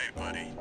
Hey, buddy.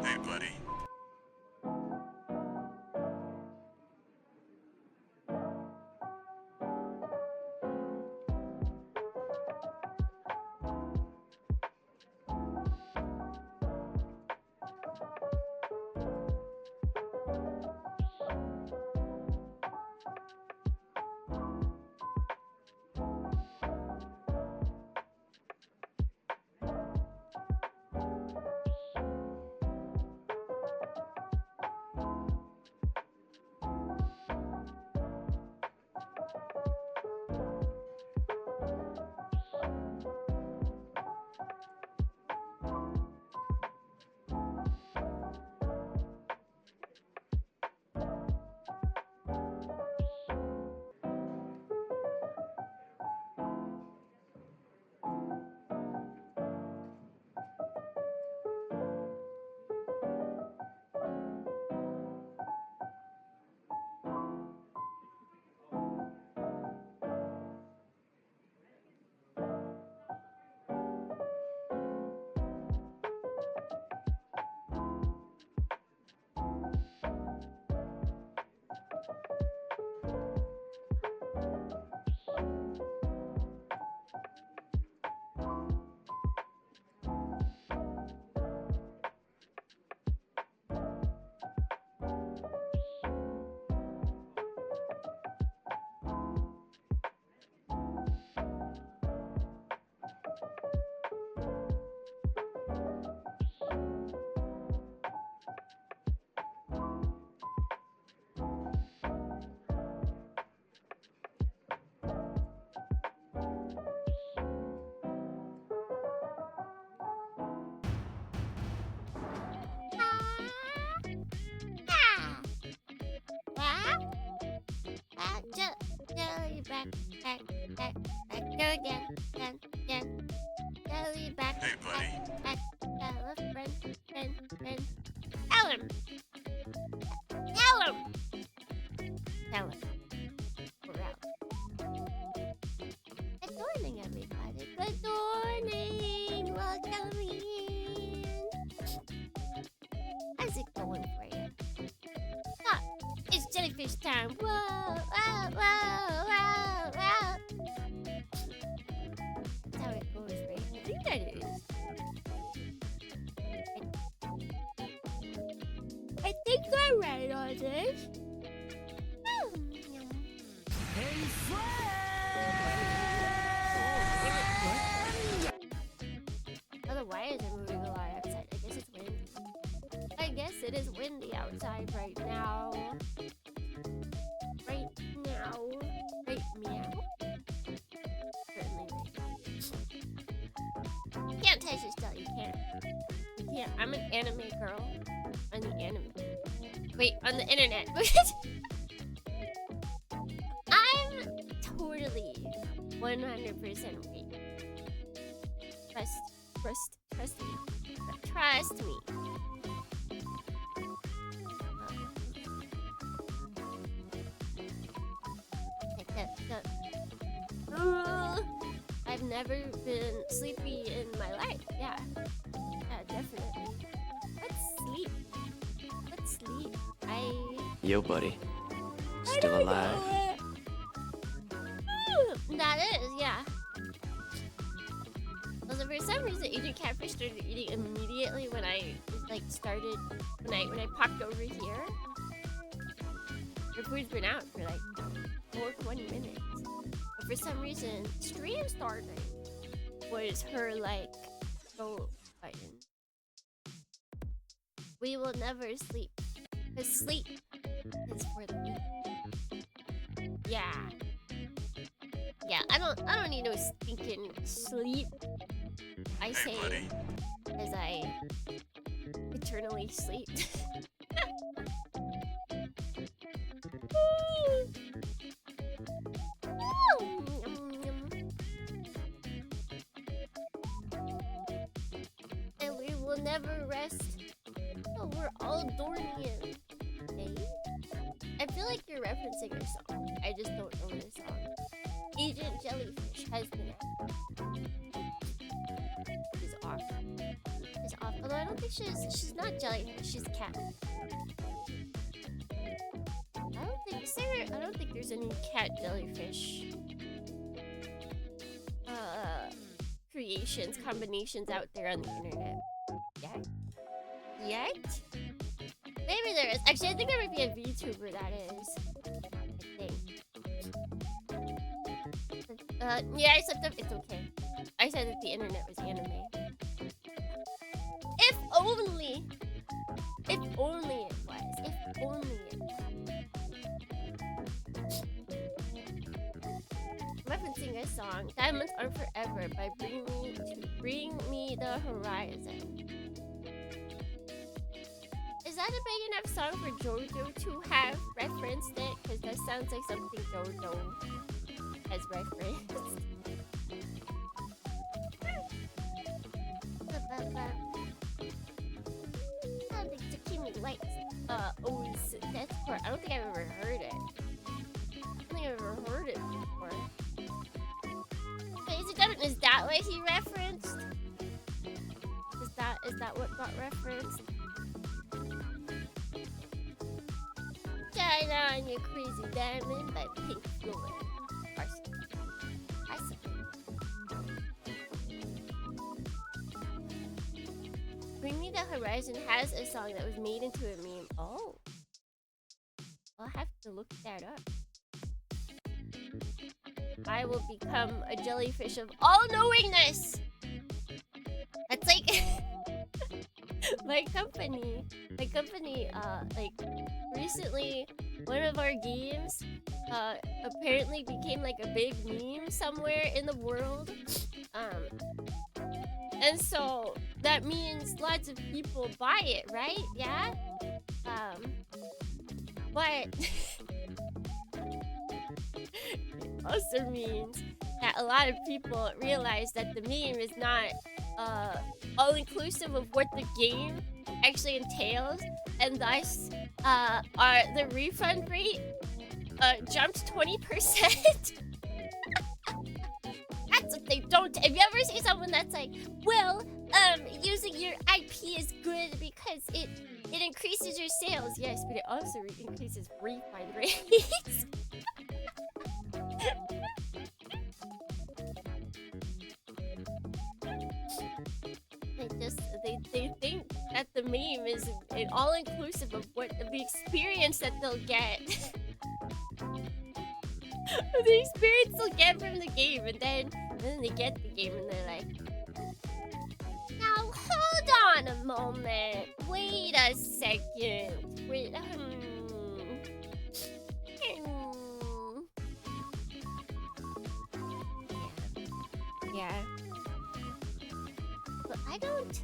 Hey, buddy. Hey, buddy. Tell him. Tell him. Tell him. We're out. Good morning, everybody. Good morning. Welcome in. How's it going for you? Ah, it's jellyfish time. Whoa, wow, wow, wow, wow. That's how it goes, right? I think that is. I think I'm right on this. Oh, the wires are moving a lot outside. I guess it's windy. I guess it is windy outside right now. Right now. Right meow. Certainly right. Can't touch this still, you can't. You can't. I'm an anime girl. On the anime. Wait, on the internet. I'm totally 100% fake. Trust me. Trust me. I've never been sleepy in my life. Yeah, definitely. Let's sleep. Yo, buddy. Still alive? That is, yeah. Also, for some reason, Agent Catfish started eating immediately when I started when I popped over here. Her food's been out for like 20 minutes. But for some reason, stream starting was her go button. We will never sleep. Cause sleep is for the weak. Yeah. Yeah, I don't need no stinking sleep. I say as I eternally sleep. And we will never rest till we're all Dornian. Okay? I feel like you're referencing a song. I just don't know the song. Agent Jellyfish has been out. She's off. She's off. Although I don't think she's not jellyfish, she's cat. I don't think there's any cat jellyfish combinations out there on the internet. Yet? Maybe there is. Actually, I think there might be a VTuber that is. I think. Yeah, I said that it's okay. I said that the internet was anime. If only it was. If only it was. Referencing a song, Diamonds Are Forever by Bring Me the Horizon. Is that a big enough song for JoJo to have referenced it? Because that sounds like something JoJo has referenced. I don't think Takimi likes O's deathcore. I don't think I've ever heard it. Before. Is that what he referenced? Is that what got referenced? Shine on your crazy diamond by Pink Floyd. Bring Me the Horizon has a song that was made into a meme. Oh. I'll have to look that up. I will become a jellyfish of all-knowingness! That's like... my company, recently, one of our games, apparently became like a big meme somewhere in the world. And so, that means lots of people buy it, right? Yeah? But... also means that a lot of people realize that the meme is not all-inclusive of what the game actually entails, and thus the refund rate jumped 20%. That's what they don't. If you ever see someone that's like, well, using your IP is good because it increases your sales. Yes, but it also increases refund rates. They think that the meme is an all-inclusive of what the experience that they'll get. The experience they'll get from the game, and then they get the game and they're like, now hold on a moment, wait a second, wait, yeah. But I don't.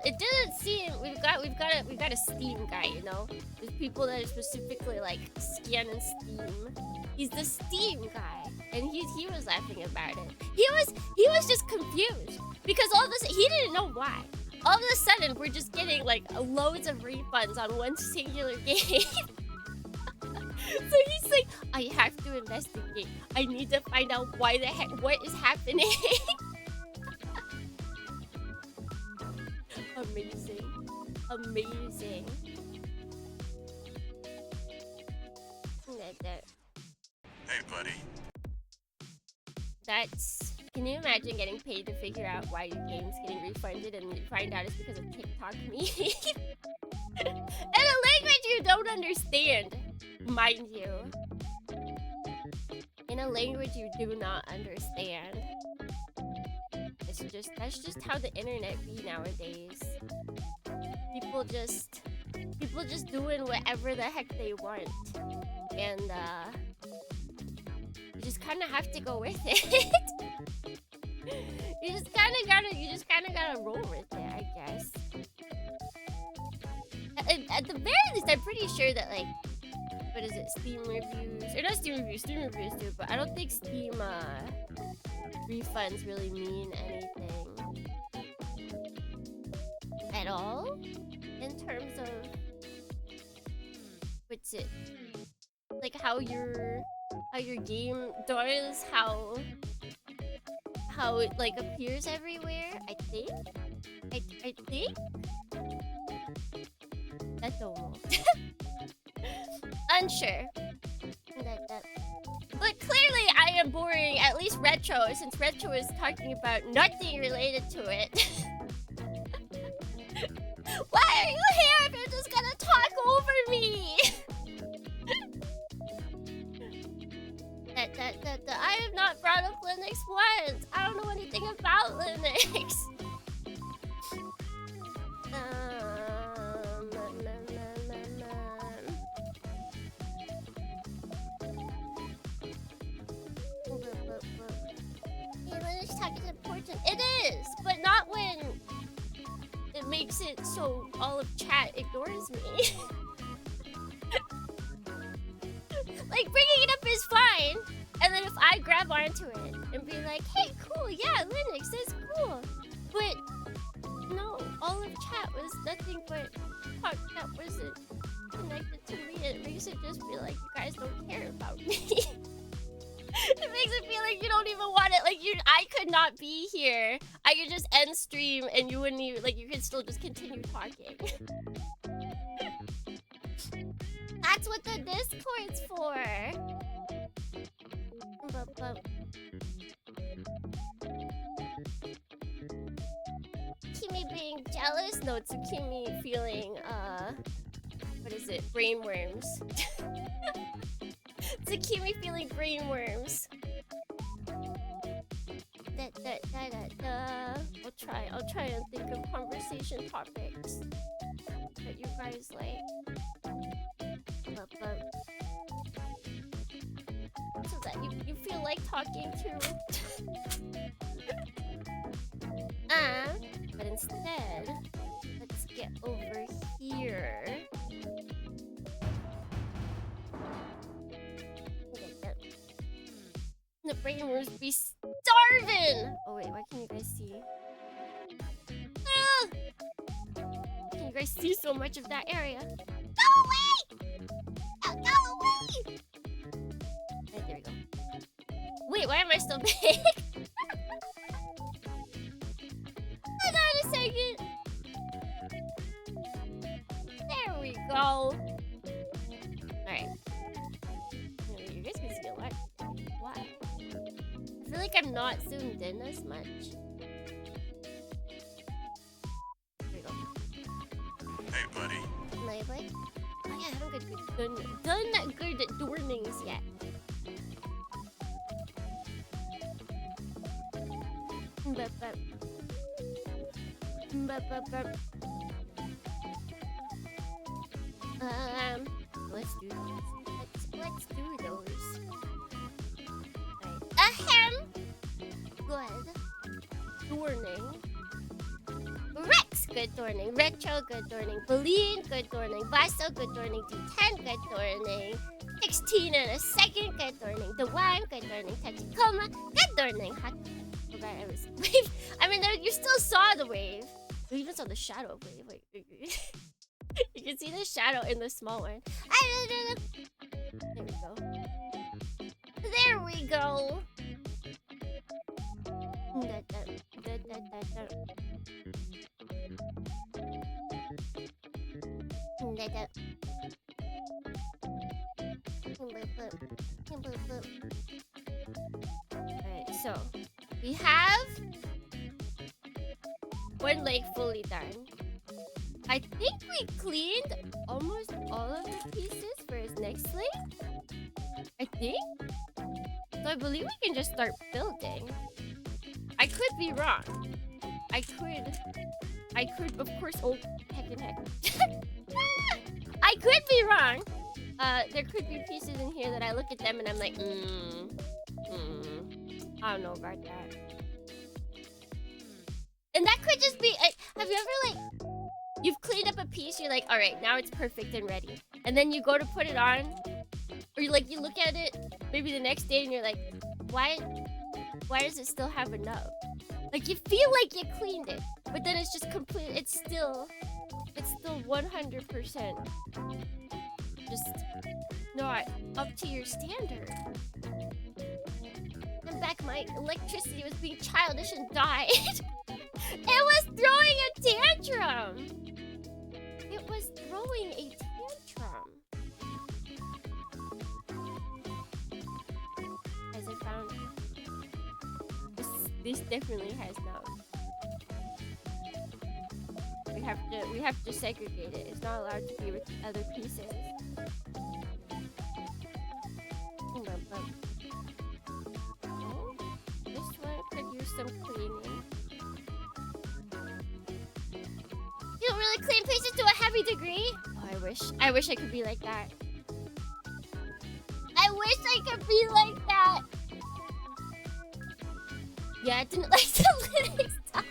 It doesn't seem we've got a Steam guy, you know. There's people that are specifically like scanning Steam. He's the Steam guy, and he was laughing about it. He was just confused because all of a sudden he didn't know why. All of a sudden we're just getting like loads of refunds on one singular game. So he's like, I have to investigate. I need to find out why the heck what is happening. Amazing. Hey, buddy. That's... Can you imagine getting paid to figure out why your game's getting refunded and you find out it's because of TikTok memes? In a language you don't understand, mind you. In a language you do not understand. That's just how the internet be nowadays. People just doing whatever the heck they want, and you just kind of have to go with it. you just kind of gotta roll with it, I guess. At the very least, I'm pretty sure that like, what is it, Steam reviews, or not Steam reviews too, but I don't think Steam refunds really mean anything at all in terms of what's it, like how your game does, how it like appears everywhere. I think that's almost unsure. But clearly I am boring, at least Retro, since Retro is talking about nothing related to it. Why are you here if you're just gonna talk over me? I have not brought up Linux once. I don't know anything about Linux. Linux talk is important. It is, but not when it makes it so all of chat ignores me. Like, bringing it up is fine, and then if I grab onto it and be like, hey, cool, yeah, Linux is cool, but no, all of chat was nothing but talk that wasn't connected to me. It makes it just feel like you guys don't care about me. It makes it feel like you don't even want it. Like, I could not be here. I could just end stream and you wouldn't even, like, you could still just continue talking. That's what the Discord's for. Kimi being jealous? No, it's Kimi feeling, what is it? Brainworms. It's Kimi feeling brainworms. I'll try and think of conversation topics that you guys like. So that you feel like talking to. But instead, let's get over here. The brain must be starving. Oh wait, why can't you guys see? Ah! Can you guys see so much of that area? Go away! Oh, go away! Right, there we go. Wait, why am I still big? Hold on a second. There we go. Alright. You guys can see a lot. Wow. I feel like I'm not zoomed in as much. There we go. Hey, buddy. My boy? Oh yeah, I haven't done good adornings yet. Let's do those. Let's do those. Right. Ahem. Good. Adorning. Rex, good adorning. Retro, good adorning. Baleen, good adorning. Vaso, good adorning. D10, good adorning. 16 in a second, good adorning. The wine, good adorning. Tachikoma, good adorning. Oh god, I was wave. I mean, you still saw the wave. You even saw the shadow of wave. Like, you can see the shadow in the small one. There we go. There we go. Alright, so we have one leg fully done. I think we cleaned almost all of the pieces for his next leg. I think. So I believe we can just start building. I could be wrong. I could, of course, oh, heck and heck. I could be wrong. There could be pieces in here that I look at them and I'm like, I don't know about that. And that could just be, have you ever, like, you've cleaned up a piece, you're like, all right, now it's perfect and ready. And then you go to put it on, or you look at it maybe the next day and you're like, why does it still have a nub? Like, you feel like you cleaned it, but then it's just complete, it's still 100% just not up to your standard. And back, my electricity was being childish and died. It was throwing a tantrum. It was throwing a tantrum. As I found, this definitely has no. We have to segregate it. It's not allowed to be with other pieces. Oh, this one could use some cleaning. You don't really clean pieces to a heavy degree. Oh, I wish I could be like that. I wish I could be like that. Yeah, I didn't like the Linux talk.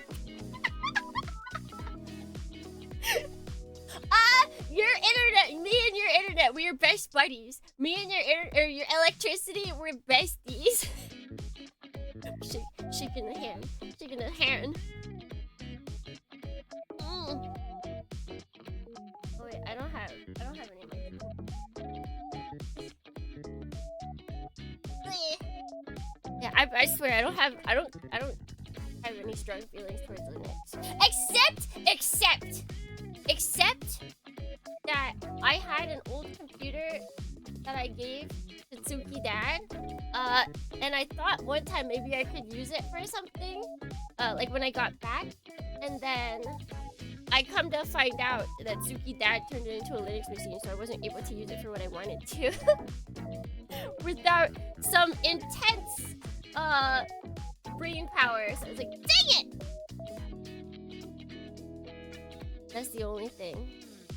Your internet, me and your internet, we are best buddies. Me and your electricity, we're besties. Shaking the hand, shaking the hand. Oh wait, I don't have any of my. Yeah, I swear I don't have any strong feelings towards Linux. Except that I had an old computer that I gave to Tsuki Dad, and I thought one time maybe I could use it for something, like when I got back, and then I come to find out that Tsuki Dad turned it into a Linux machine, so I wasn't able to use it for what I wanted to, without some intense, brain power, so I was like, dang it! That's the only thing.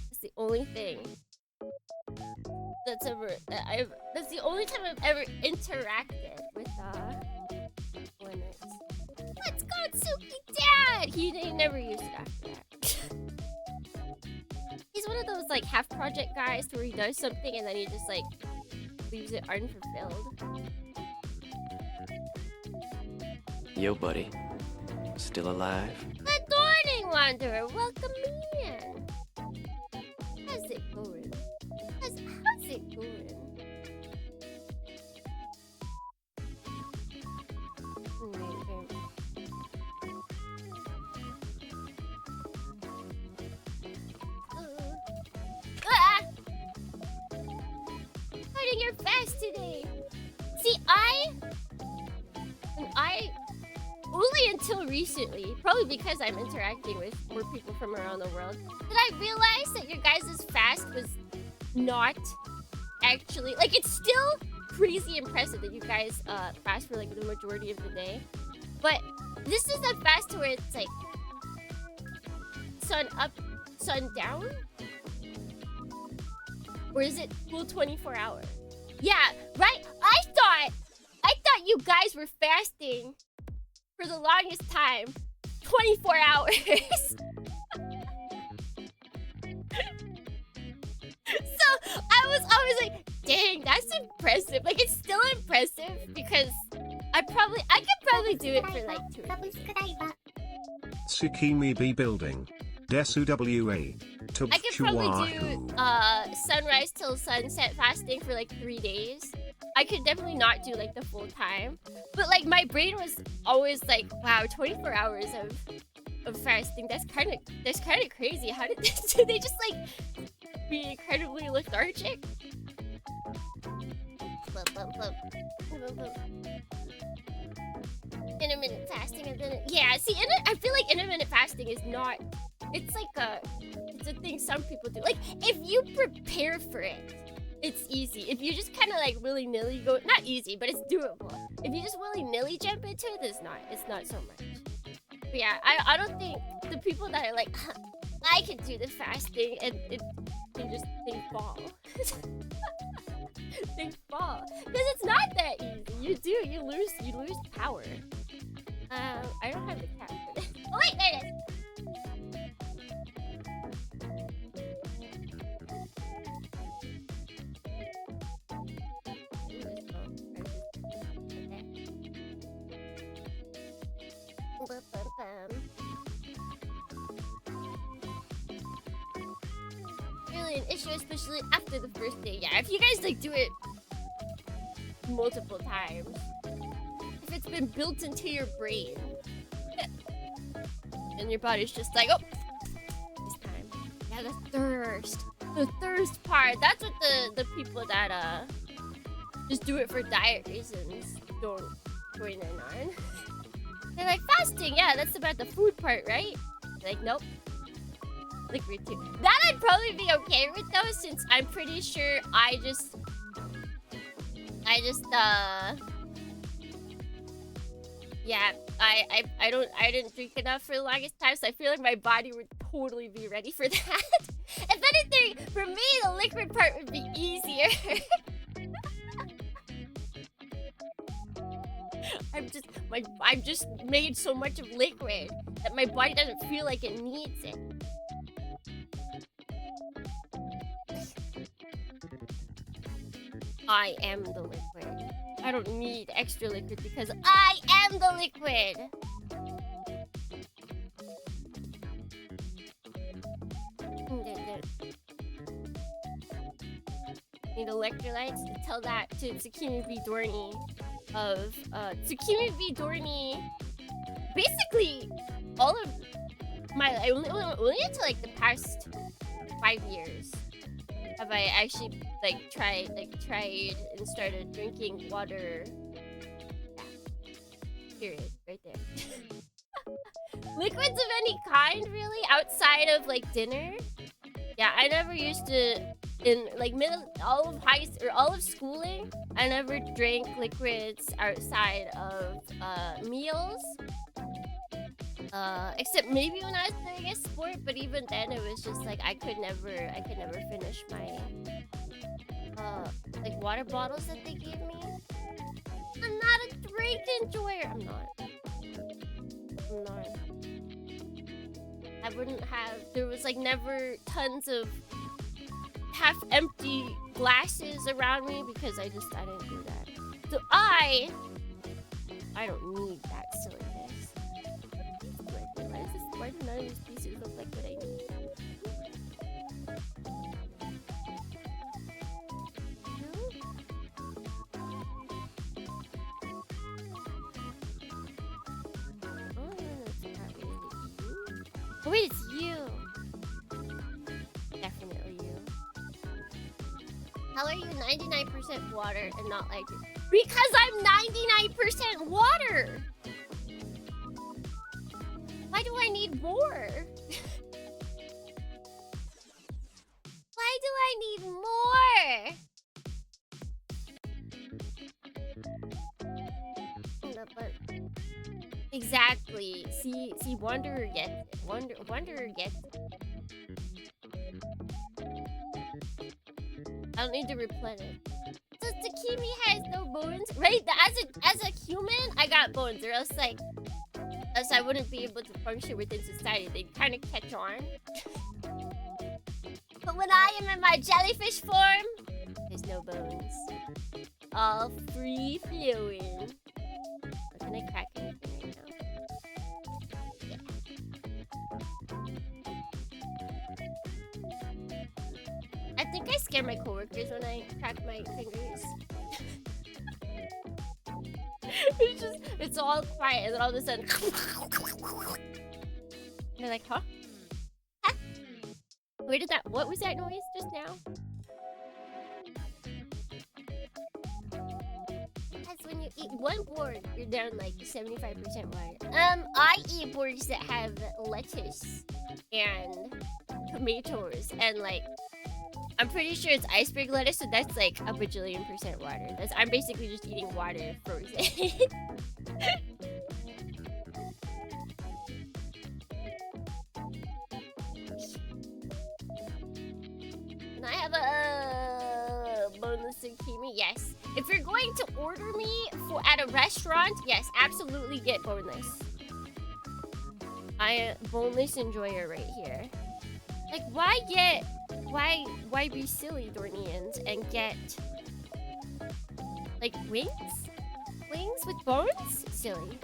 That's the only thing that's the only time I've ever interacted with Linux. Let's go, Tsuki Dad! He never used it after that. He's one of those like half project guys where he does something and then he just like leaves it unfulfilled. Yo, buddy. Still alive? The Dawning Wanderer, welcome in. How's it going? How's it going? Starting your fast today. See, only until recently, probably because I'm interacting with more people from around the world, did I realize that your guys' fast was not actually, like, it's still crazy impressive that you guys fast for like the majority of the day, but this is a fast where it's like sun up, sun down, or is it full 24 hours? Yeah, right. I thought you guys were fasting for the longest time, 24 hours. So I was always like, dang, that's impressive. Like, it's still impressive because I could probably do it for like 2 weeks. Tsukimi B building. Desu WA. I could probably do sunrise till sunset fasting for like 3 days. I could definitely not do like the full time, but like my brain was always like, wow, 24 hours of fasting. That's kind of crazy. How did they just like be incredibly lethargic? Intermittent fasting, and then yeah. See, I feel like intermittent fasting is not. It's like it's a thing some people do. Like, if you prepare for it, it's easy. If you just kind of like willy-nilly go, not easy, but it's doable. If you just willy-nilly jump into it, it's not so much. But yeah, I don't think the people that are like, I could do the fasting, and they fall. They fall. Because it's not that easy. You lose power. I don't have the cap for this. Oh wait, there it is. Really an issue, especially after the first day. Yeah, if you guys like do it multiple times, if it's been built into your brain, and your body's just like, oh, this time. Yeah, the thirst part. That's what the people that just do it for diet reasons don't join in on. They're like, fasting, yeah, that's about the food part, right? Like, nope. Liquid too. That I'd probably be okay with though, since I'm pretty sure I didn't drink enough for the longest time, so I feel like my body would totally be ready for that. If anything, for me, the liquid part would be easier. I've just made so much of liquid that my body doesn't feel like it needs it. I am the liquid. I don't need extra liquid because I am the liquid. Need electrolytes to tell that to Tsukimi B Dorny of Tsukimi B Dorny. Basically, all of my only until like the past 5 years have I actually tried and started drinking water. Yeah. Period. Right there. Liquids of any kind, really, outside of like dinner. Yeah, I never used to, in like all of schooling, I never drank liquids outside of meals. Except maybe when I was doing a sport, but even then it was just like I could never finish my like water bottles that they gave me. I'm not a drink enjoyer. I'm not. I wouldn't have. There was like never tons of half empty glasses around me because I didn't do that. So I don't need that silly thing. why do none of these pieces look like what I need? Oh wait, it's you. Definitely you. How are you 99% water and not like this? Because I'm 99% water! Why do I need more? Why do I need more? But exactly. See, Wanderer gets it. Wanderer gets it. I don't need to replenish. So Takimi has no bones, right? As a human, I got bones, or else I wouldn't be able to function within society. They'd kind of catch on. But when I am in my jellyfish form, there's no bones. All free flowing. Can I crack anything right now? Yeah. I think I scare my coworkers when I crack my fingers. It's all quiet, and then all of a sudden, they're like, huh? Huh? Where did that? What was that noise just now? Because when you eat one board, you're down like 75% water. I eat boards that have lettuce and tomatoes and like. I'm pretty sure it's iceberg lettuce, so that's like a bajillion% water. I'm basically just eating water frozen. Can I have a boneless zucchini? Yes. If you're going to order me at a restaurant, yes, absolutely get boneless. Boneless enjoyer right here. Like, why be silly, Dornians, and get like wings? Wings with bones? Silly.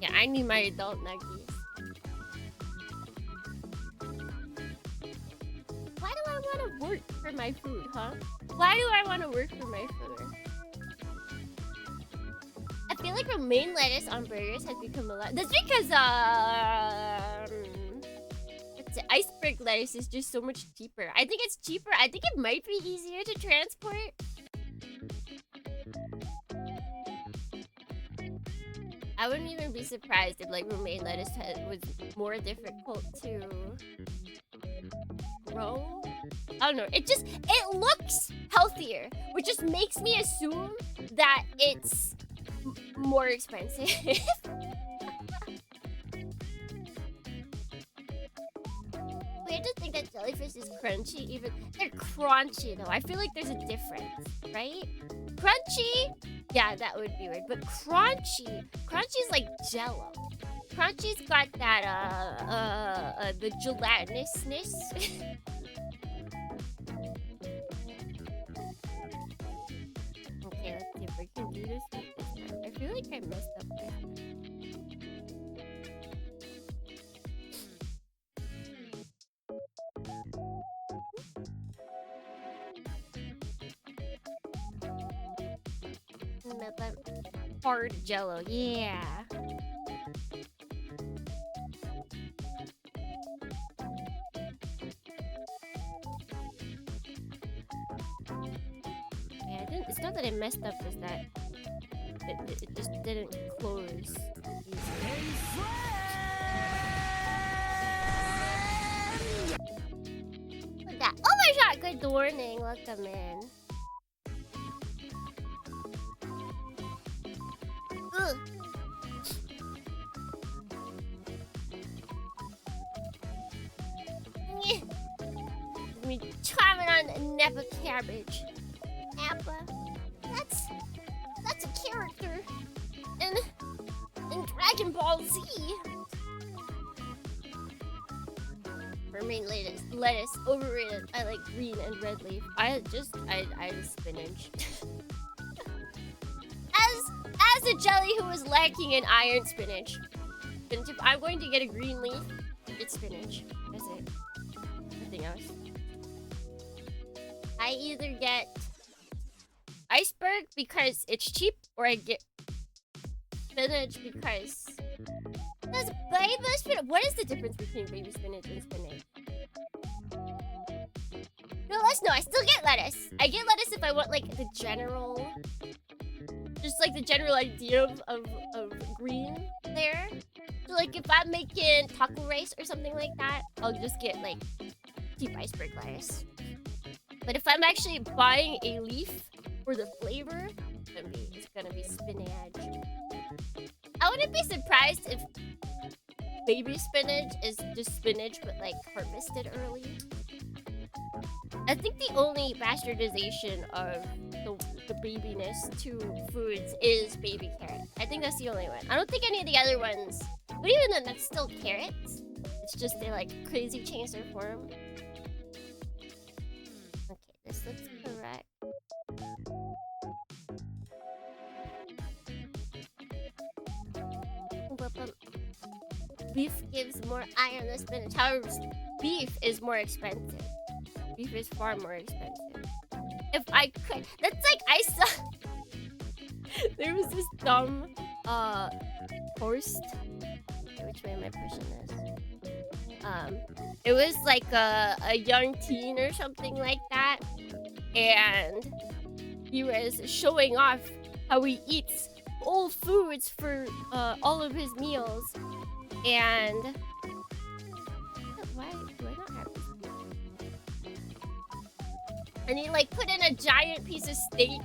Yeah, I need my adult nuggies. Why do I want to work for my food, huh? Why do I want to work for my food? I feel like romaine lettuce on burgers has become a lot. That's because iceberg lettuce is just so much cheaper. I think it's cheaper. I think it might be easier to transport. I wouldn't even be surprised if like romaine lettuce was more difficult to grow. I don't know. It looks healthier, which just makes me assume that it's more expensive. Weird to think that jellyfish is crunchy. Even they're crunchy though. I feel like there's a difference, right? Crunchy, yeah, that would be weird. But crunchy's like Jello. Crunchy's got that the gelatinousness. Okay, let's see if we can do this with this time. I feel like I messed up there. Hard Jello, yeah. It's not that I messed up, it's that it just didn't close. Look at that. Oh my god, good warning. Welcome in. Ugh. Me chomping on Napa cabbage. Napa. That's a character in Dragon Ball Z. Romaine lettuce overrated. I like green and red leaf. I spinach. As a jelly who is lacking in iron spinach. And if I'm going to get a green leaf, it's spinach. That's it. Nothing else. I either get iceberg because it's cheap, or I get spinach because... Does baby spinach... What is the difference between baby spinach and spinach? No, let's know. I still get lettuce. I get lettuce if I want, like, the general... Just, like, the general idea of green there. So, like, if I'm making taco rice or something like that, I'll just get, like, cheap iceberg lettuce. But if I'm actually buying a leaf for the flavor, it's gonna be spinach. I wouldn't be surprised if baby spinach is just spinach but like harvested early. I think the only bastardization of the babiness to foods is baby carrot. I think that's the only one. I don't think any of the other ones, but even then that's still carrots. It's just they like crazy change their form. Okay, this looks correct. Beef gives more iron than spinach. However, beef is more expensive. Beef is far more expensive. If I could, that's like I saw. There was this dumb post. Which way am I pushing this? It was like a young teen or something like that, and he was showing off how he eats whole foods for all of his meals. And why do I not have this? And he like put in a giant piece of steak,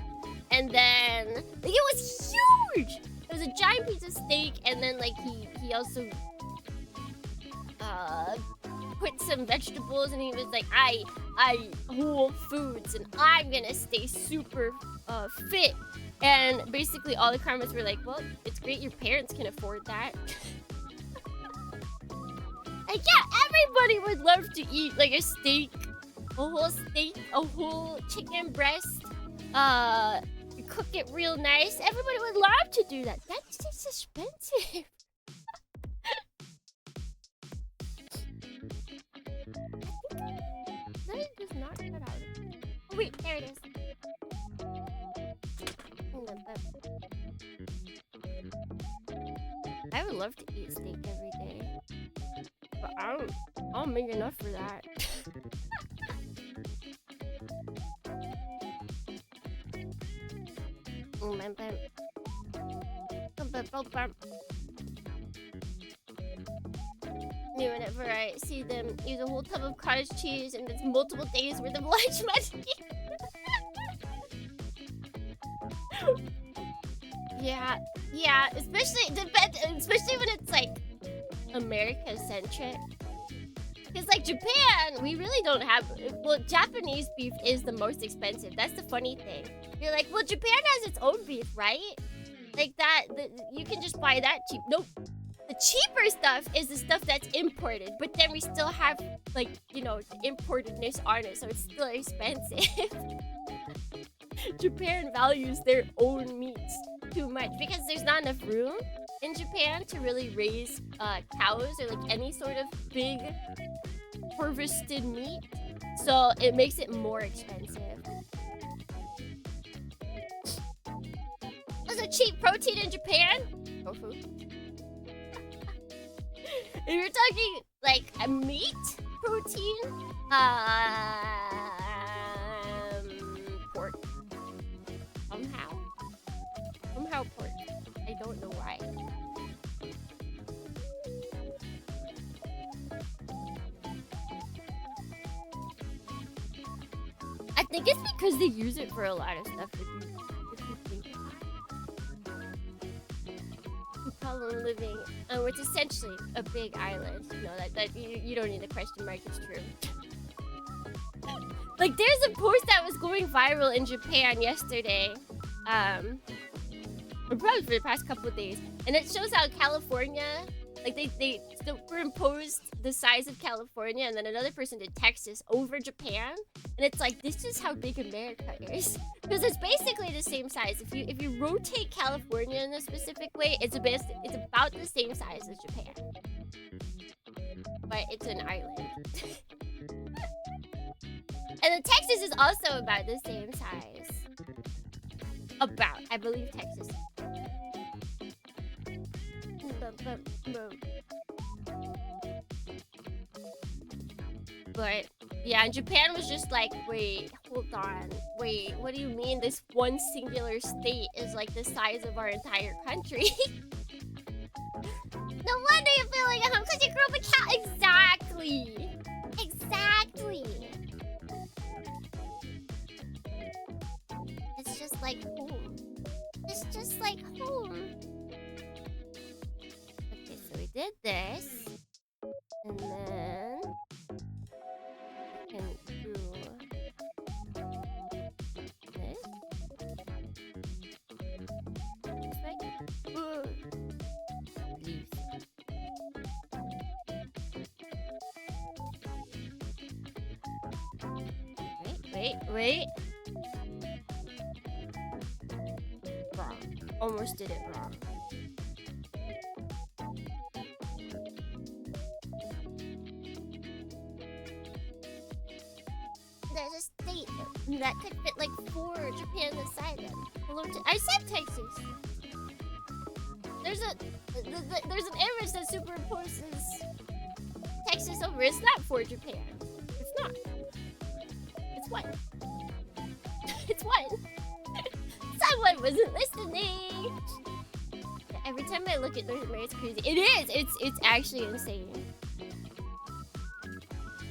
and then like, it was huge. It was a giant piece of steak, and then like he also put some vegetables, and he was like, I whole foods, and I'm gonna stay super fit. And basically all the comments were like, well, it's great your parents can afford that. Like, yeah, everybody would love to eat like a steak, a whole chicken breast, cook it real nice. Everybody would love to do that. That's just expensive. I think that is just not cut out. Oh wait, there it is. I would love to eat steak every day. But I don't make enough for that. Whenever I see them use a whole tub of cottage cheese and it's multiple days worth of lunch money. Yeah, especially when it's like America-centric. Because like Japan, we really don't have, well, Japanese beef is the most expensive. That's the funny thing. You're like, well, Japan has its own beef, right? Like that, you can just buy that cheap. Nope. The cheaper stuff is the stuff that's imported, but then we still have like, you know, the importedness on it, so it's still expensive. Japan values their own meats too much because there's not enough room in Japan to really raise cows or like any sort of big harvested meat, so it makes it more expensive. Also, cheap protein in Japan. Tofu. If you're talking like a meat protein, pork. Somehow pork. I don't know why. I think it's because they use it for a lot of stuff. If you think about it. Living, it's essentially a big island. You know that you don't need a question mark. It's true. Like there's a post that was going viral in Japan yesterday, or probably for the past couple of days, and it shows how California Like they superimposed the size of California, and then another person did Texas over Japan, and it's like this is how big America is, because it's basically the same size. If you rotate California in a specific way, it's about the same size as Japan, but it's an island. And then Texas is also about the same size. I believe Texas. But yeah, Japan was just like, wait, hold on. Wait, what do you mean this one singular state is like the size of our entire country? No wonder you feel like a home because you grew up in Exactly. Exactly. It's just like home. It's just like home. Okay, so we did this. And then we can do this. This way. Leaves. Wait. Wrong. Almost did it wrong. There's a state that could fit like 4 Japan inside them. I said Texas. There's an image that superimposes Texas over. It's not 4 Japan. It's not. It's 1. It's 1. Someone wasn't listening. Every time I look at North America, it's crazy. It is. It's actually insane.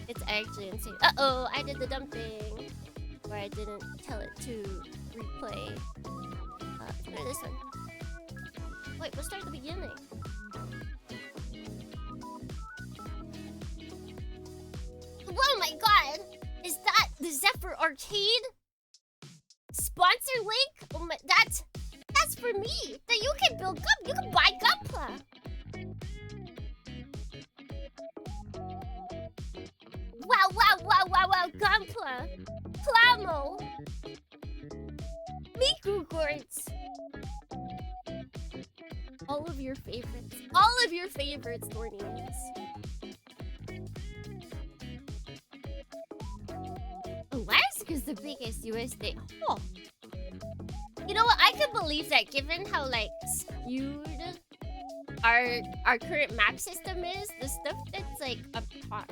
It's actually insane. Uh-oh, I did the dumping. Or I didn't tell it to replay. Let's try this one. Wait, we'll start at the beginning. Oh my god! Is that the Zephyr Arcade sponsor link? Oh my, that's for me. That you can build Gum. You can buy Gunpla. Wow, Gunpla. Plamo. Miku Quartz. All of your favorites. All of your favorites, Thornians. Alaska's the biggest US state. Oh. You know what? I can believe that, given how like skewed our current map system is. The stuff that's like up top,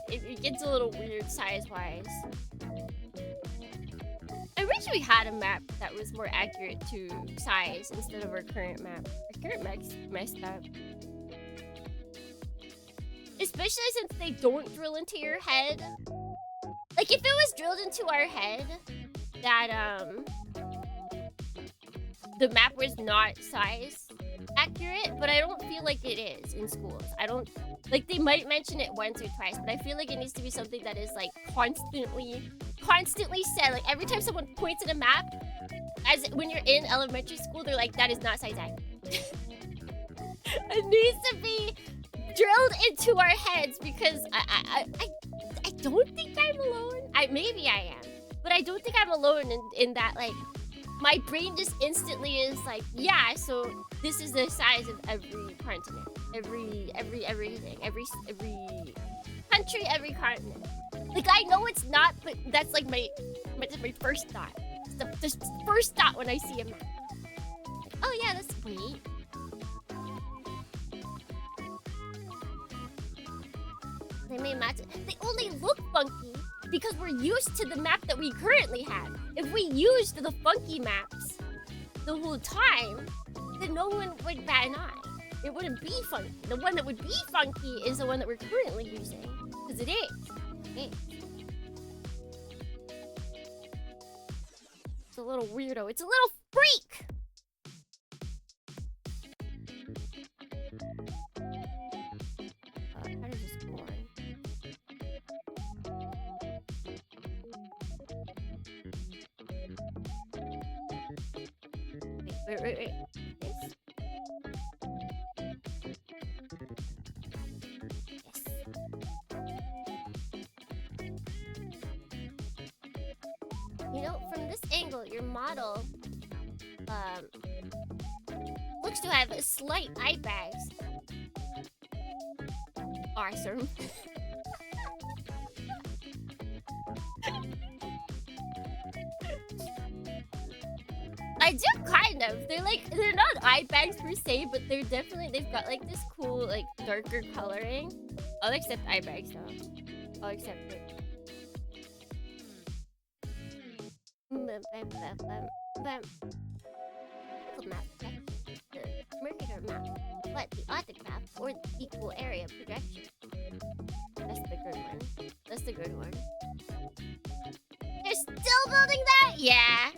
it gets a little weird size-wise. I wish we had a map that was more accurate to size instead of our current map. Our current map's messed up. Especially since they don't drill into your head. Like, if it was drilled into our head that, the map was not size accurate, but I don't feel like it is in schools. I don't, like, they might mention it once or twice, but I feel like it needs to be something that is, like, constantly said. Like, every time someone points at a map, as when you're in elementary school, they're like, that is not size accurate. It needs to be drilled into our heads, because I don't think I'm alone. Maybe I am, but I don't think I'm alone in that, like, my brain just instantly is like, yeah, so this is the size of every continent, everything, every country, every continent. Like, I know it's not, but that's like my first thought. It's the first thought when I see a map. Like, oh yeah, that's sweet. They made maps. They only look funky because we're used to the map that we currently have. If we used the funky maps the whole time, then no one would bat an eye. It wouldn't be funky. The one that would be funky is the one that we're currently using. Because it is. It is. It's a little weirdo. It's a little freak! How does this go on? Wait. This? You know, from this angle, your model looks to have a slight eye bags. Awesome. I do kind of. They're not eye bags per se, but they've got like this cool like darker coloring. I'll accept eye bags though. I'll accept it. Map, the Mercator map, but the autograph or the equal area projection. That's the good one. That's the good one. They're still building that? Yeah.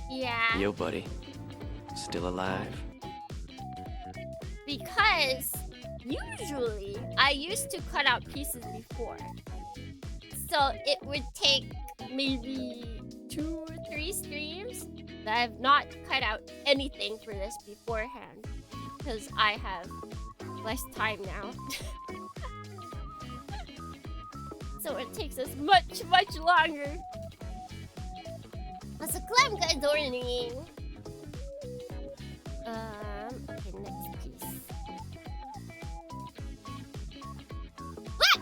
Yeah. Yo, buddy. Still alive? Because usually I used to cut out pieces before. So it would take maybe 2 or 3 streams that I have not cut out anything for this beforehand. Because I have less time now. So it takes us much, much longer. That's a clam adorning. Okay, next piece. What?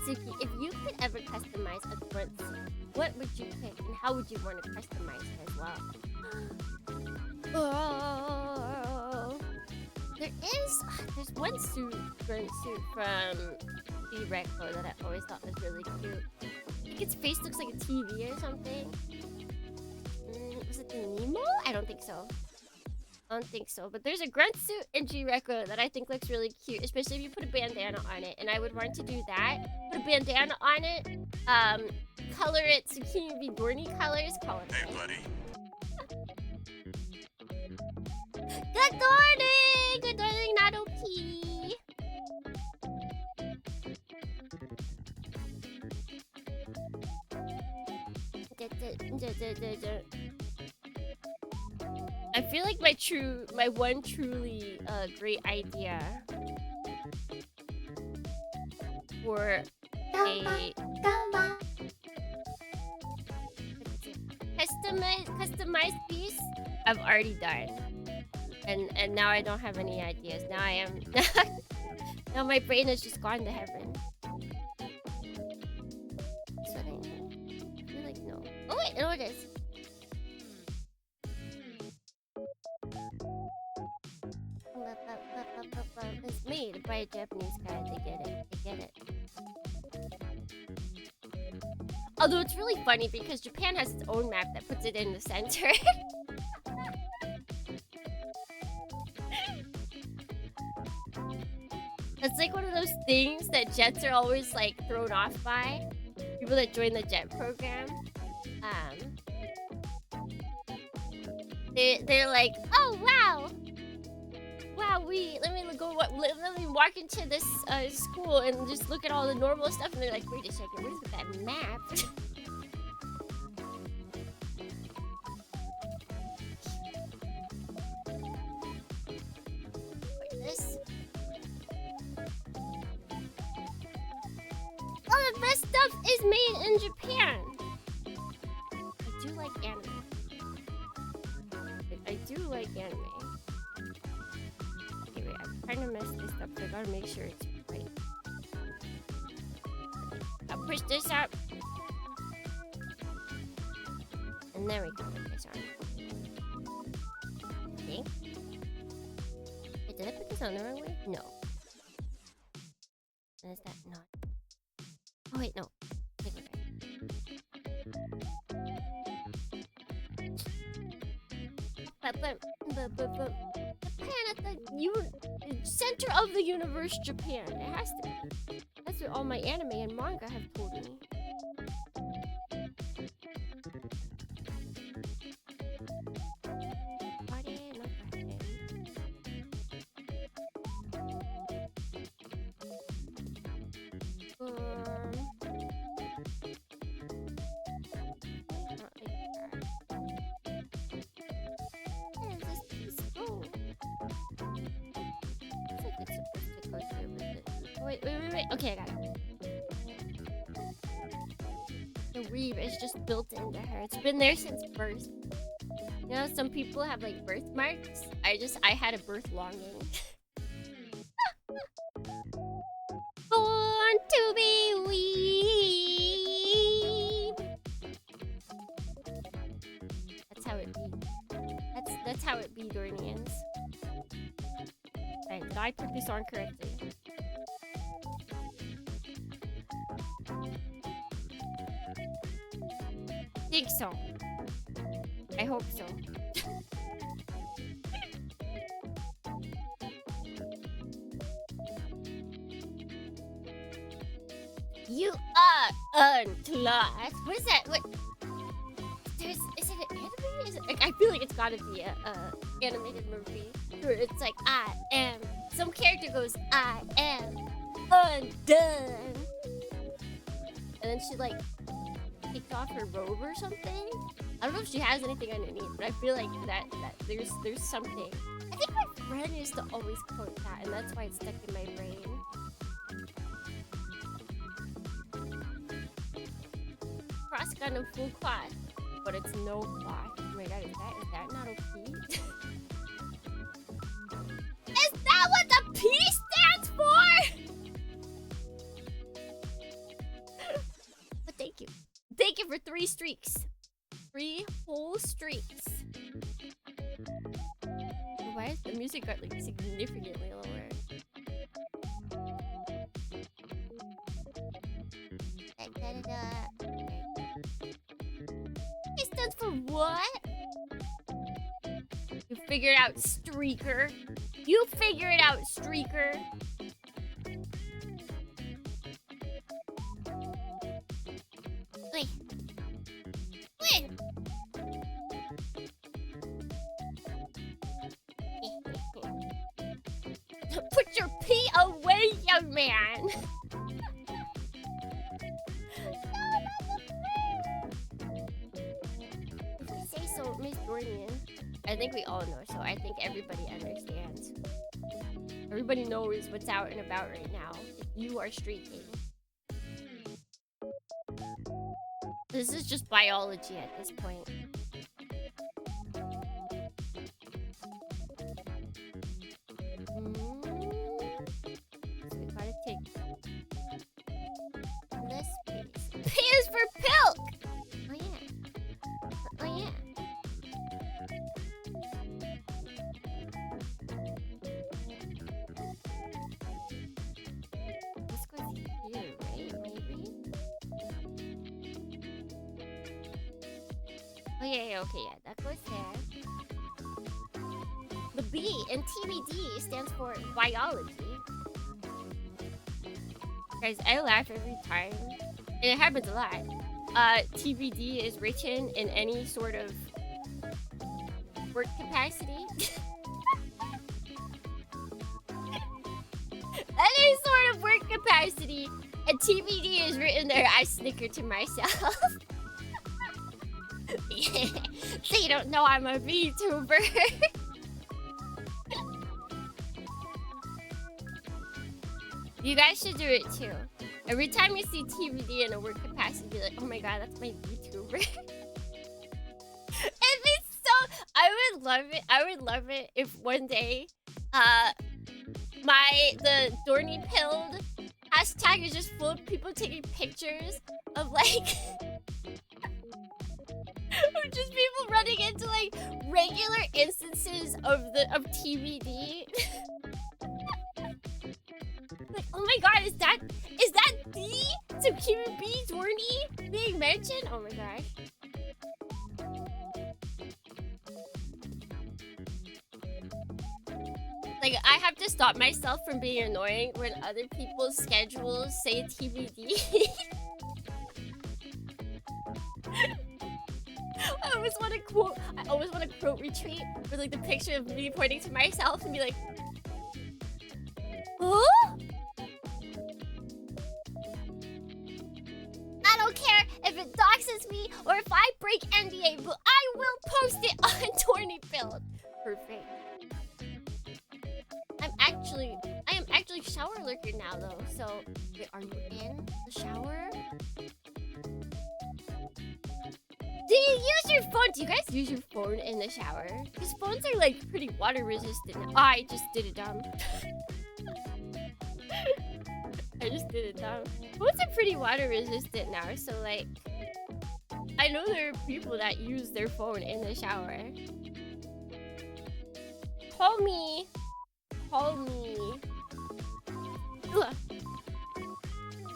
Suki, if you could ever customize a grunt suit, what would you pick and how would you want to customize it as well? Oh, there's one grunt suit from the Recko that I always thought was really cute. I think its face looks like a TV or something. Was it the Nemo? I don't think so. But there's a grunt suit in G-Recko that I think looks really cute, especially if you put a bandana on it. And I would want to do that. Put a bandana on it. Color it Zucchini V Dorney colors. Call it. Hey, buddy. Good morning! Good morning, not OP. I feel like my one truly great idea for a customized piece I've already done, and now I don't have any ideas. Now I am now my brain has just gone to heaven. So I feel like no. Oh wait, no it is. It's made by a Japanese guy. They get it. Although it's really funny because Japan has its own map that puts it in the center. It's like one of those things that Jets are always like thrown off by. People that join the Jet program. They're like, oh wow. Wow, let me walk into this school and just look at all the normal stuff, and they're like, wait a second, where's that map? Where's this? All the best stuff is made in Japan. I do like anime. I do like anime. I'm trying to mess this up, so I gotta make sure it's right. I'll push this up. And there we go with this arm. Okay. Wait, did I put this on the wrong way? No. And is that not? Oh wait, no. Take it back. Japan at the center of the universe, Japan. It has to be. That's what all my anime and manga have told me. Wait. Okay, I got it. The weeb is just built into her. It's been there since birth. You know, some people have like birthmarks. I had a birth longing. Born to be weeb. That's how it be. That's how it be, Dornians. Alright, did I put this on correctly? Think so. I hope so. You are unclassed. What is that? What? Is it an anime? Is it, like, I feel like it's gotta be a animated movie where it's like some character goes, I am undone, and then she like takes off her robe or something. I don't know if she has anything underneath, but I feel like that there's something. I think my friend used to always quote that, and that's why it's stuck in my brain. Cross gun of full cloth, but it's no cloth. Oh my god, is that not OP? Is that what the P stands for? But thank you. Thank you for 3 streaks. 3 whole streaks. Why is the music got like significantly lower? It stands for what? You figure it out, streaker. You figure it out, streaker. Wait. Wait. Put your pee away, young man. If we say so, Miss Dornian. I think we all know, so I think everybody understands. Everybody knows what's out and about right now. You are streaking. This is just biology at this point. So we gotta take this piece. P is for pilk! Oh yeah. Oh yeah. This goes here, right? Maybe? Oh yeah, okay, yeah, that goes there. The B in TBD stands for biology. Guys, I laugh every time. And it happens a lot. TBD is written in any sort of work capacity. Any sort of work capacity. And TBD is written there. I snicker to myself. So you don't know I'm a VTuber. You guys should do it too. Every time you see TBD in a work capacity, be like, oh my god, that's my VTuber. It'd be so... I would love it if one day, the Dorny Pilled hashtag is just full of people taking pictures of like... of just people running into like regular instances of TBD. Like, oh my god, is that the Tsukimi B Dorny being mentioned? Oh my gosh. Like, I have to stop myself from being annoying when other people's schedules say TBD. I always want to quote retweet with like the picture of me pointing to myself and be like, huh? I don't care if it doxes me or if I break NDA, but I will post it on Torny Build. Perfect. I am actually shower lurker now though. So wait, are you in the shower? Do you use your phone? Do you guys use your phone in the shower? Because phones are like pretty water resistant. Oh, I just did it dumb. I just did it dumb. Phones are pretty water resistant now, so like, I know there are people that use their phone in the shower. Call me. Call me. Ugh.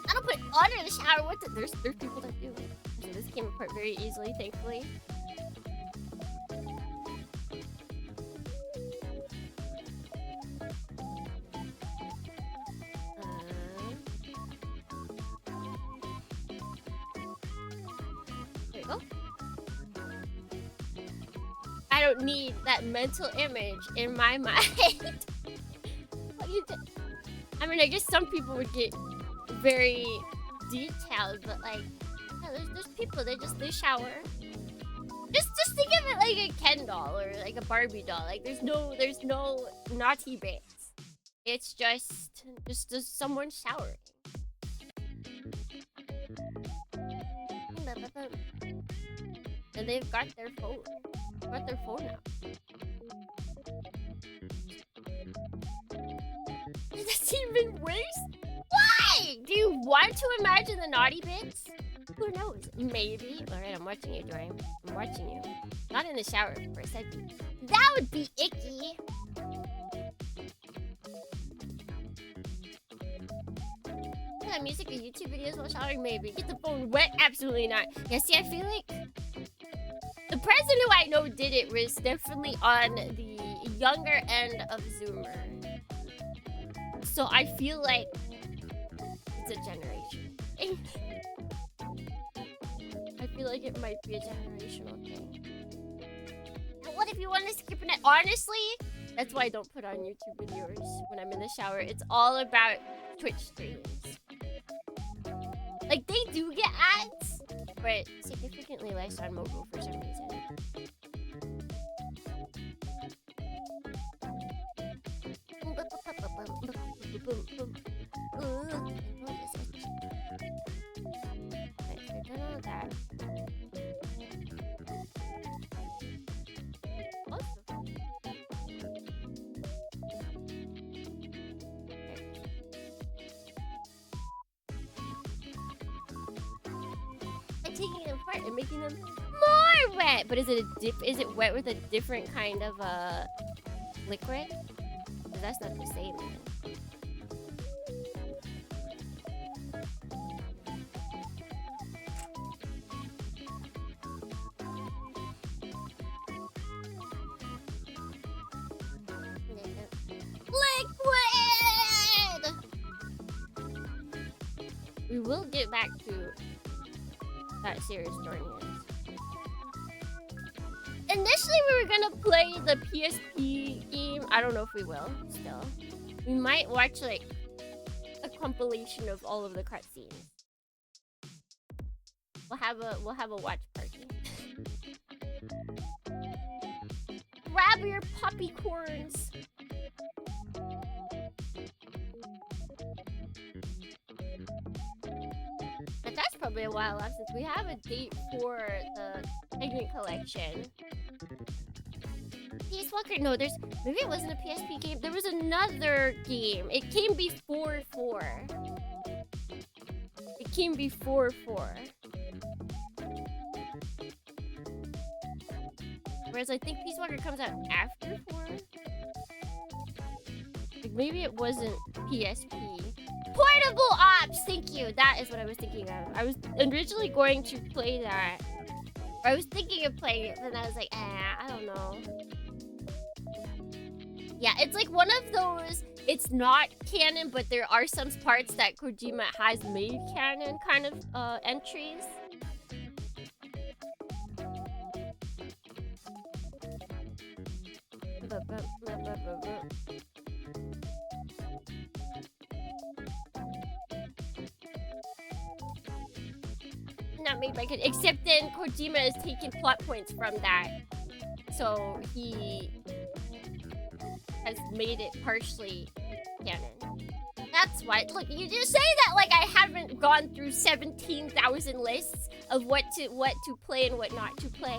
I don't put it under the shower. What? There's people that do. So this came apart very easily, thankfully. There we go. I don't need that mental image in my mind. What you did? I mean, I guess some people would get very detailed, but like, yeah, there's people they shower. Just think of it like a Ken doll or like a Barbie doll. Like there's no naughty bits. It's just someone showering. And they've got their phone. Got their phone out. That's even worse. Why? Do you want to imagine the naughty bits? Who knows? Maybe. Alright, I'm watching you, Dorian. I'm watching you. Not in the shower, of course. That would be icky. That music and YouTube videos while showering, maybe. Get the phone wet? Absolutely not. Yeah, see, I feel like the person who I know did it was definitely on the younger end of Zoomer. So I feel like it's a generation thing. I feel like it might be a generational thing. And what if you want to skip it? Honestly, that's why I don't put on YouTube videos when I'm in the shower. It's all about Twitch streams. Like, they do get ads, but significantly less on mobile for some reason. Taking them apart and making them more wet. But is it wet with a different kind of liquid? Because that's not the same, man. Liquid! We will get back to that series during it. Initially, we were gonna play the PSP game. I don't know if we will. Still, we might watch like a compilation of all of the cutscenes. We'll have a watch party. Grab your poppy corns. But that's probably a while off since we have a date for the Ignorant Collection. Peace Walker, no, maybe it wasn't a PSP game. There was another game. It came before 4. It came before 4. Whereas I think Peace Walker comes out after 4. Like maybe it wasn't PSP. Portable Ops! Thank you. That is what I was thinking of. I was originally going to play that. Or I was thinking of playing it, but then I was like, I don't know. Yeah, it's like one of those, it's not canon, but there are some parts that Kojima has made canon kind of entries. Not made by Kojima, except then Kojima has taken plot points from that, so he has made it partially canon. That's why. Look, you just say that like I haven't gone through 17,000 lists of what to play and what not to play.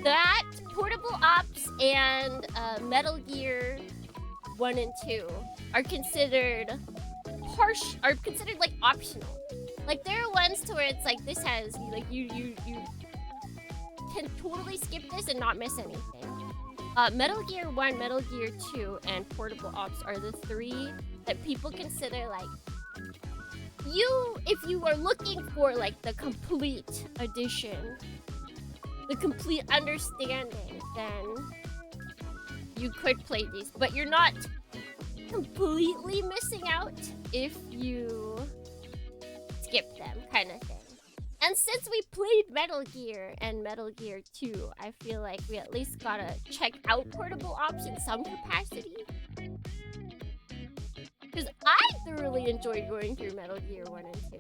That Portable Ops and Metal Gear 1 and 2 are considered like optional. Like there are ones to where it's like this has like you can totally skip this and not miss anything. Metal Gear 1, Metal Gear 2, and Portable Ops are the 3 that people consider like if you are looking for like the complete edition, the complete understanding, then you could play these, but you're not completely missing out if you skip them, kind of thing. And since we played Metal Gear and Metal Gear 2, I feel like we at least gotta check out Portable Ops in some capacity. Because I thoroughly enjoyed going through Metal Gear 1 and 2.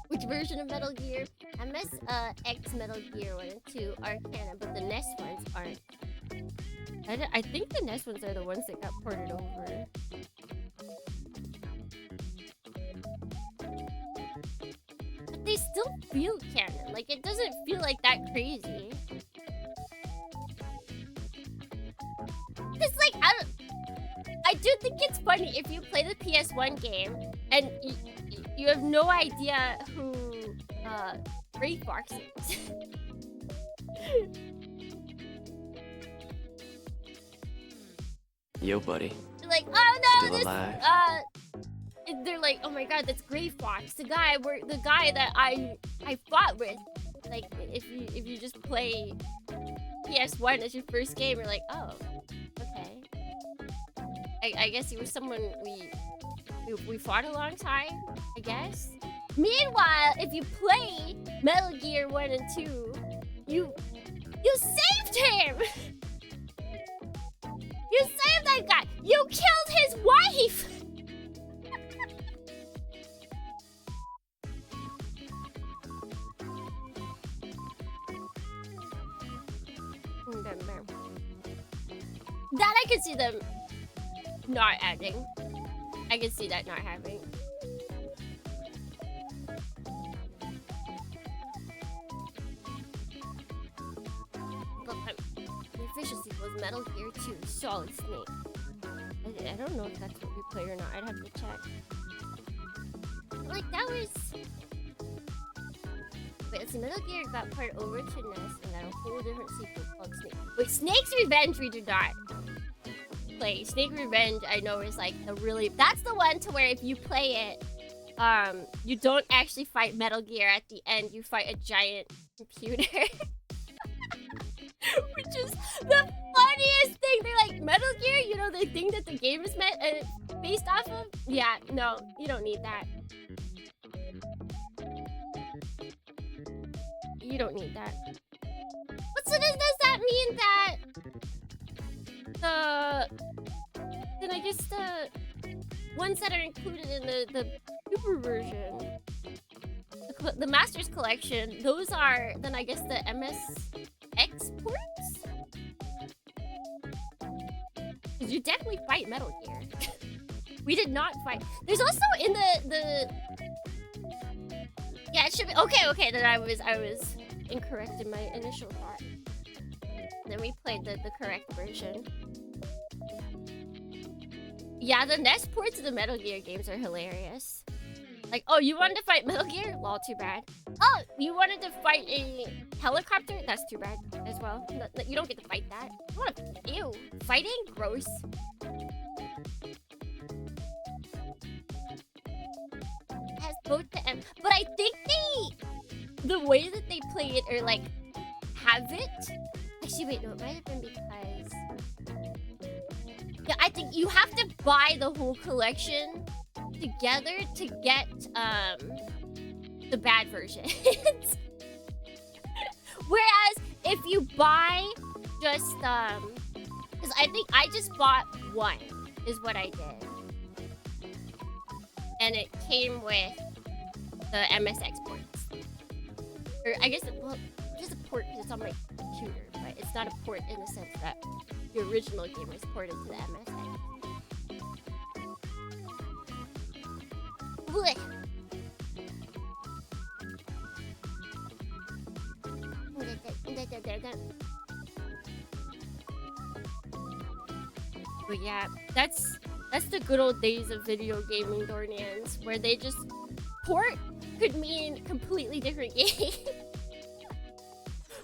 Which version of Metal Gear? MSX Metal Gear 1 and 2 are canon, but the NES ones aren't. I think the NES ones are the ones that got ported over. But they still feel canon. Like, it doesn't feel like that crazy. It's like, I do think it's funny if you play the PS1 game and you have no idea who Gray Fox is. Yo, buddy. They're like, oh no, Still this alive? they're like, oh my god, that's Gray Fox, the guy that I fought with. Like, if you just play PS1 as your first game, you're like, oh, okay. I guess he was someone we fought alongside, I guess. Meanwhile, if you play Metal Gear 1 and 2, you saved him! You saved that guy! You killed his wife! That I could see them not adding. I could see that not happening. But the official sequel is Metal Gear 2 Solid Snake. I don't know if that's what we played or not. I'd have to check. Like, that was... Wait, let's see. Metal Gear got ported over to NES and got a whole different sequel called Snake. Wait, Snake's Revenge we did not play. Snake Revenge, I know, is like the really... That's the one to where if you play it, you don't actually fight Metal Gear at the end. You fight a giant computer. Which is the funniest thing. They're like, Metal Gear, you know, the thing that the game is based off of? Yeah, no, you don't need that. You don't need that. But so does that mean that then I guess the ones that are included in the Super version, the Masters Collection, those are then I guess the MSX ports? Because you definitely fight Metal Gear. We did not fight. There's also in the yeah, it should be okay. Then I was incorrect in my initial thought. Then we played the correct version. Yeah, the NES ports of the Metal Gear games are hilarious. Like, oh, you wanted to fight Metal Gear? Lol, too bad. Oh, you wanted to fight a helicopter? That's too bad as well. You don't get to fight that. What a... Ew. Fighting? Gross. It has both the M... But I think the way that they play it, or like, have it... Actually, wait, no, it might have been because... Yeah, I think you have to buy the whole collection together to get the bad version. Whereas if you buy just because I think I just bought one is what I did, and it came with the MSX ports, or I guess well, just a port because it's on my computer, but it's not a port in the sense that the original game was ported to the MSX. Blech. But yeah, that's the good old days of video gaming, Dornians, where they just port could mean completely different game.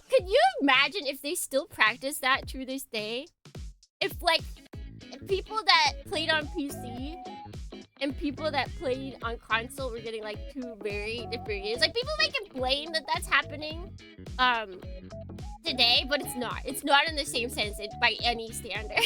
Could you imagine if they still practice that to this day? If like people that played on PC and people that played on console were getting like two very different games. Like people might complain that that's happening today, but it's not. It's not in the same sense by any standard.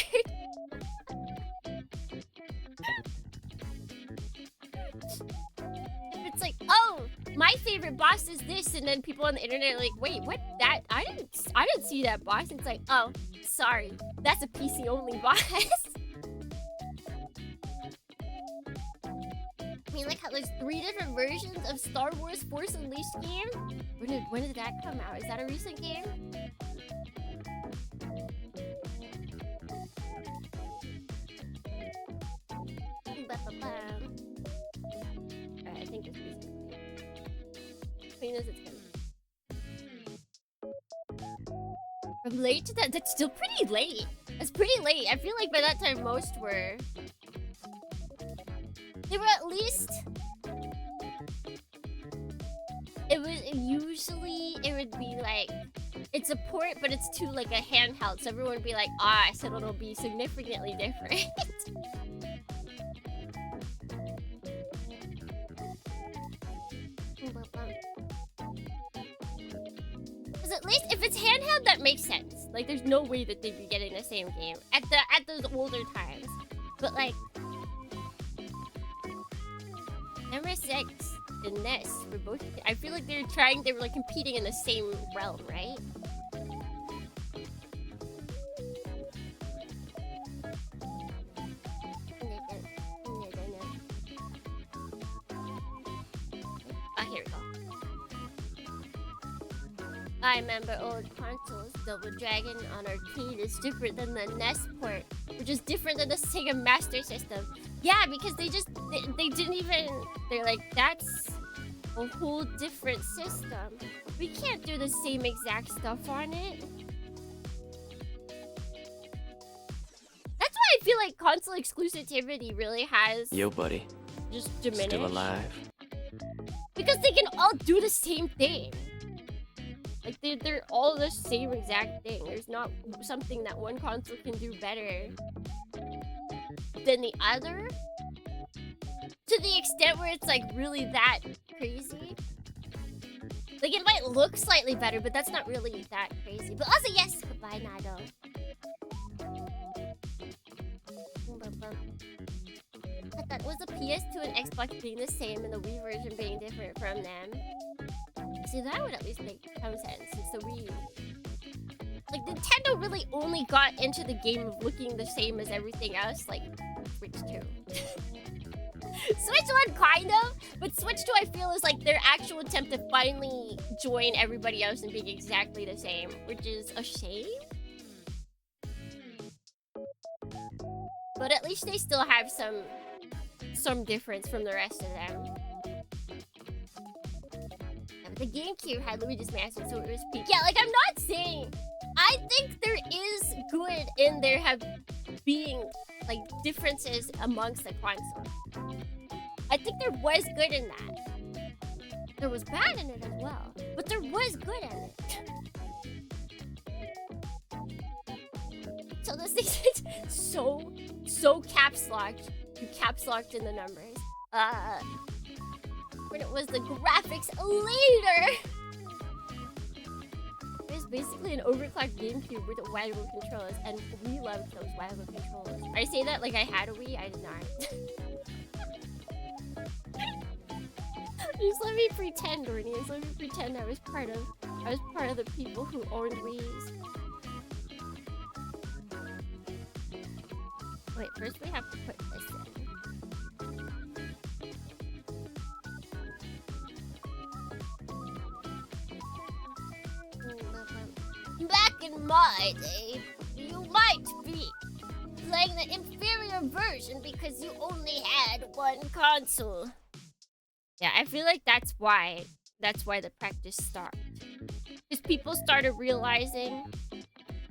It's like, oh, my favorite boss is this, and then people on the internet are like, wait, what? That I didn't see that boss. And it's like, oh, sorry, that's a PC only boss. I mean, like how there's 3 different versions of Star Wars Force Unleashed game. When did that come out? Is that a recent game? I think it's recent. Clean as it's coming. From late to that, that's still pretty late. That's pretty late. I feel like by that time most were. They were at least. It would be like, it's a port, but it's to like a handheld. So everyone would be like, so it'll be significantly different. Because at least if it's handheld, that makes sense. Like, there's no way that they'd be getting the same game at those older times. But like, number 6 and this were both. I feel like they were like competing in the same realm, right? Here we go. I remember old consoles. Double Dragon on arcade is different than the NES port, which is different than the Sega Master System. Yeah, because they didn't even. They're like, that's a whole different system. We can't do the same exact stuff on it. That's why I feel like console exclusivity really has. Yo, buddy. Just diminished. Still alive? Because they can all do the same thing. Like, they're all the same exact thing. There's not something that one console can do better than the other. To the extent where it's, like, really that crazy. Like, it might look slightly better, but that's not really that crazy. But also, yes! Goodbye, Nado. I thought, was the PS2 and Xbox being the same and the Wii version being different from them? See, that would at least make some sense, since the Wii... Like, Nintendo really only got into the game of looking the same as everything else, like, Switch 2. Switch 1 kind of, but Switch 2 I feel is like their actual attempt to finally join everybody else in being exactly the same, which is a shame. But at least they still have some difference from the rest of them. The GameCube had Luigi's Mansion, so it was peak. Yeah, like, I'm not saying... I think there is good in there being, like, differences amongst the consoles. I think there was good in that. There was bad in it as well, but there was good in it. So this thing is so caps locked. You caps locked in the numbers. When it was the graphics later. It was basically an overclocked GameCube with wide open controllers, and we loved those wide open controllers. I say that like I had a Wii, I did not. Just let me pretend, Ornians. Let me pretend I was part of the people who owned Wii's. Wait, first we have to put this in. Back in my day, you might be playing the inferior version because you only had one console. Yeah, I feel like that's why the practice stopped. Because people started realizing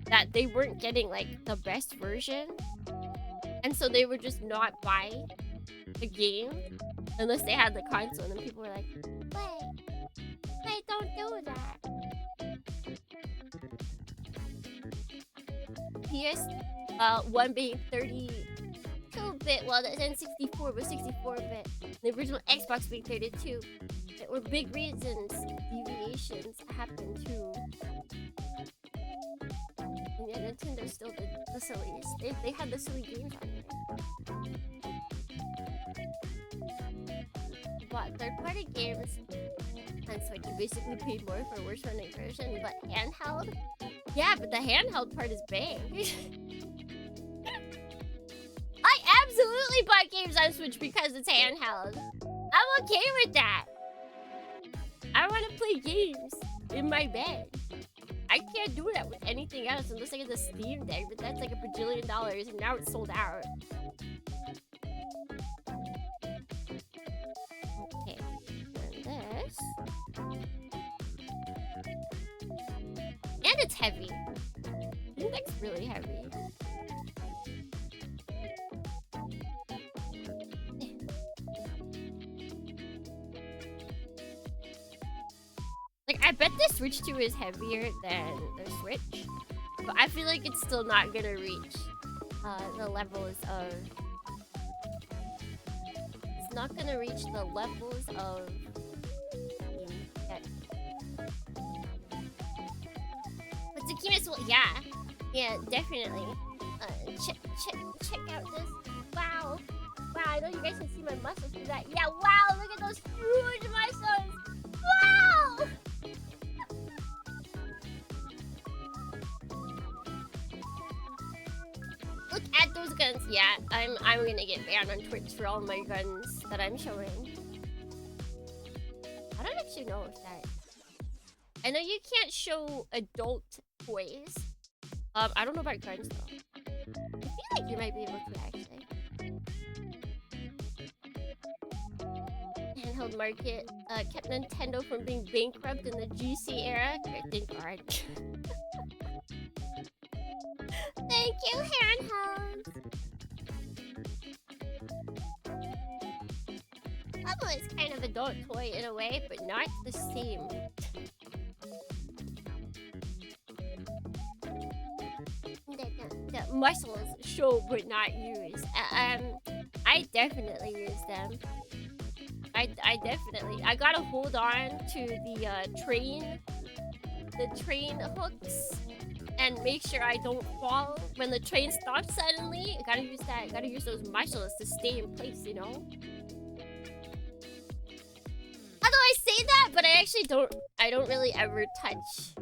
that they weren't getting like the best version. And so they would just not buy the game unless they had the console. And then people were like, wait, don't do that. PS1 being 32-bit, while the N64 was 64-bit. The original Xbox being 32. There were big reasons deviations happened too. And yeah, Nintendo still did the silliest. They had the silly games on there. But third-party games on Switch, you basically paid more for a worse running version, but handheld? Yeah, but the handheld part is bang. I absolutely buy games on Switch because it's handheld. I'm okay with that. I want to play games in my bed. I can't do that with anything else unless I get the Steam Deck, but that's like $1 bajillion and now it's sold out. Okay, and this. And it's heavy. I think that's really heavy. Like, I bet the Switch 2 is heavier than the Switch, but I feel like it's still not gonna reach the levels of... It's not gonna reach the levels of... But Takima's... Yeah, definitely. Check out this. Wow, I know you guys can see my muscles through that. Yeah, wow, look at those huge muscles. Wow! Look at those guns. Yeah, I'm gonna get banned on Twitch for all my guns that I'm showing. I don't actually know if that... I know you can't show adult toys. I don't know about guns though. I feel like you might be able to actually. Handheld market kept Nintendo from being bankrupt in the GC era. Thank God. Thank you, handhelds. Bubble is kind of adult toy in a way, but not the same. The muscles show but not used. I definitely use them. I gotta hold on to the train hooks and make sure I don't fall when the train stops suddenly. I gotta use that. I gotta use those muscles to stay in place, you know? Although I say that, but I actually don't really ever touch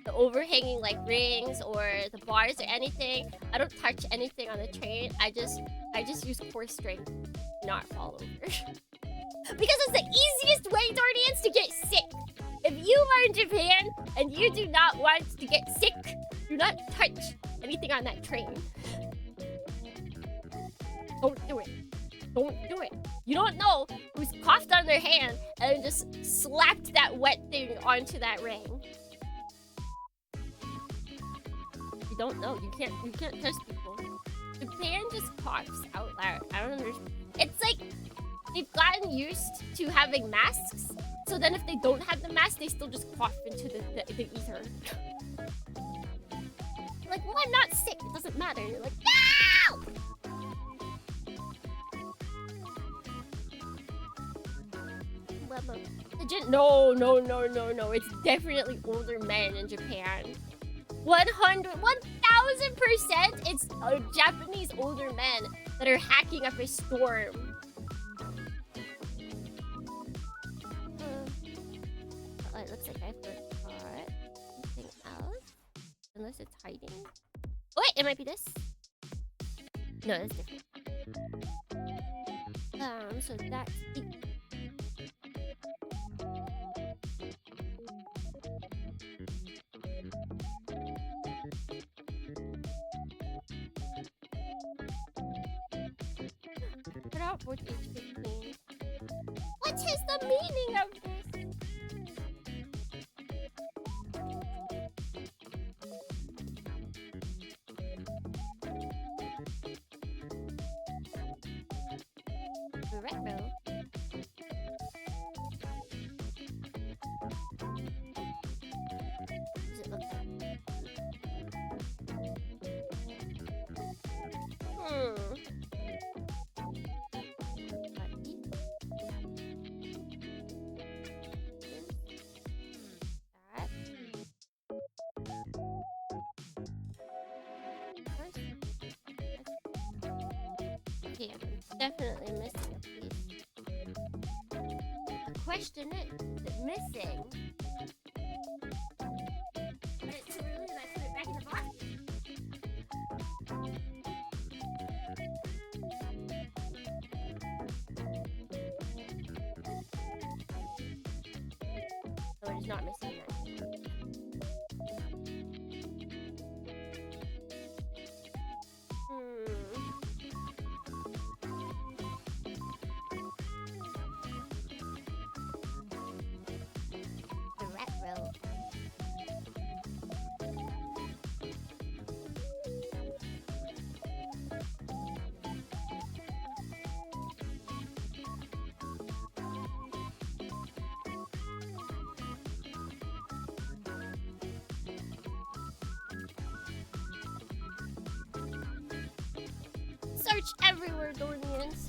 the overhanging like rings or the bars or anything. I don't touch anything on the train. I just use core strength, not fall over. Because it's the easiest way, Dornians, to get sick. If you are in Japan and you do not want to get sick, do not touch anything on that train. Don't do it. Don't do it. You don't know who's coughed on their hand and just slapped that wet thing onto that ring. You don't know. You can't touch people. Japan just coughs out loud. I don't understand. It's like they've gotten used to having masks, so then if they don't have the mask, they still just cough into the ether. Like, well, I'm not sick. It doesn't matter. You're like, no! No. It's definitely older men in Japan. 1000%, it's Japanese older men that are hacking up a storm. It looks like I forgot something else. Unless it's hiding. Oh wait, it might be this. No, that's different. So that's it. out 14H15. What is the meaning of this? LuKremBo. Does it look like? Okay, I'm definitely missing a piece. The question is it missing? But it's too early and I put it back in the box? So it is not missing that. The rat roll. Search everywhere, Dornians.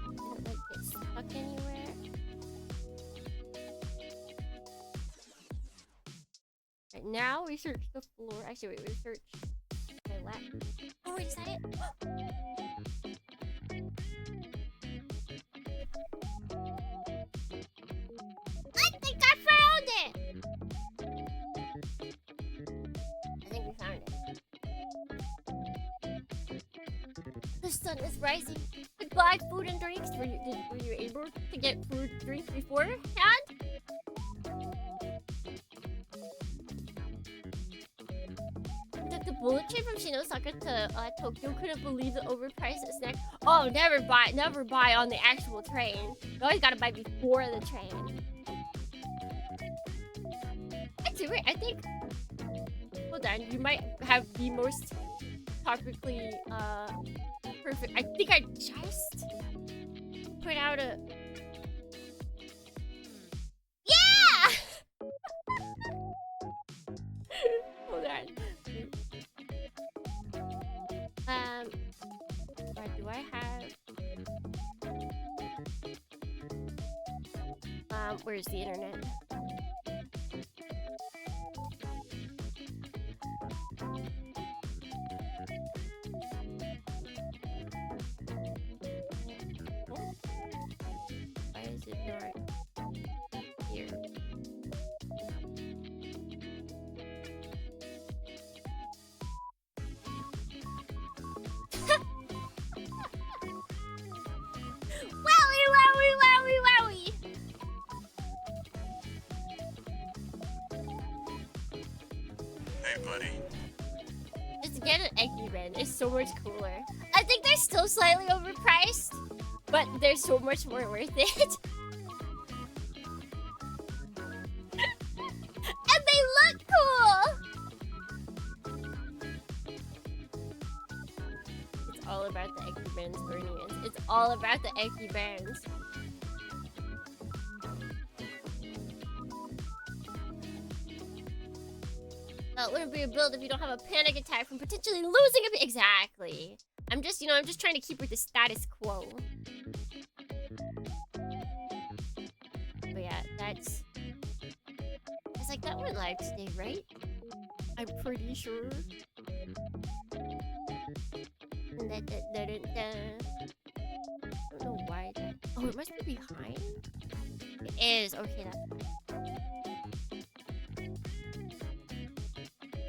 Didn't like get stuck anywhere. Right now we search the floor. Actually, wait, we search my lap. Oh wait, is that it? I think I found it. I think we found it. The sun is rising. Goodbye, food and drinks. Were you able to get food, drinks beforehand? The bullet train from Shinosaka to Tokyo couldn't believe the overpriced snack. Oh, never buy on the actual train. You always gotta buy before the train. Actually, wait, I think. Hold on, you might have the most topically perfect. I think I just put out a. Yeah! Hold on. What do I have? Where's the internet? Why is it not here? Wowie, wowie, wowie, wowie! Hey, buddy. Just get an Eggy Ben. It's so much cooler. I think they're still slightly overpriced, but they're so much more worth it. And they look cool! It's all about the Eggy Bens, Bernians. It's all about the Eggy Bens. It wouldn't be a build if you don't have a panic attack from potentially losing a bit. Exactly. I'm just trying to keep with the status quo. But yeah, that's like that went live today, right? I'm pretty sure. I don't know why that. Oh, it must be behind. It is. Okay, that's fine.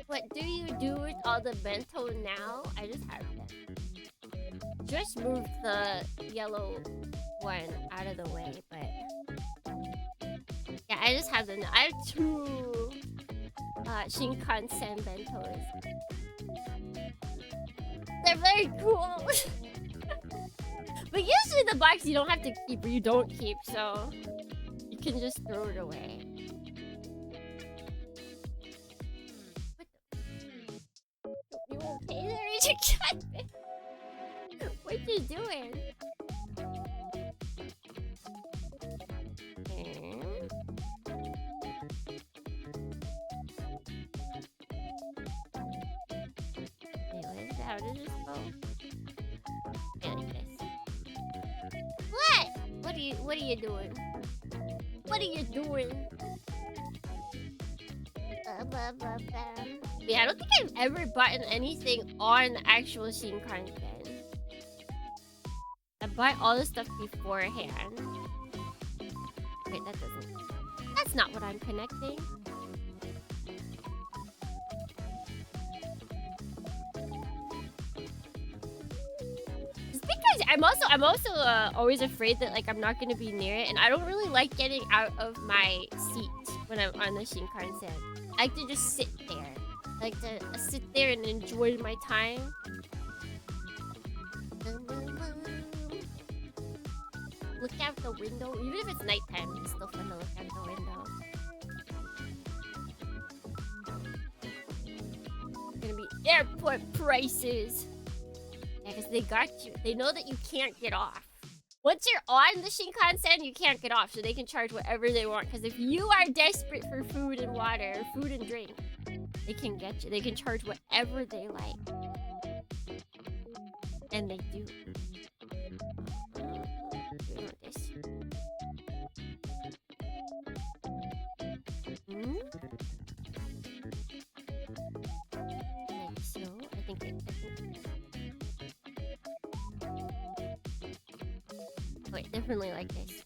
What do you do with all the bento now? I just have them. Just moved the yellow one out of the way, but yeah, I just have them now. I have two Shinkansen bentos. They're very cool. But usually the box you don't have to keep or you don't keep, so you can just throw it away. You okay there, Agent Catfish? What you doing? How does this go? Yeah, like this. What? What are you doing? What are you doing? Yeah, I don't think I've ever bought anything on the actual Shinkansen. I buy all the stuff beforehand. Wait, that's not what I'm connecting. I'm also always afraid that like I'm not gonna be near it, and I don't really like getting out of my seat when I'm on the Shinkansen. I like to just sit there. I like to sit there and enjoy my time. Look out the window. Even if it's nighttime, it's still fun to look out the window. It's gonna be airport prices. Yeah, because they got you. They know that you can't get off. Once you're on the Shinkansen, you can't get off, so they can charge whatever they want. Because if you are desperate for food and water, or food and drink, they can get you. They can charge whatever they like. And they do. We want this. Like so. I think wait, definitely like this.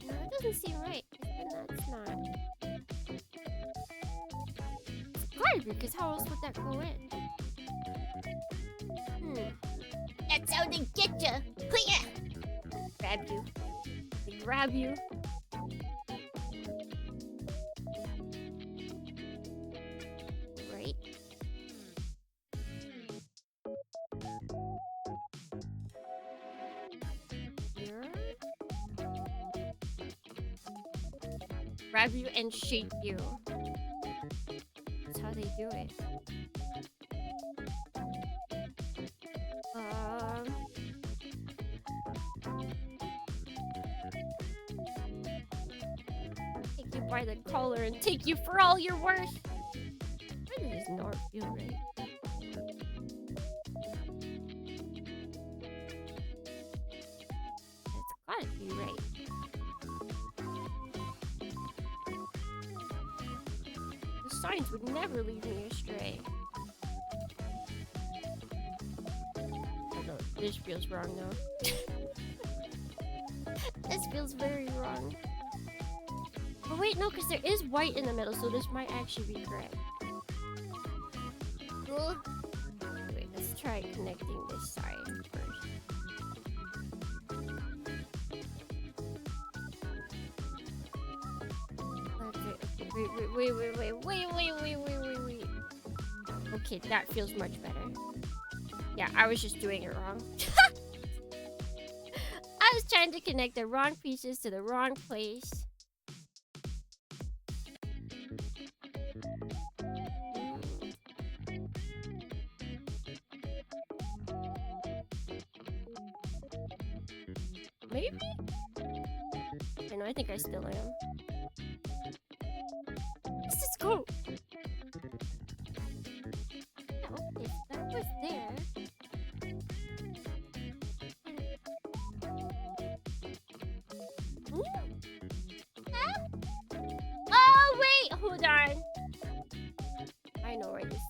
No, that doesn't seem right. That's not. It's gotta be, because how else would that go in? That's how they get ya. Yeah. Grab you. They grab you. Right. Grab you and shake you. That's how they do it. Take you by the collar and take you for all you're worth. Why does this not feel right? It's gotta be right. Signs would never lead me astray. Although, this feels wrong though. This feels very wrong. Oh wait, no, because there is white in the middle, so this might actually be correct. Cool. Wait, let's try connecting this side first. Wait. Okay, that feels much better. Yeah, I was just doing it wrong. I was trying to connect the wrong pieces to the wrong place. Maybe? I know, I think I still am. Let's just go. Yeah, okay, that was there. Huh? Oh, wait, hold on. I know where this is.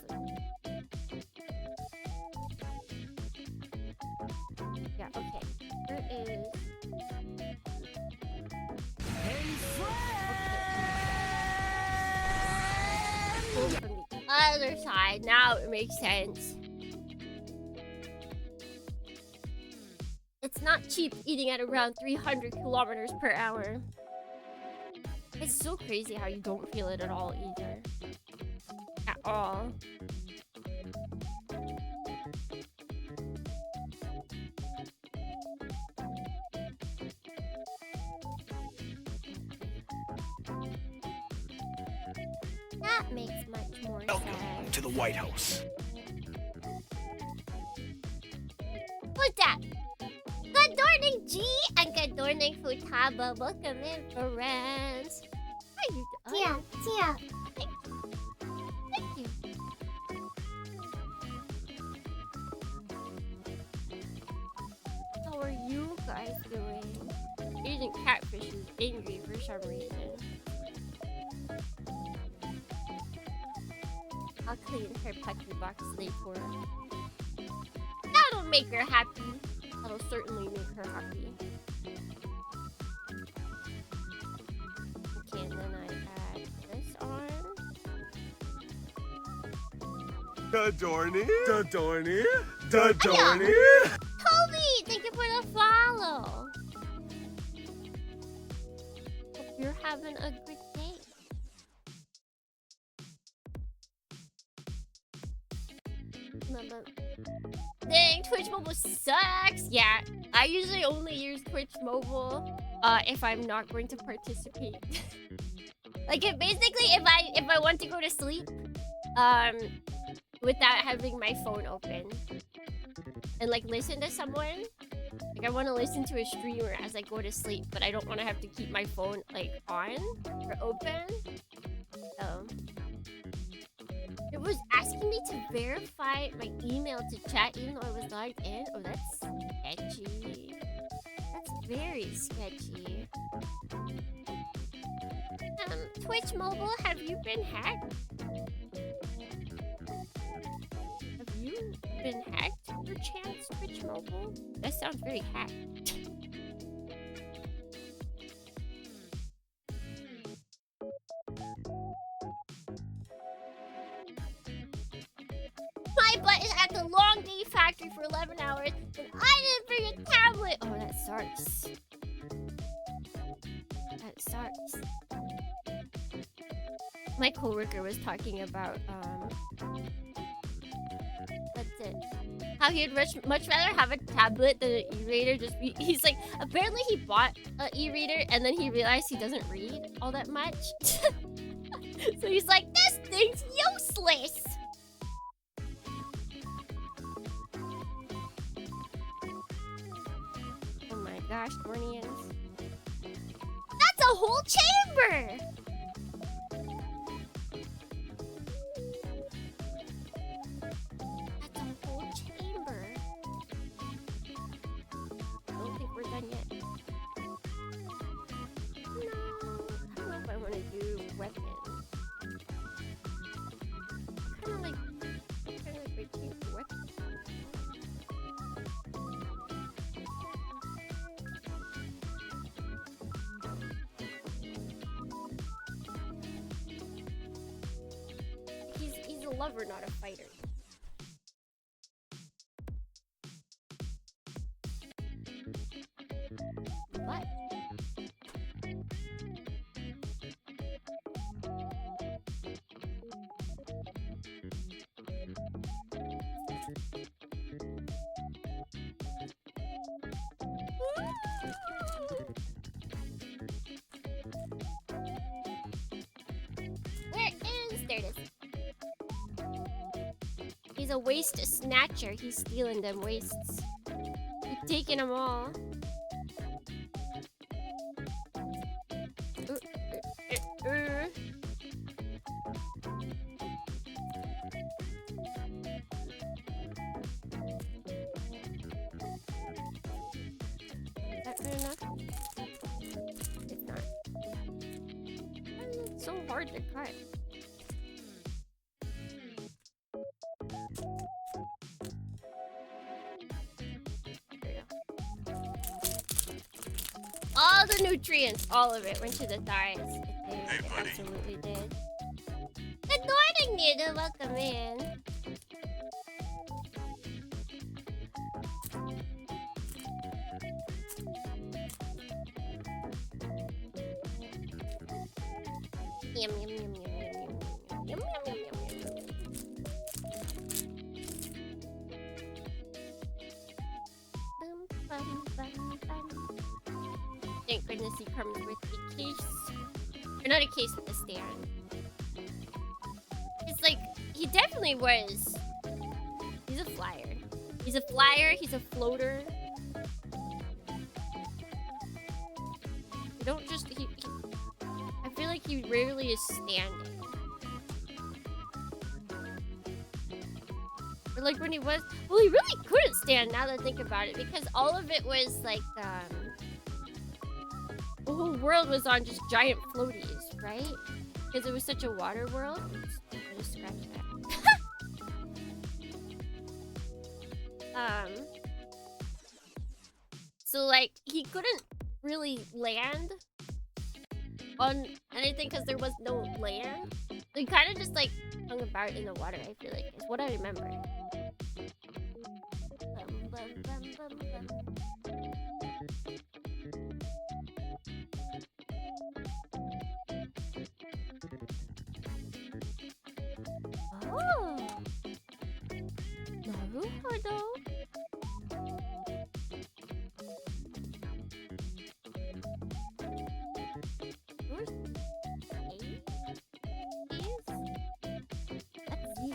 Yeah, okay. There is. From the other side. Now it makes sense. It's not cheap eating at around 300 kilometers per hour. It's so crazy how you don't feel it at all either. At all. That makes much more Welcome sense. to the White House. Who's that? Good morning, G, and good morning, Futaba. Welcome in, friends. How you doing? Yeah, yeah. Thank you. How are you guys doing? Agent Catfish is angry for some reason. I'll clean her puppy box later. That'll make her happy. That'll certainly make her happy. Okay, and then I add this on. Dadorny? Dadorny? Toby, thank you for the follow. Hope you're having a good day. Dang, Twitch Mobile sucks. Yeah, I usually only use Twitch Mobile if I'm not going to participate. Like if I want to go to sleep without having my phone open and like listen to someone. Like I want to listen to a streamer as I go to sleep, but I don't want to have to keep my phone like on or open. So it was asking me to verify my email to chat even though I was logged in. Oh, that's sketchy. That's very sketchy. Twitch Mobile, have you been hacked? Have you been hacked, perchance, Twitch Mobile? That sounds very hacked. My butt is at the long day factory for 11 hours, and I didn't bring a tablet. Oh, that sucks. That sucks. My coworker was talking about that's it. How he'd much rather have a tablet than an e-reader. He's like, apparently he bought an e-reader and then he realized he doesn't read all that much. So he's like, this thing's useless. Oh my gosh, Dornians. That's a whole chamber! That's a whole chamber. I don't think we're done yet. No, I don't know if I want to do weapons. Kind of like routine for weapons. He's a lover, not a fighter. What? Where is there it is. He's a waste snatcher. He's stealing them wastes. He's taking them all. Is that good enough? It's not. It's so hard to cut. All the nutrients, all of it, went to the thighs. It did. Hey, It buddy. absolutely did. Good morning, Nita. Welcome in. Yum yum yum yum yum yum yum yum yum yum yum. Thank goodness he comes with a case. Or not a case, with a stand. It's like, he definitely was. He's a flyer. He's a flyer, he's a floater. You don't just, I feel like he rarely is standing. Or like when he was, well, he really couldn't stand now that I think about it, because all of it was like, the whole world was on just giant floaties, right? Because it was such a water world. Oops, I just scratched that. So like, he couldn't really land on anything because there was no land. He kind of just like hung about in the water, I feel like, is what I remember. Bum, bum, bum, bum, bum. Oh! Naruhodo! Where's A? That's you.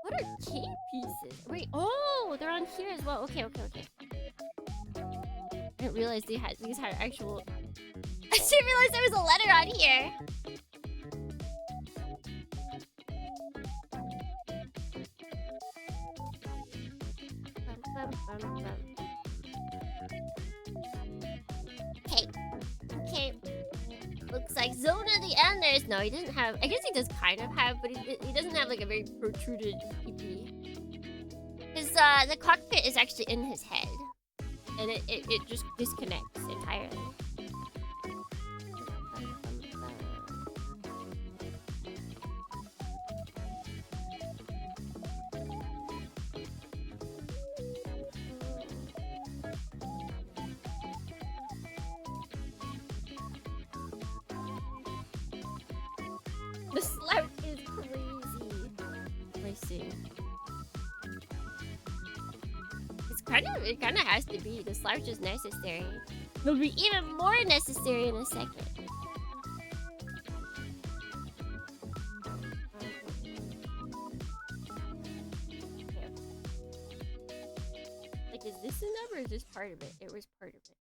What are key pieces? Wait, oh, they're on here as well. Okay. I didn't realize these had actual. I didn't realize there was a letter on here. Okay. Looks like Zona the Enders. No, he doesn't have. I guess he does kind of have, but he doesn't have like a very protruded PP. His the cockpit is actually in his head, and it just disconnects entirely. The slouch is crazy. Let's see. It kind of has to be. The slouch is necessary. It'll be even more necessary in a second. Like, is this a number or is this part of it? It was part of it.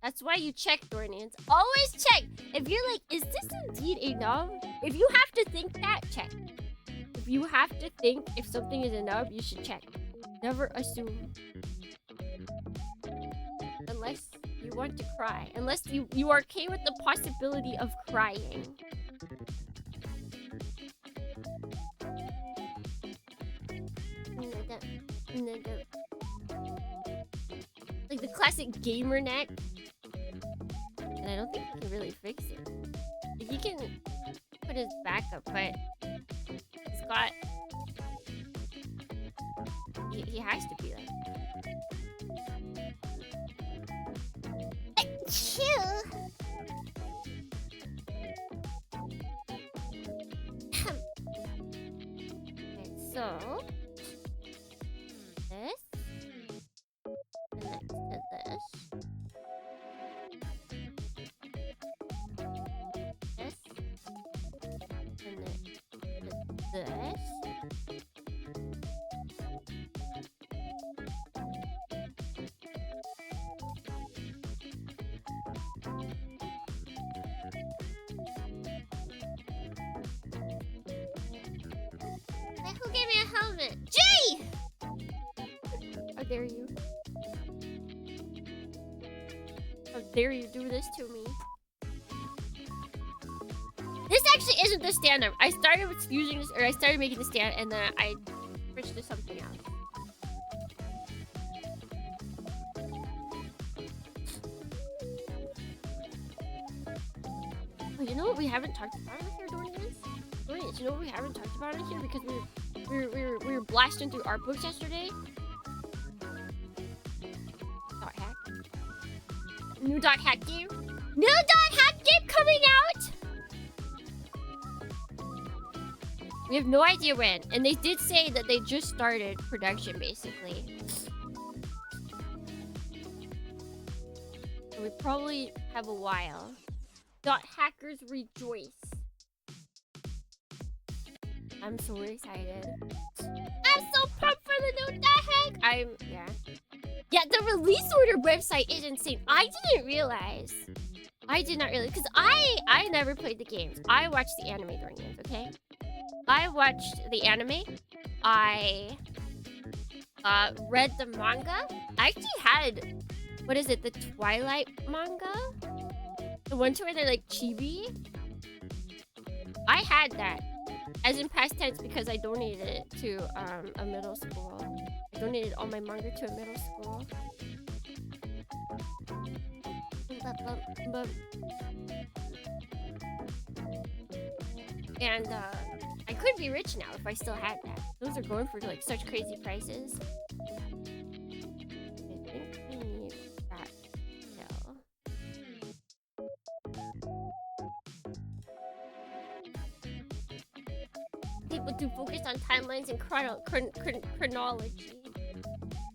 That's why you check, Dornians. Always check! If you're like, is this indeed a nub? If you have to think that, check. If you have to think if something is a nub, you should check. Never assume. Unless you want to cry. Unless you are okay with the possibility of crying. Like the classic gamer neck. And I don't think he can really fix it. He can put his back up, but he's got... He has to be like that. Achoo! Okay, so... This. And next to this. This. And then this. Hey, who gave me a helmet? Jay! How dare you? How dare you do this to me? This actually isn't the stand up. I started with using this, or I started making the stand, and then I switched to something else. you know what we haven't talked about in here, Dorian? Dorian, you know what we haven't talked about in here because we were blasting through art books yesterday. Dot hack. New dot hack game. New dot hack game coming out. We have no idea when, and they did say that they just started production, basically. So we probably have a while. Dot hackers rejoice. I'm so excited. I'm so pumped for the new dot hack. Yeah, the release order website is insane. I didn't realize. I did not realize, because I never played the games. I watched the anime during games, okay? I watched the anime. I read the manga. I actually had, what is it, the Twilight manga? The one to where they're like chibi? I had that. As in past tense because I donated it to a middle school. I donated all my manga to a middle school. And I could be rich now if I still had that. Those are going for like such crazy prices. I think we need that still. People do focus on timelines and chronology.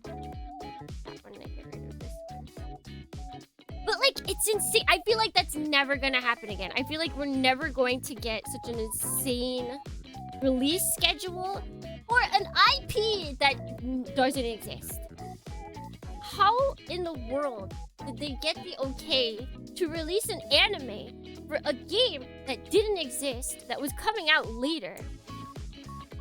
That one, I get rid of this one. But like, it's insane. I feel like that's never gonna happen again. I feel like we're never going to get such an insane release schedule or an IP that doesn't exist. How in the world did they get the okay to release an anime for a game that didn't exist, that was coming out later?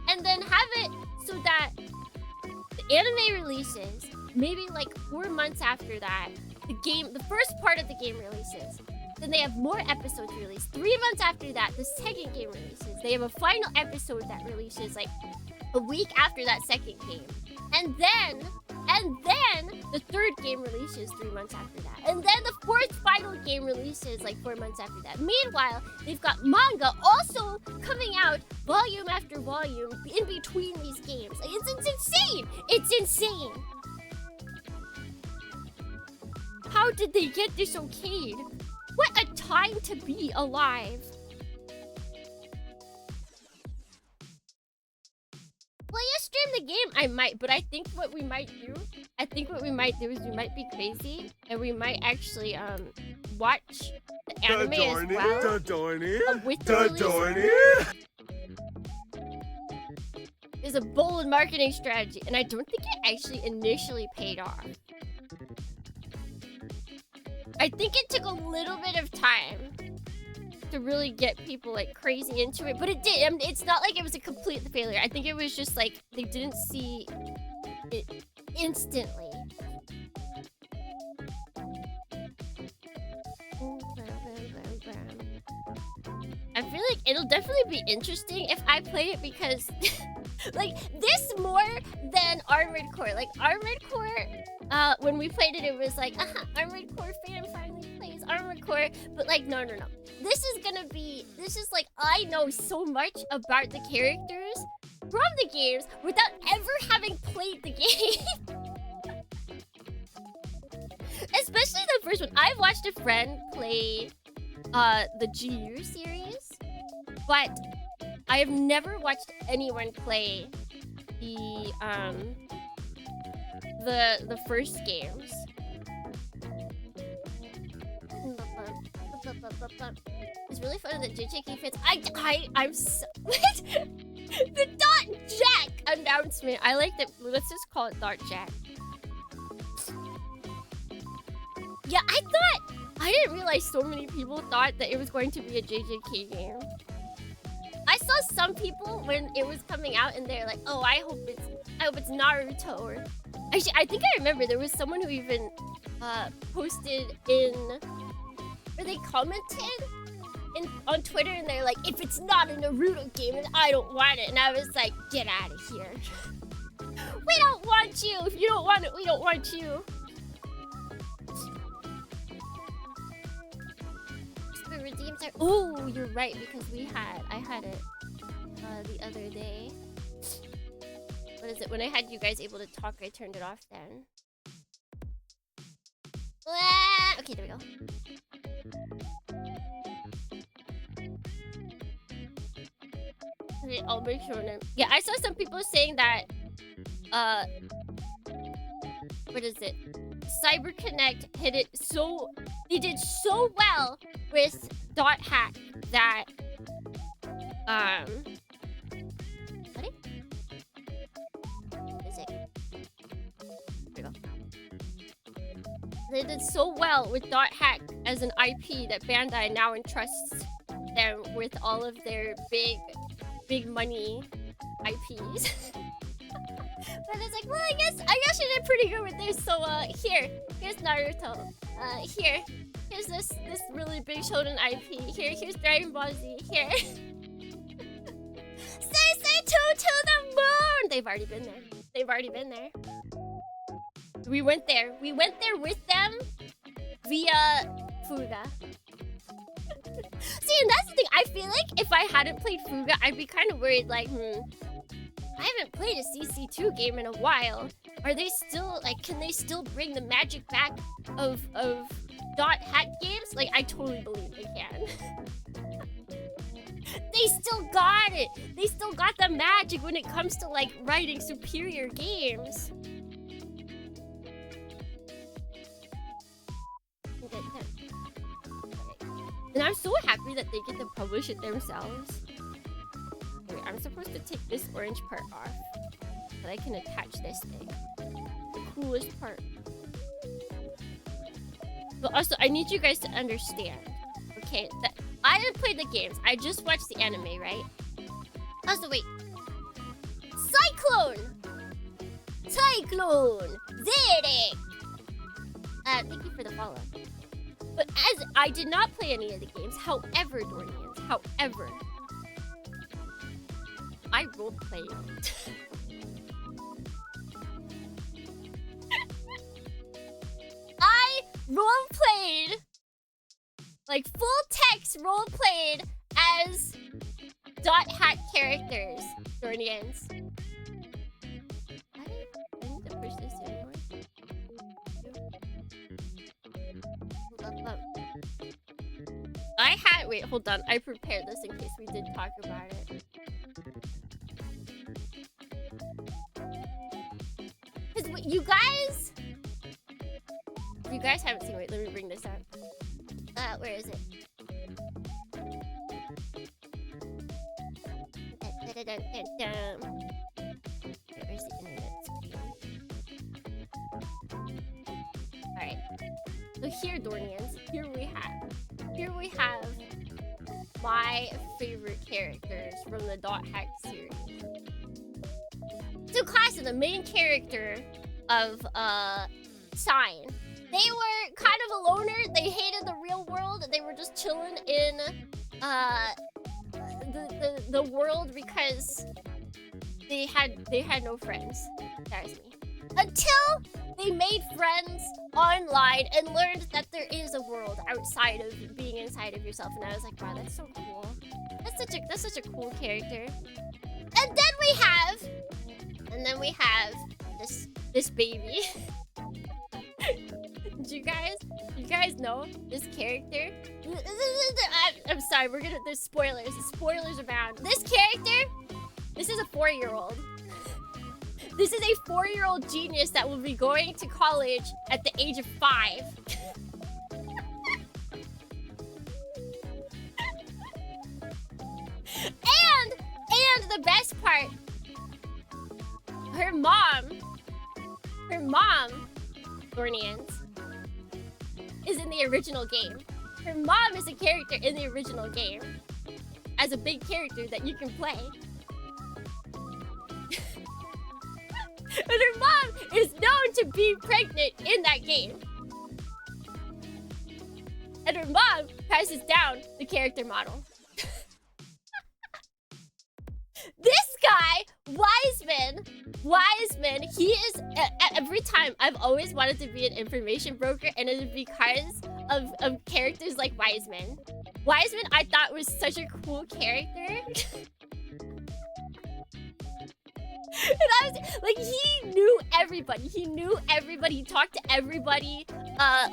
And then have it so that the anime releases, maybe like 4 months after that, the first part of the game releases. Then they have more episodes released. 3 months after that, the second game releases. They have a final episode that releases like a week after that second game. And then the third game releases 3 months after that. And then the fourth final game releases like 4 months after that. Meanwhile, they've got manga also coming out volume after volume in between these games. Like, it's insane! It's insane! How did they get this okayed? What a time to be alive! Will you stream the game? I might, but I think what we might do is we might be crazy and we might actually watch the anime as well. With the release. It's a bold marketing strategy, and I don't think it actually initially paid off. I think it took a little bit of time to really get people like crazy into it, but it did. I mean, it's not like it was a complete failure. I think it was just like they didn't see it instantly. I feel like it'll definitely be interesting if I play it because like this more than Armored Core. Like Armored Core, when we played it, it was like, Armored Core fan finally plays Armored Core. But like, no. This is like, I know so much about the characters from the games without ever having played the game. Especially the first one. I've watched a friend play the GU series, but I have never watched anyone play the first games. It's really fun that JJK fans. I'm so the Dot Jack announcement. I like that. Let's just call it Dot Jack. Yeah, I didn't realize so many people thought that it was going to be a JJK game. I saw some people when it was coming out and they're like, oh, I hope it's Naruto. Or actually, I think I remember there was someone who even posted or they commented on Twitter and they're like, if it's not a Naruto game, then I don't want it. And I was like, get out of here. We don't want you. If you don't want it, we don't want you. redeem time. Oh, you're right because I had it the other day. What is it? When I had you guys able to talk, I turned it off then. Okay, there we go. Okay, I'll make sure. Yeah, I saw some people saying that. What is it? CyberConnect hit it so. They did so well with dot hack that. What is it? There we go. They did so well with dot hack as an IP that Bandai now entrusts them with all of their big money IPs. But it's like, well, I guess you did pretty good with this. So here's Naruto. Here's this really big shonen IP. Here's Dragon Ball Z. Here. Say to the moon. They've already been there. We went there with them via Fuga. See, and that's the thing. I feel like if I hadn't played Fuga, I'd be kind of worried. Like, I haven't played a CC2 game in a while. Are they still like? Can they still bring the magic back of dot hack games? Like, I totally believe they can. They still got it. They still got the magic when it comes to like writing superior games. And I'm so happy that they get to publish it themselves. Wait, I'm supposed to take this orange part off, but I can attach this thing. The coolest part. But also, I need you guys to understand, okay, that I didn't play the games. I just watched the anime, right? Also, wait. Cyclone! Zedek! Thank you for the follow. But as I did not play any of the games, however, Dornians, I roleplayed. I roleplayed, like full text roleplayed as dot hack characters, Dornians. I need to push this anymore. Wait, hold on. I prepared this in case we did talk about it. Because you guys haven't seen. Wait, let me bring this up. Where is it? Where's the internet screen? Alright. So here, Dornians, here we have my favorite characters from the dot hack series. So Class, the main character of Sign. They were kind of a loner. They hated the real world. They were just chilling in the world because they had no friends. That was me. Until they made friends online and learned that there is a world outside of being inside of yourself. And I was like, wow, that's so cool. That's such a cool character. And then we have this baby. Do you guys know this character? I'm sorry, there's spoilers. Spoilers abound. This character, this is a 4-year-old. This is a 4-year-old genius that will be going to college at the age of 5. and the best part, her mom, Dornians, is in the original game. Her mom is a character in the original game as a big character that you can play. And her mom is known to be pregnant in that game. And her mom passes down the character model. This guy, Wiseman, he is, every time I've always wanted to be an information broker, and it is because of characters like Wiseman. Wiseman, I thought was such a cool character. And I was like, he knew everybody. He knew everybody. He talked to everybody.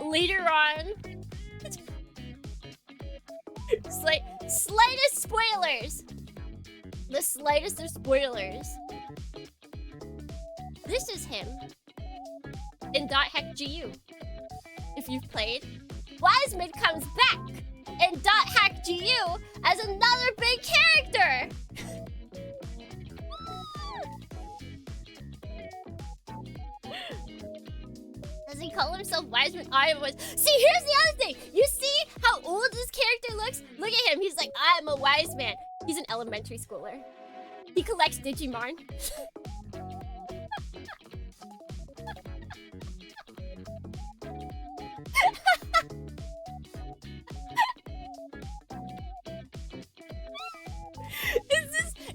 Later on, slightest spoilers. The slightest of spoilers. This is him in .hack GU. If you've played, Wiseman comes back in .hack GU as another big character. Does he call himself Wiseman? I was. See, here's the other thing. You see how old this character looks? Look at him. He's like, I'm a wise man. He's an elementary schooler. He collects Digimon.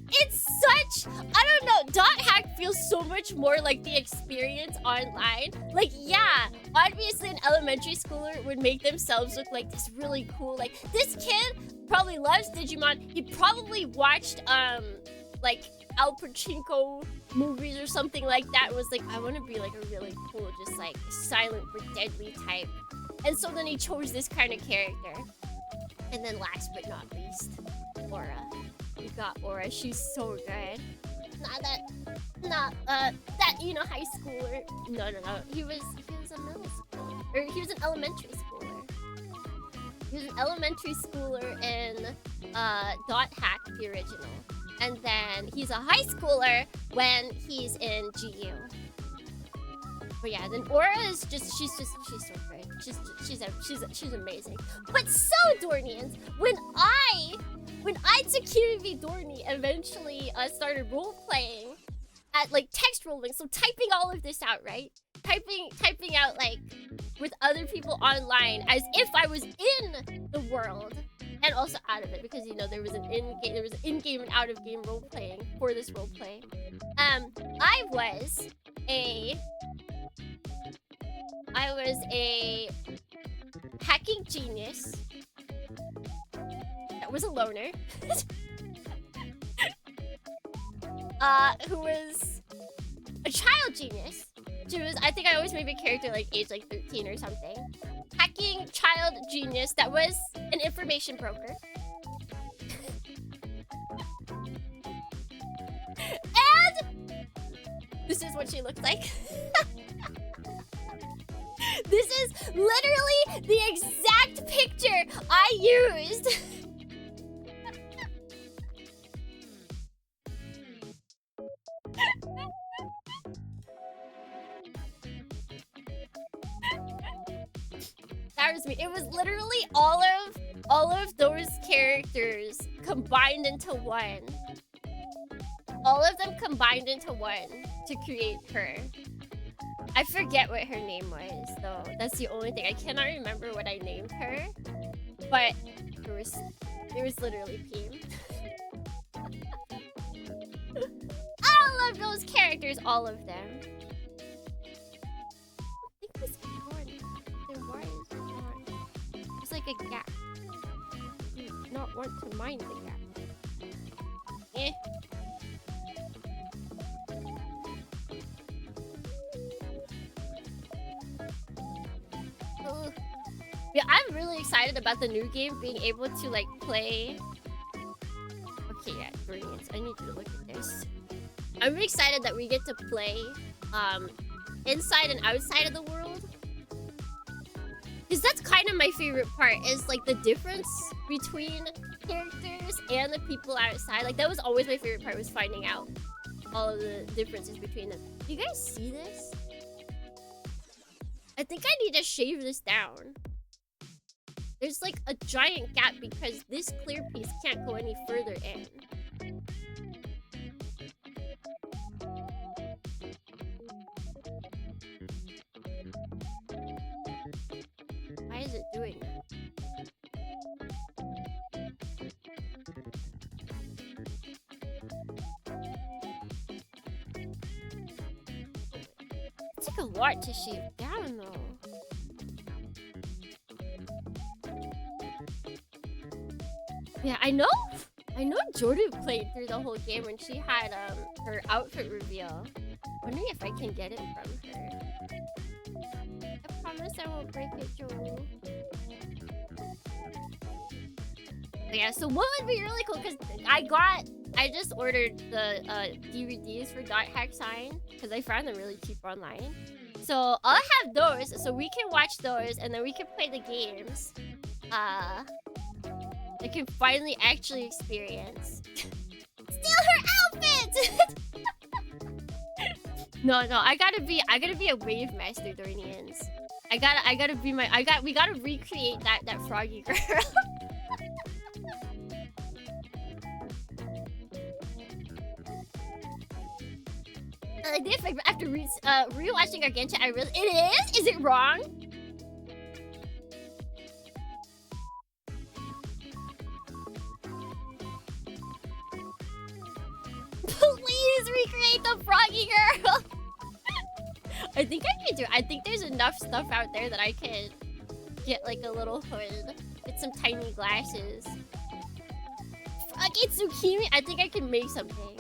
It's such, I don't know, .hack feels so much more like the experience online. Like, yeah, obviously an elementary schooler would make themselves look like this really cool, like, this kid probably loves Digimon. He probably watched, like, Al Pachinko movies or something like that. Was like, I want to be like a really cool, just like silent but deadly type. And so then he chose this kind of character. And then last but not least, Aura. We got Aura. She's so good. That, you know, high schooler. No. He was a middle schooler. Or he was an elementary schooler. He was an elementary schooler in .hack, the original. And then he's a high schooler when he's in GU. But yeah, then Aura is just she's so great. She's amazing. But so Dornians, when I took QV Dorney eventually started role playing at like text rolling, so typing all of this out, right? Typing out like with other people online as if I was in the world. And also out of it, because you know there was an in-game and out-of-game role playing for this role play. I was a hacking genius that was a loner, who was a child genius. She was, I think I always made my character like age like 13 or something. Hacking child genius that was an information broker. And this is what she looked like. This is literally the exact picture I used. That was me. It was literally all of those characters combined into one. All of them combined into one to create her. I forget what her name was, though. That's the only thing. I cannot remember what I named her. But it was literally Pim. I love those characters, all of them. I think this one. There was not. There's like a gap. I do not want to mind the gap. Eh. Ugh. Yeah, I'm really excited about the new game being able to like play. Okay, yeah, brilliant. I need you to look at this. I'm really excited that we get to play inside and outside of the world. Because that's kind of my favorite part, is like the difference between characters and the people outside. Like that was always my favorite part, was finding out all of the differences between them. Do you guys see this? I think I need to shave this down. There's like a giant gap because this clear piece can't go any further in. Why is it doing that? It's like a lot to shave down though. Yeah, I know Jordan played through the whole game when she had her outfit reveal. Wondering if I can get it from her. I promise I won't break it, Jordan. But yeah, so what would be really cool, because I just ordered the DVDs for Dot Hack Sign because I found them really cheap online. So I'll have those so we can watch those and then we can play the games. I can finally actually experience. Steal her outfit! No, I gotta be a wave master, Dornians. We gotta recreate that froggy girl. If after rewatching Argentina, it is? Is it wrong? Please recreate the froggy girl. I think I can do it. I think there's enough stuff out there that I can get like a little hood, get some tiny glasses. Fucking zucchini. I think I can make something.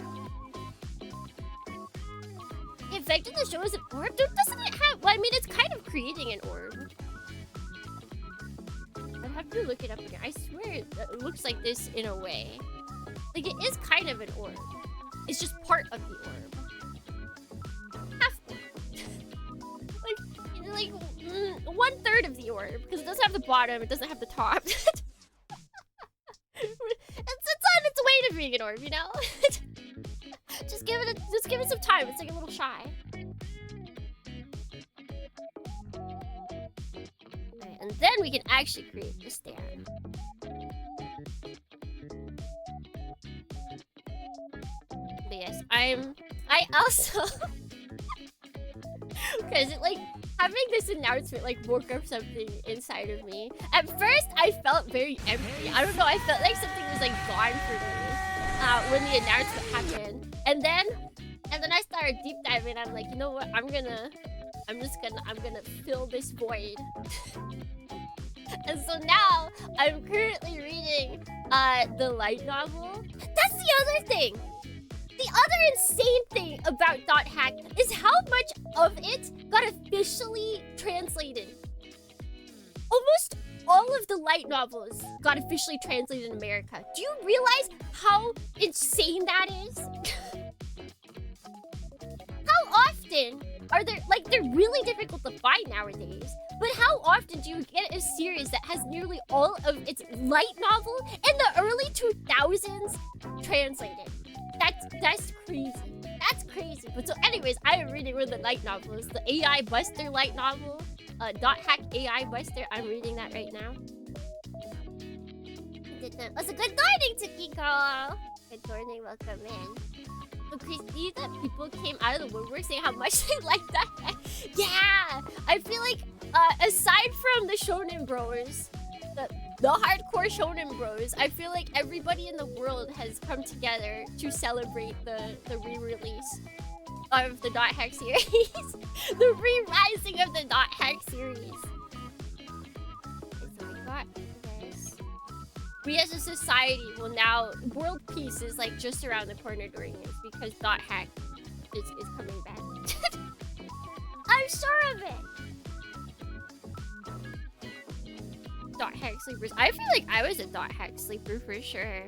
The effect of the show is an orb? Dude, doesn't it have... Well, I mean, it's kind of creating an orb. I'd have to look it up again. I swear it looks like this in a way. Like, it is kind of an orb. It's just part of the orb. Half orb. like 1/3 of the orb. Because it doesn't have the bottom, it doesn't have the top. It's on its way to being an orb, you know? Just give it some time. It's like a little shy. Right, and then we can actually create the stand. But yes, I also because it like having this announcement like woke up something inside of me. At first, I felt very empty. I don't know. I felt like something was like gone for me when the announcement happened. And then I started deep diving. I'm like, you know what? I'm gonna fill this void. And so now I'm currently reading the light novel. That's the other thing. The other insane thing about Dot Hack is how much of it got officially translated. Almost all of the light novels got officially translated in America. Do you realize how insane that is? How often are there, like, they're really difficult to find nowadays, but how often do you get a series that has nearly all of its light novel in the early 2000s translated? That's crazy. That's crazy. But so anyways, I am reading one of the light novels, the AI Buster light novel. Dot Hack AI Buster. I'm reading that right now. It's a good morning, Tukiko. Good morning, welcome in. So crazy that people came out of the woodwork saying how much they like that. Yeah, I feel like aside from the shonen bros, the hardcore shonen bros, I feel like everybody in the world has come together to celebrate the re-release of the Dot Hack series. The re-rising of the Dot Hack series. So we got this. We as a society will now... World peace is like just around the corner during this because Dot Hack is coming back. I'm sure of it! Dot Hack sleepers. I feel like I was a Dot Hack sleeper for sure.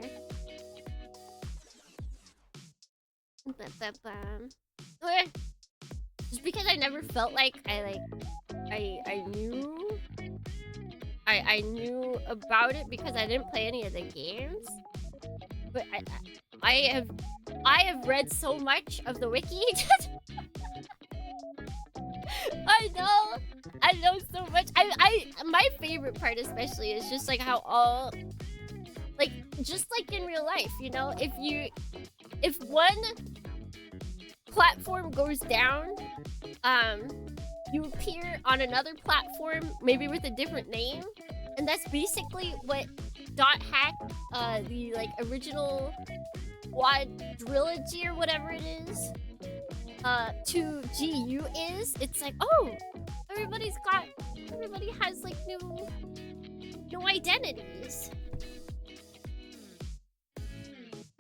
Just because I never felt like I knew about it because I didn't play any of the games. But I have read so much of the wiki. I know so much. My favorite part especially is just like how all, like, just like in real life, you know, if one platform goes down, you appear on another platform, maybe with a different name, and that's basically what Dot Hack, the like original quadrilogy or whatever it is, to GU is. It's like, oh, everybody has like new identities.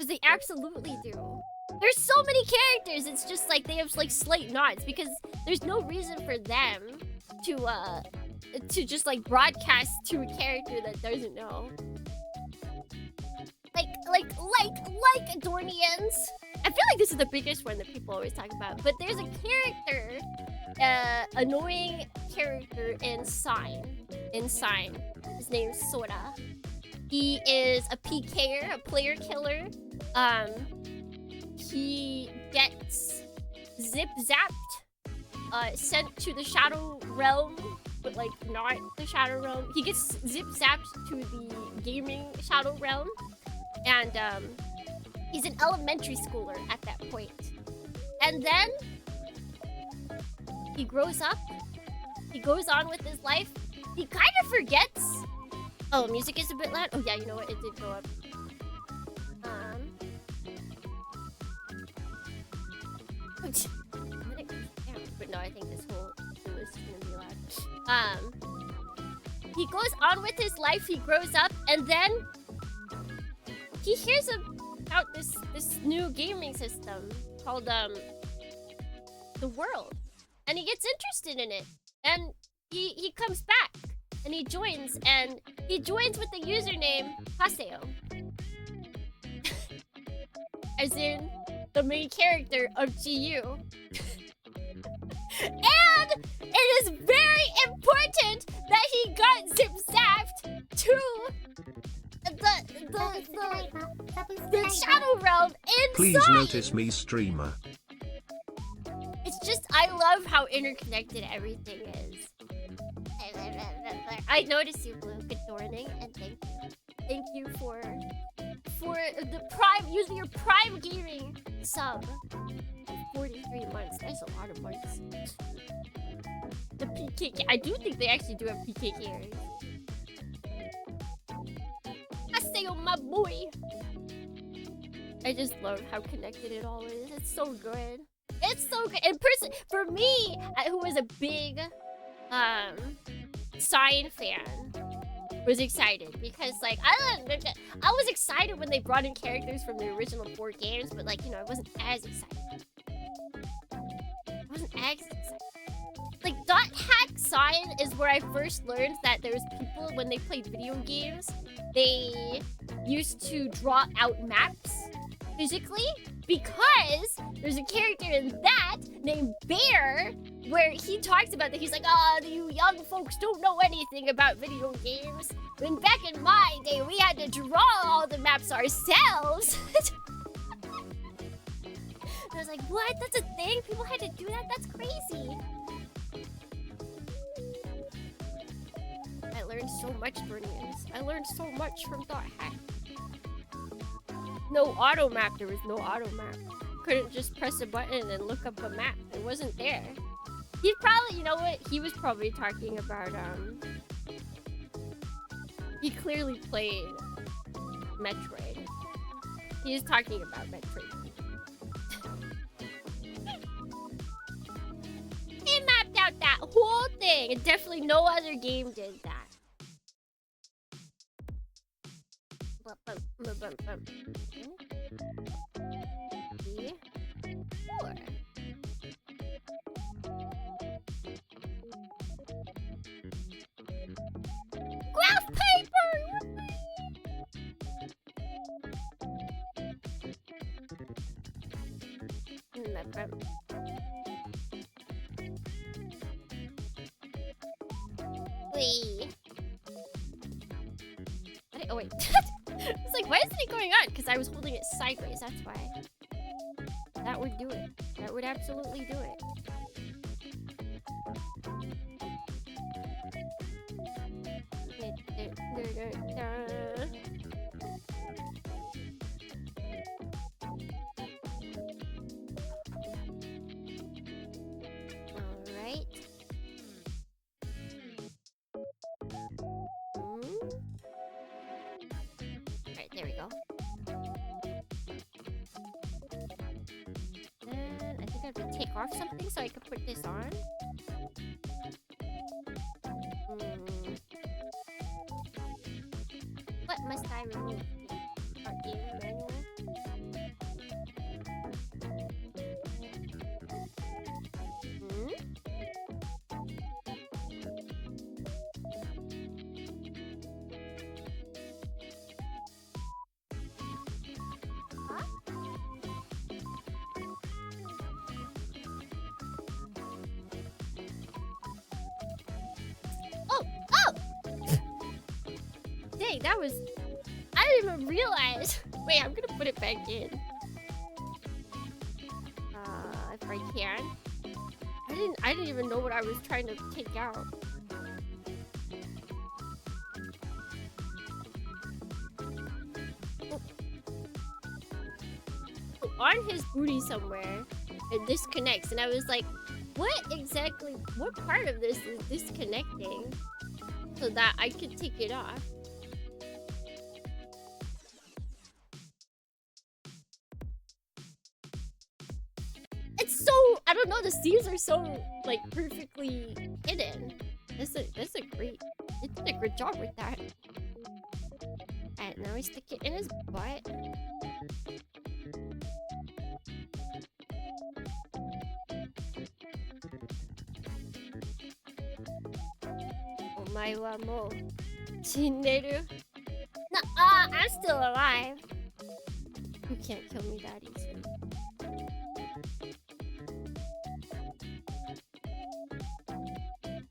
they absolutely do. There's so many characters, it's just like they have like slight nods because there's no reason for them to just like broadcast to a character that doesn't know. Like Dornians. I feel like this is the biggest one that people always talk about, but there's a character, annoying character in Sign. His name's Sora. He is a PKer, a player killer. He gets zip-zapped, sent to the Shadow Realm, but like not the Shadow Realm. He gets zip-zapped to the gaming Shadow Realm, and he's an elementary schooler at that point. And then he grows up, he goes on with his life, he kind of forgets. Oh, music is a bit loud? Oh yeah, you know what, it did go up. But no, I think this whole list is gonna be loud. He goes on with his life, he grows up, and then he hears about this new gaming system called the World, and he gets interested in it, and he comes back and he joins with the username Haseo, as in the main character of GU. And it is very important that he got zip-zapped to the Shadow Realm inside. Please notice me, streamer. It's just, I love how interconnected everything is. I noticed you, Blue. Good morning, and thank you. Thank you for the Prime, using your Prime Gaming sub. 43 months. That's a lot of months. The PKK. I do think they actually do have PKKers. Haseo, my boy. I just love how connected it all is. It's so good. It's so good. In person, for me, who was a big Sign fan, was excited because like I was excited when they brought in characters from the original 4 games, but like, you know, I wasn't as excited. Like Dot Hack Sign is where I first learned that there was people, when they played video games, they used to draw out maps physically, because there's a character in that named Bear where he talks about that. He's like, you young folks don't know anything about video games. When back in my day, we had to draw all the maps ourselves. I was like, what? That's a thing? People had to do that? That's crazy. I learned so much, Bernians. I learned so much from Dot Hack. No auto map. There was no auto map. Couldn't just press a button and look up a map. It wasn't there. He probably, you know what? He was probably talking about, he clearly played Metroid. He was talking about Metroid. He mapped out that whole thing, and definitely no other game did that. Four. Graph paper! Wait. Oh wait. It's like, why isn't it going on? Because I was holding it sideways, that's why. That would do it. That would absolutely do it. Alright. Alright, there we go. And I think I have to take off something so I can put this on. What must I remove? Game manual. like that was. I didn't even realize. Wait, I'm gonna put it back in. If I can. I didn't even know what I was trying to take out. Oh. So on his booty somewhere, it disconnects, and I was like, what part of this is disconnecting so that I could take it off? It's so, I don't know, the seams are so like perfectly hidden. That's a great, it did a good job with that. Alright, now we stick it in his butt. Omae wa mou shinderu? I'm still alive. You can't kill me that easy.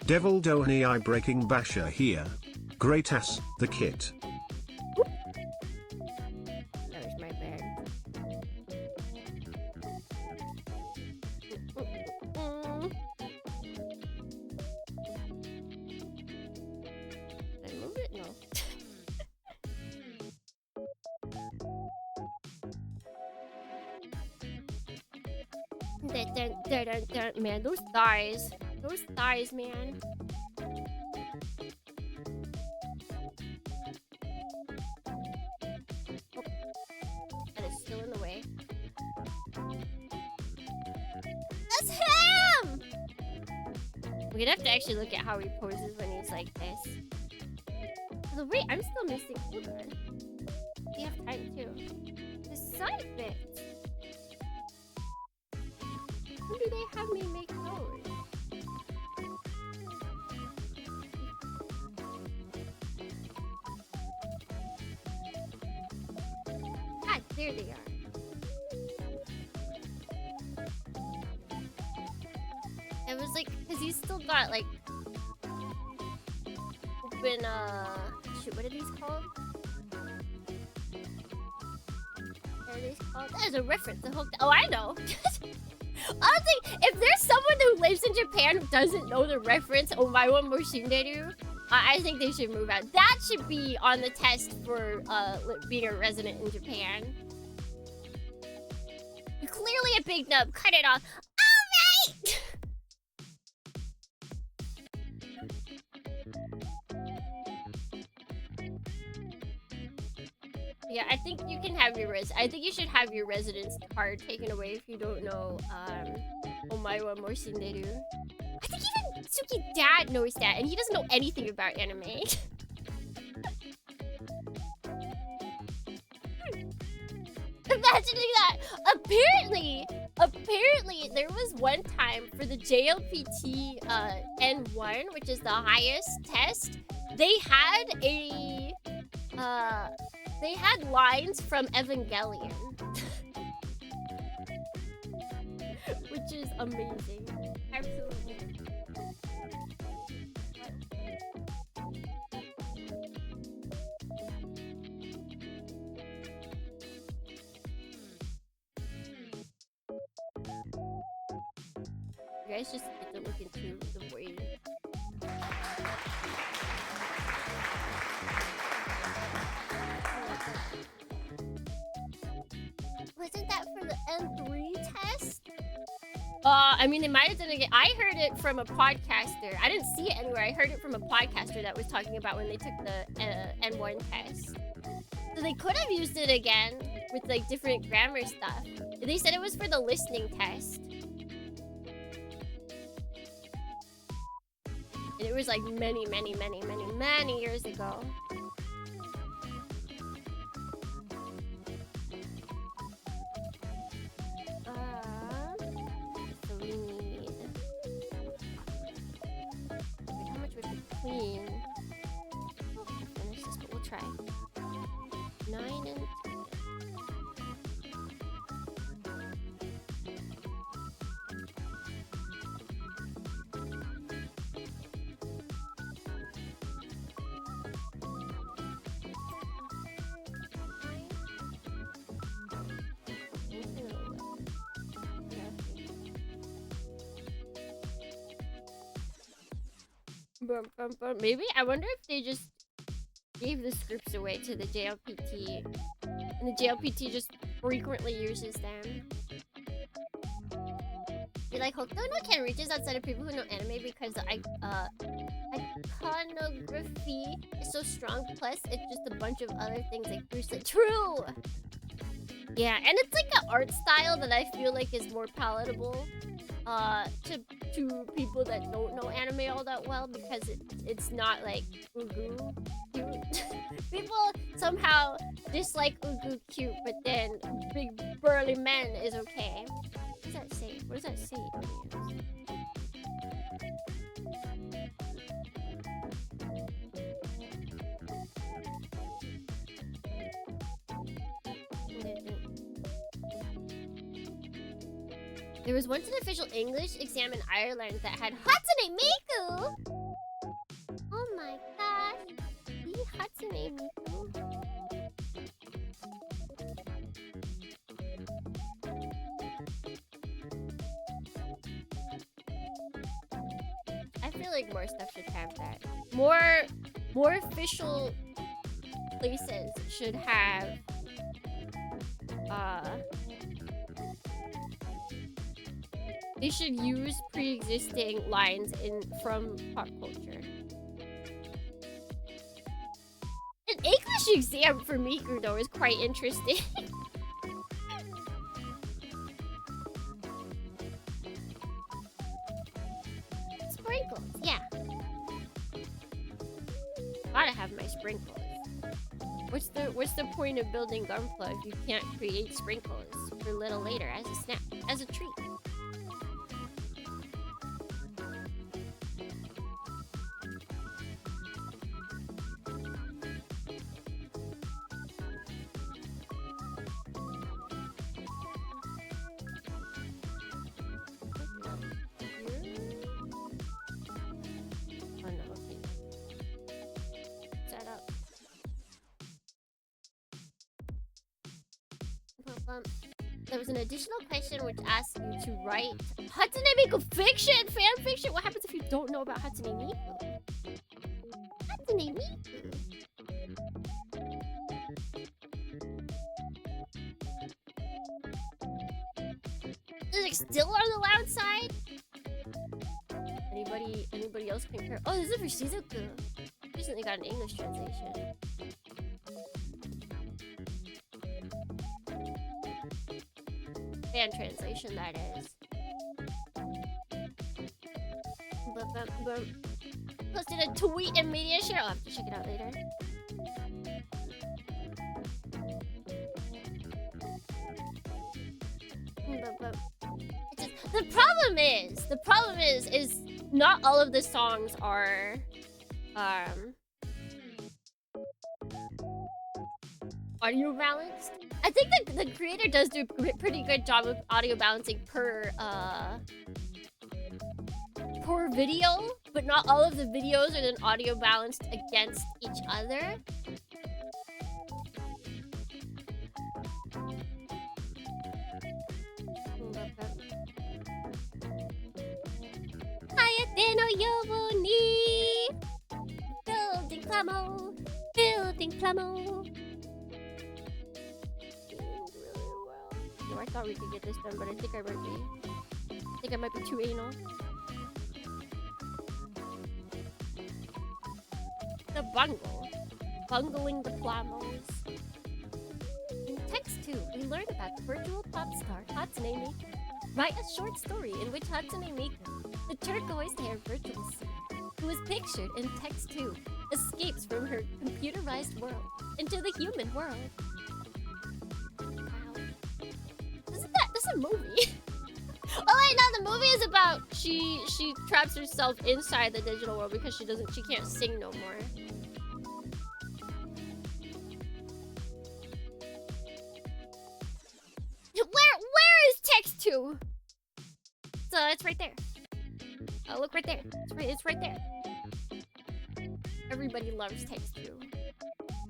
Devil Donny Eye Breaking Basher here. Great ass, the kit. That was my bad. Did I move it? No. Man, those thighs. Those thighs, man. Oh. That is still in the way. That's him! We're gonna have to actually look at how he poses when he's like this. Oh, wait, I'm still missing. Hold on. We have time too. The side bits. When do they have me make those? Ah, there they are. It was like, cause he's still got like open, shoot, what are these called? What are these called? That is a reference. The whole. Oh, I know. Honestly, if there's someone who lives in Japan who doesn't know the reference Omae wa mou shinderu, I think they should move out. That should be on the test for being a resident in Japan. You're clearly a big nub. Cut it off. Alright! Yeah, I think you can have your I think you should have your residence card taken away if you don't know Omae wa mou shinderu. I think even Suki's dad knows that, and he doesn't know anything about anime. Imagining that. Apparently, there was one time for the JLPT N1, which is the highest test, they had lines from Evangelion. Which is amazing. Absolutely. You guys just get to look into the void. Wasn't that for the N3 test? I mean, they might have done it again. I heard it from a podcaster. I didn't see it anywhere. I heard it from a podcaster that was talking about when they took the N1 test. So they could have used it again with like different grammar stuff. They said it was for the listening test. And it was like many years ago. So we need... Wait, how much would be clean? Oh, I'll finish this, but we'll try. 9 and 10. Maybe I wonder if they just gave the scripts away to the JLPT, and the JLPT just frequently uses them. Be like, Hokuto no Ken reaches outside of people who know anime because the iconography is so strong. Plus, it's just a bunch of other things like Bruce Lee. True. Yeah, and it's like an art style that I feel like is more palatable to people that don't know anime all that well, because it's not like ugu cute. People somehow dislike ugu cute, but then big burly men is okay. What does that say? What does that say? There was once an official English exam in Ireland that had Hatsune Miku! Oh my gosh! The Hatsune Miku. I feel like more stuff should have that. More official places should have they should use pre-existing lines from pop culture. An English exam for Miku though is quite interesting. Sprinkles, yeah. Gotta have my sprinkles. What's the point of building Gunpla if you can't create sprinkles for a little later as a snack, as a treat? There was an additional question which asked you to write Hatsune Miku fiction, fan fiction. What happens if you don't know about Hatsune Miku? Hatsune Miku. Is it still on the loud side? Anybody else concur? Oh, this is for Shizuku. Recently got an English translation. Fan translation, that is. Posted a tweet and media share. I'll have to check it out later. The problem is not all of the songs are audio balanced. I think the creator does do a pretty good job of audio balancing per video, but not all of the videos are then audio balanced against each other. Hayate no yobo ni building plamo. I thought we could get this done, but I think I might be too anal. The bungling the plamos. In text 2, we learn about the virtual pop star Hatsune Miku. Write a short story in which Hatsune Miku, the turquoise-haired virtual singer, who is pictured in text 2, escapes from her computerized world into the human world. That's a movie. Oh wait, no, the movie is about she traps herself inside the digital world because she can't sing no more. Where is text 2? So it's right there. Oh, look right there. It's right there. Everybody loves text 2.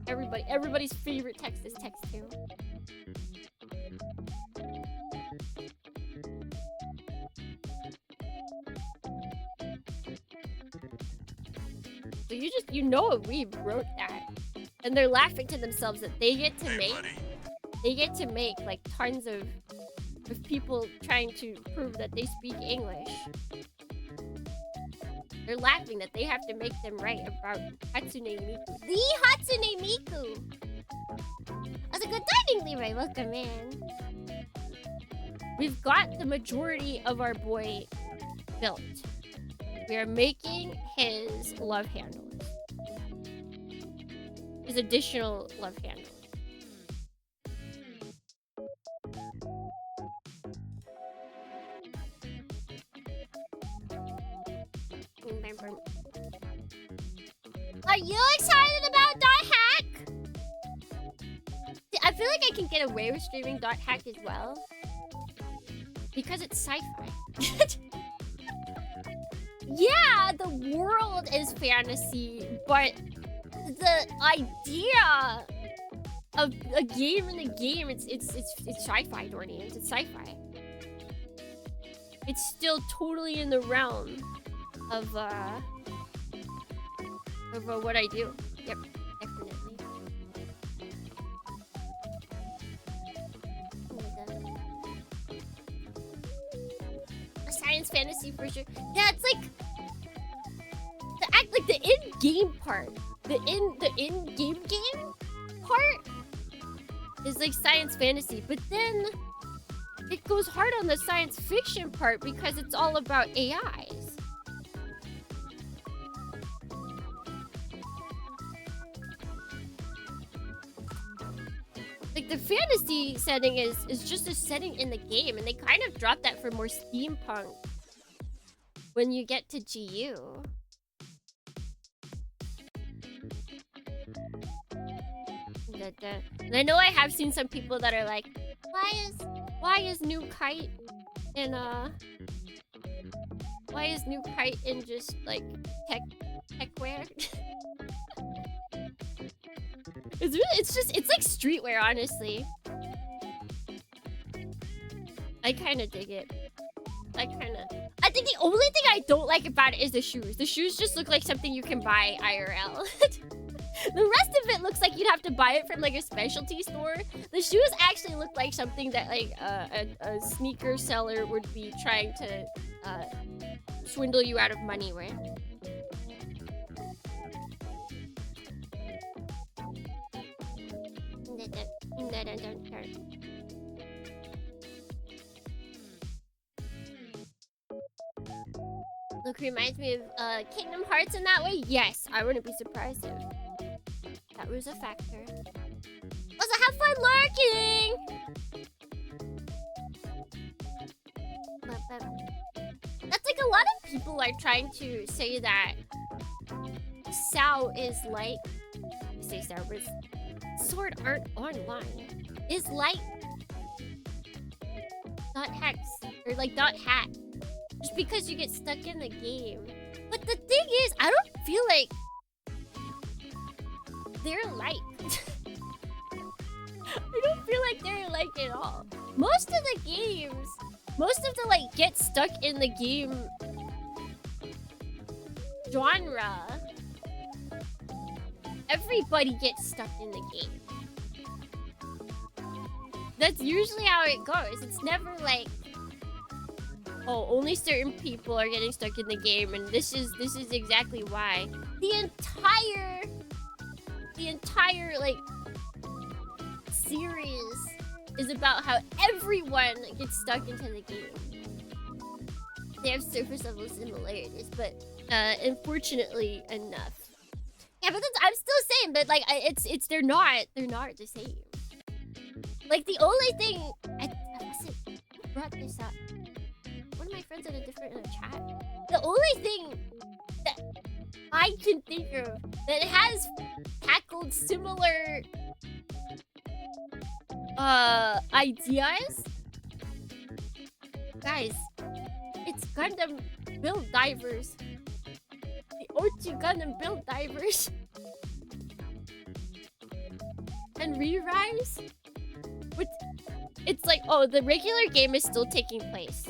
Everybody's favorite text is text 2. So you know a weeb wrote that. And they're laughing to themselves that they get to Hey, buddy. like tons of people trying to prove that they speak English. They're laughing that they have to make them write about Hatsune Miku. The Hatsune Miku! That's a good timing, Leroy. Welcome in. We've got the majority of our boy built. We are making his love handles. His additional love handles. Are you excited about Dot Hack? I feel like I can get away with streaming Dot Hack as well. Because it's sci-fi. Yeah, the world is fantasy, but the idea of a game in a game, it's sci-fi, Dornians. It's sci-fi. It's still totally in the realm of what I do. Yep, definitely. A science fantasy for sure. Yeah, it's like the in-game part. The in-game part is like science fantasy, but then it goes hard on the science fiction part because it's all about AIs. Like the fantasy setting is just a setting in the game, and they kind of drop that for more steampunk when you get to GU. And I know I have seen some people that are like, why is New Kite in just like techwear? It's like streetwear, honestly. I kind of dig it. I think the only thing I don't like about it is the shoes. The shoes just look like something you can buy IRL. The rest of it looks like you'd have to buy it from like a specialty store. The shoes actually look like something that like a sneaker seller would be trying to swindle you out of money with. Look, reminds me of Kingdom Hearts in that way. Yes, I wouldn't be surprised if that was a factor. Also, have fun lurking! That's like a lot of people are trying to say that Sao is like... I say Sao, but Sword Art Online is like Dot Hacks, or like Dot Hack. Just because you get stuck in the game. But the thing is, I don't feel like they're like. I don't feel like they're like at all. Most of the games, most of the like get stuck in the game genre, everybody gets stuck in the game. That's usually how it goes. It's never like, oh, only certain people are getting stuck in the game, and this is exactly why. The entire like series is about how everyone gets stuck into the game. They have surface level similarities, but unfortunately enough. Yeah, but I'm still saying, but like they're not the same. Like the only thing I brought this up. One of my friends in a different chat. The only thing that I can think of that has tackled similar ideas, guys, it's Gundam Build Divers. The O2 Gundam Build Divers and Re-Rise. Which, it's like, oh, the regular game is still taking place.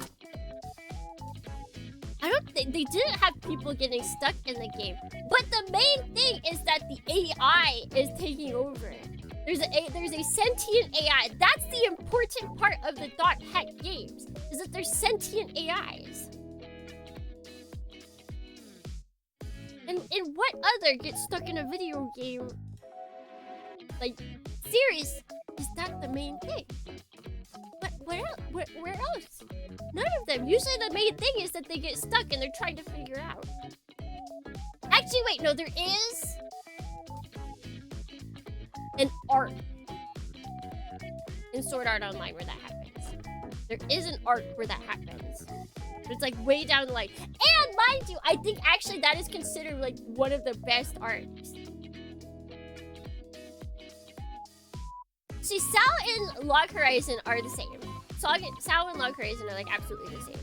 I don't think they didn't have people getting stuck in the game, but But the main thing is that the AI is taking over. There's a sentient AI. That's the important part of the dot hack games, is that there's sentient AIs. And what other gets stuck in a video game like series is that the main thing? But where else? None of them. Usually the main thing is that they get stuck and they're trying to figure out. Actually, wait, no, there is an arc in Sword Art Online where that happens. There is an arc where that happens. But it's like way down the line. And mind you, I think actually that is considered like one of the best arcs. See, Sal and Log Horizon are the same. Sal and Log Horizon are like absolutely the same.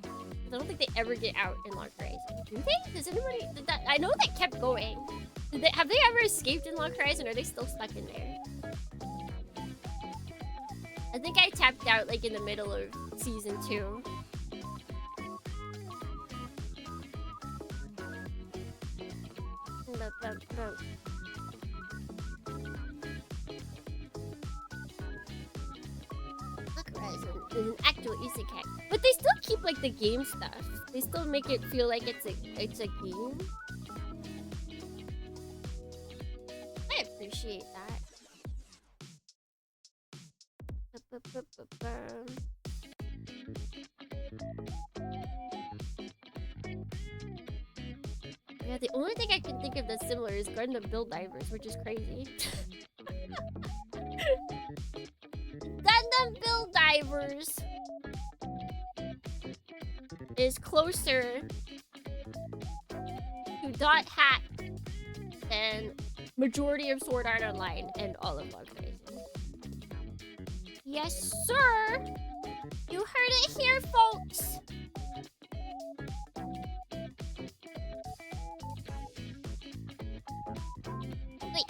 I don't think they ever get out in Log Horizon. Do they? Does anybody? I know that kept going. Have they ever escaped in Log Horizon, or are they still stuck in there? I think I tapped out like in the middle of season 2. Log Horizon is an actual isekai, but they still keep like the game stuff. They still make it feel like it's a game. I appreciate that. Yeah, the only thing I can think of that's similar is Gundam Build Divers, which is crazy. Gundam Build Divers is closer to dot hack than majority of Sword Art Online and all of Log Horizon. Yes, sir! You heard it here, folks! Wait.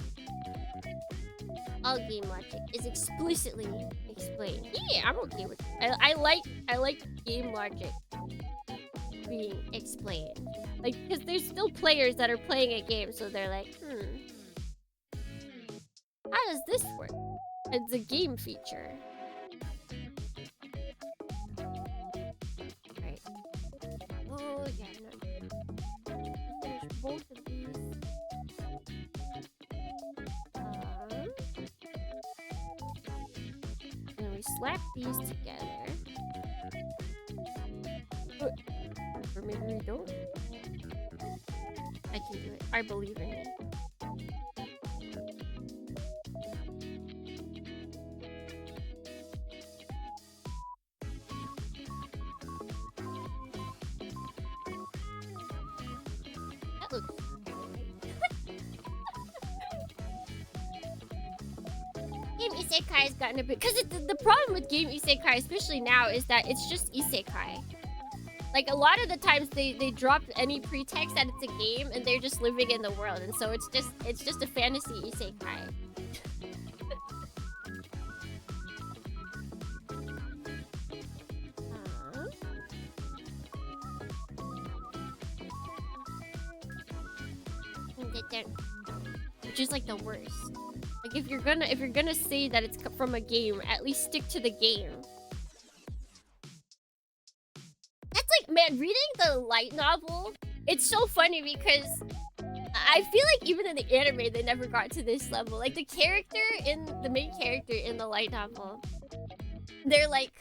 All game logic is explicitly explained. Yeah, I'm okay with it. I like game logic being explained. Like, because there's still players that are playing a game, so they're like, how does this work? It's a game feature. Right. Oh, yeah, no. Finish both of these. And we slap these together. Or maybe we don't. I can do it. I believe in it. That looks Game Isekai has gotten a bit, because the problem with Game Isekai, especially now, is that it's just Isekai. Like, a lot of the times they drop any pretext that it's a game and they're just living in the world, and so it's just a fantasy isekai. Which is like the worst. Like, if you're gonna say that it's from a game, at least stick to the game. That's like, man, reading the light novel, it's so funny because I feel like even in the anime they never got to this level. Like, the main character in the light novel, they're like,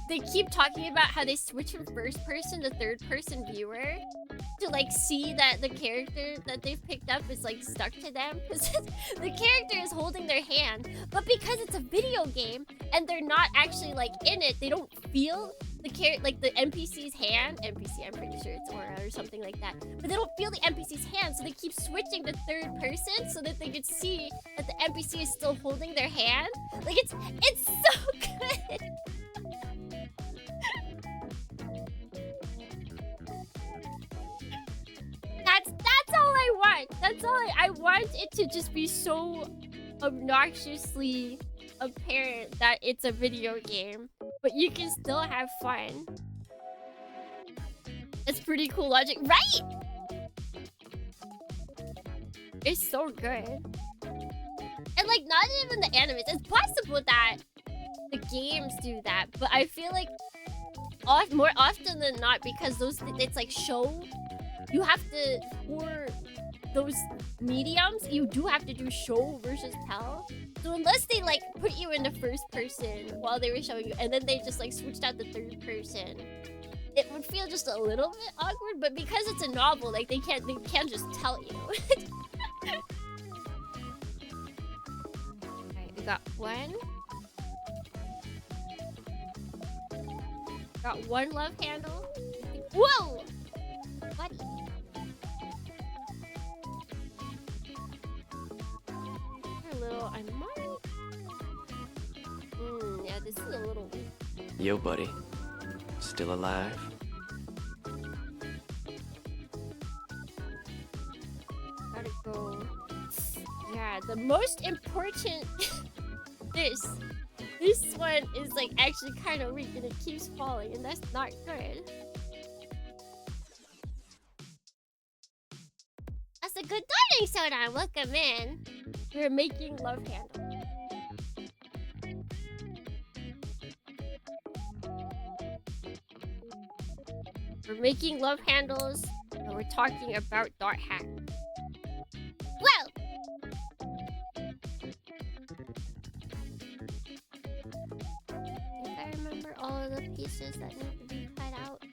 they keep talking about how they switch from first person to third person viewer to like see that the character that they've picked up is like stuck to them. The character is holding their hand, but because it's a video game and they're not actually like in it, they don't feel the NPC's hand. NPC, I'm pretty sure it's Aura or something like that. But they don't feel the NPC's hand, so they keep switching to third person so that they could see that the NPC is still holding their hand. Like, it's so good. That's all I want. That's all I want it to just be so obnoxiously apparent that it's a video game, but you can still have fun. It's pretty cool logic, right? It's so good. And like, not even the animes. It's possible that the games do that, but I feel like more often than not, because it's like show, you have to, for those mediums, you do have to do show versus tell. So unless they like put you into first person while they were showing you, and then they just like switched out the third person, it would feel just a little bit awkward. But because it's a novel, like they can't just tell you. Alright, we got one. Got one love handle. Whoa! Buddy. You're a little unmarked. Yeah, this is a little weak. Yo, buddy. Still alive? Gotta go. Yeah, the most important. This one is like actually kind of weak and it keeps falling, and that's not good. That's a good morning, Soda. Welcome in. We're making love handle. We're making love handles, and we're talking about dot hack. Whoa! I remember all of the pieces that need to be cut out.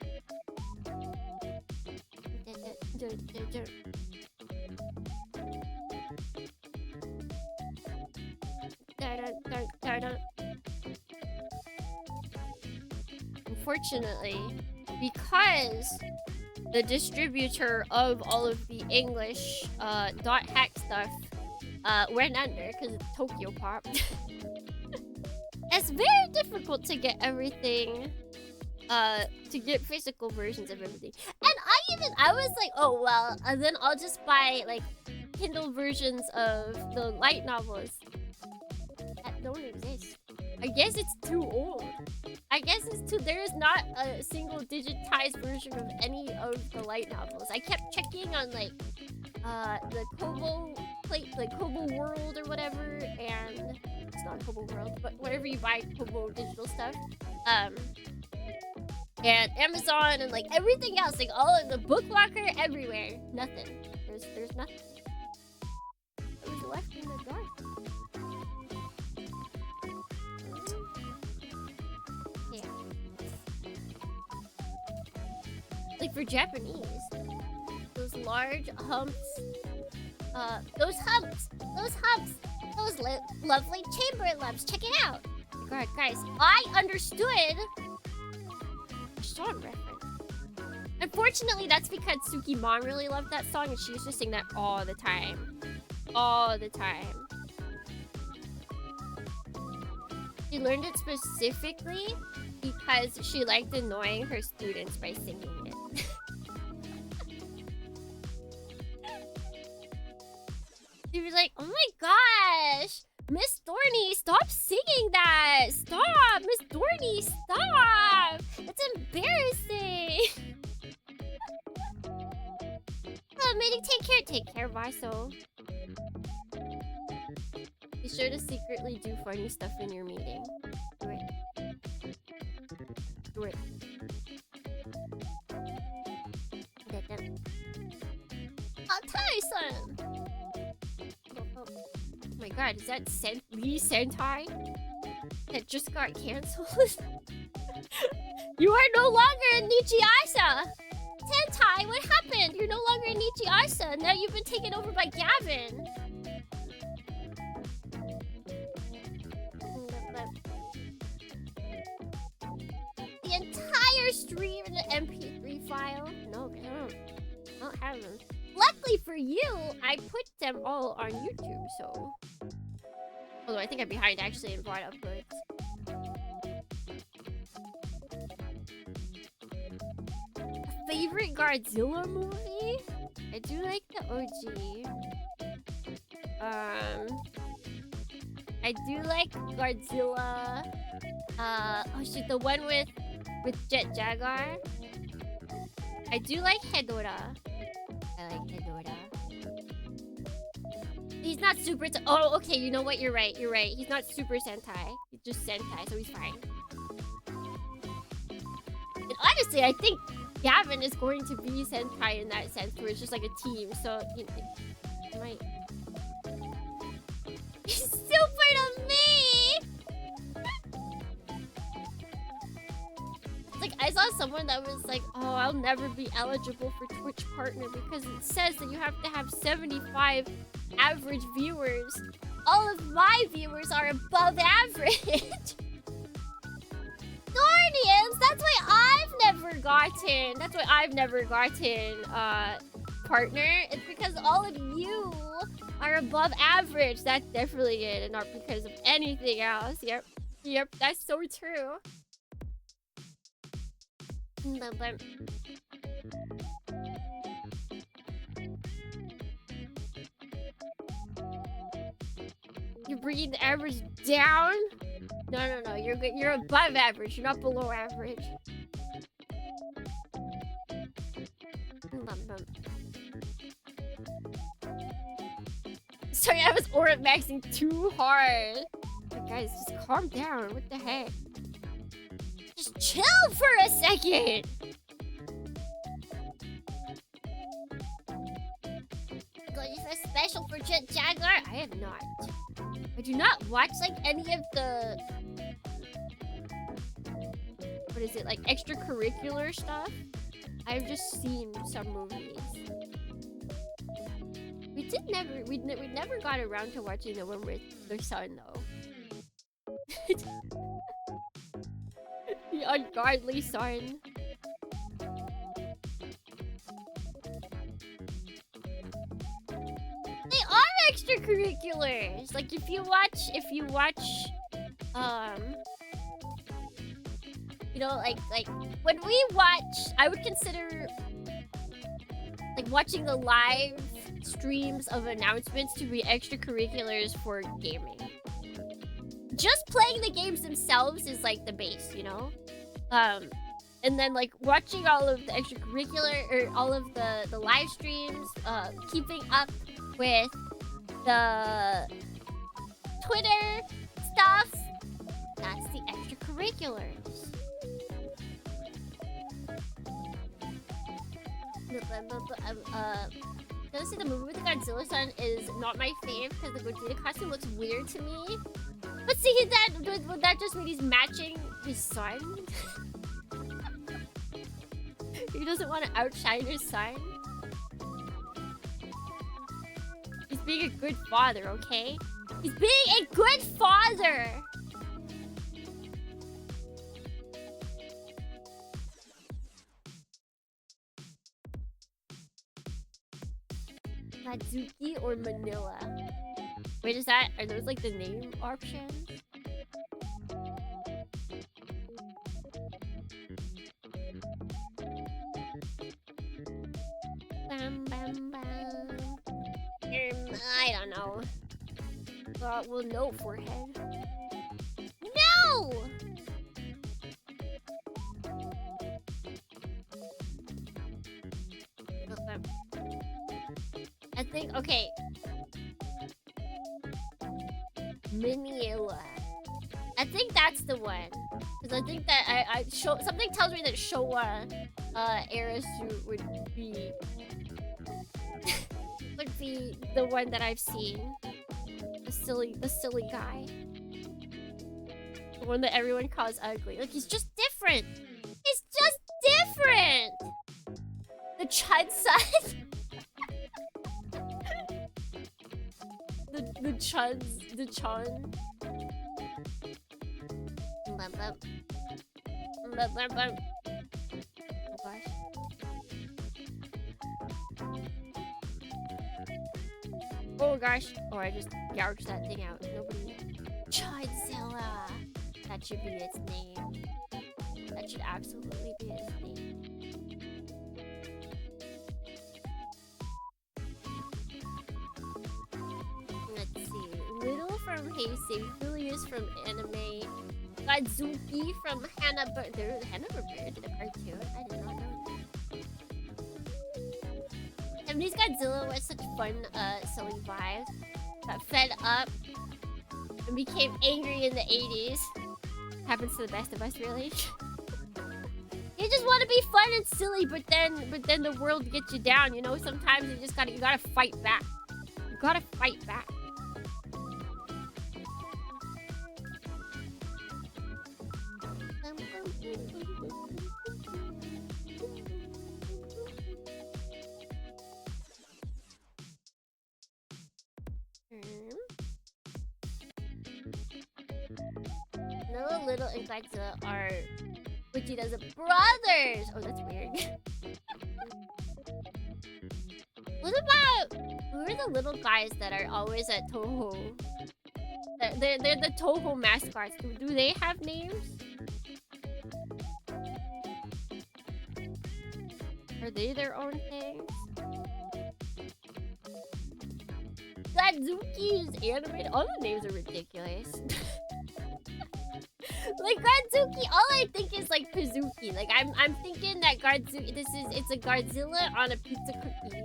Unfortunately, because the distributor of all of the English dot hack stuff went under because it's Tokyo Pop. It's very difficult to get everything, to get physical versions of everything. And I was like, oh well, and then I'll just buy like Kindle versions of the light novels that don't exist. I guess it's too old. I guess it's too. There is not a single digitized version of any of the light novels. I kept checking on like the Kobo plate, like Kobo World or whatever, and it's not Kobo World, but wherever you buy Kobo digital stuff, and Amazon and like everything else, like all in the book locker, everywhere. Nothing. There's nothing. It was left in the dark. Like for Japanese, those large humps, those lovely chamber lumps. Check it out. God, guys, I understood. Song reference. Unfortunately, that's because Suki mom really loved that song, and she used to sing that all the time, all the time. She learned it specifically because she liked annoying her students by singing it. She was like, oh my gosh, Miss Thorny, stop singing that! Stop! Miss Thorny, stop! It's embarrassing! Oh, Minnie, take care, Viso. Be sure to secretly do funny stuff in your meeting. Do it. Do it. I'll tell you something! Oh my god, is that Lee Sentai? That just got cancelled? You are no longer in Nichiasa! Sentai, what happened? You're no longer in Nichiasa. Now you've been taken over by Gavin. The entire stream in an MP3 file? No, I don't have them. Luckily for you, I put them all on YouTube, so... Although I think I'm behind actually in VOD uploads. Favorite Godzilla movie? I do like the OG. I do like Godzilla. Oh shit, the one with Jet Jaguar. I do like Hedorah. I like Hedorah. He's not super. Oh, okay. You know what? You're right. You're right. He's not super Sentai. He's just Sentai, so he's fine. And honestly, I think Gavin is going to be Sentai in that sense, where it's just like a team. So you know, it might. He's super to me. Like, I saw someone that was like, oh, I'll never be eligible for Twitch partner because it says that you have to have 75 average viewers. All of my viewers are above average. Guardians, that's why I've never gotten partner. It's because all of you are above average. That's definitely it, and not because of anything else. Yep, that's so true. You're bringing the average down? No. You're good. You're above average. You're not below average. Sorry, I was aura maxing too hard. Guys, just calm down. What the heck? Just chill for a second. Going for special for Jet Jaguar? I have not. I do not watch like any of the, what is it, like extracurricular stuff. I've just seen some movies. We never got around to watching the one with their son though. The ungodly son. They are extracurriculars. Like if you watch, you know, like when we watch, I would consider like watching the live streams of announcements to be extracurriculars for gaming. Just playing the games themselves is like the base, you know? And then like watching all of the extracurricular or all of the live streams, keeping up with the Twitter stuff, that's the extracurriculars. Honestly, the movie with the Godzilla son is not my fave because the Godzilla costume looks weird to me. But see, would that just mean he's matching his son? He doesn't want to outshine his son. He's being a good father, okay? He's being a good father! Madzuki or Manila? Wait, are those like the name options? Bam, bam, bam. I don't know. Well, no, forehead. No! I think, okay. Manila. I think that's the one. Because I think that something tells me that Showa Arasu would be the one that I've seen. The silly guy. The one that everyone calls ugly. Like, he's just different. He's just different! The Chud son. the Chun. Oh gosh. Oh gosh. Oh, I just gouged that thing out. Nobody. Chudzilla. That should be its name. That should absolutely be its name. Let's see. Little from Heisei, Julius from anime, Godzuki from Hanna-Barbera. Hanna-Barbera did a cartoon. I did not know that. Japanese Godzilla was such fun, silly vibes. got fed up and became angry in the 80s. Happens to the best of us, really. You just want to be fun and silly, but then the world gets you down, you know? Sometimes you gotta fight back. You gotta fight back. No, Little and Godzilla are Vegeta's brothers. Oh, that's weird. What about who are the little guys that are always at Toho? They're the Toho mascots. Do they have names? Are they their own things? Gradzuki is animated. All the names are ridiculous. Like Gradzuki, all I think is like Pazuki. Like I'm thinking that Gradzuki. It's a Godzilla on a pizza cookie.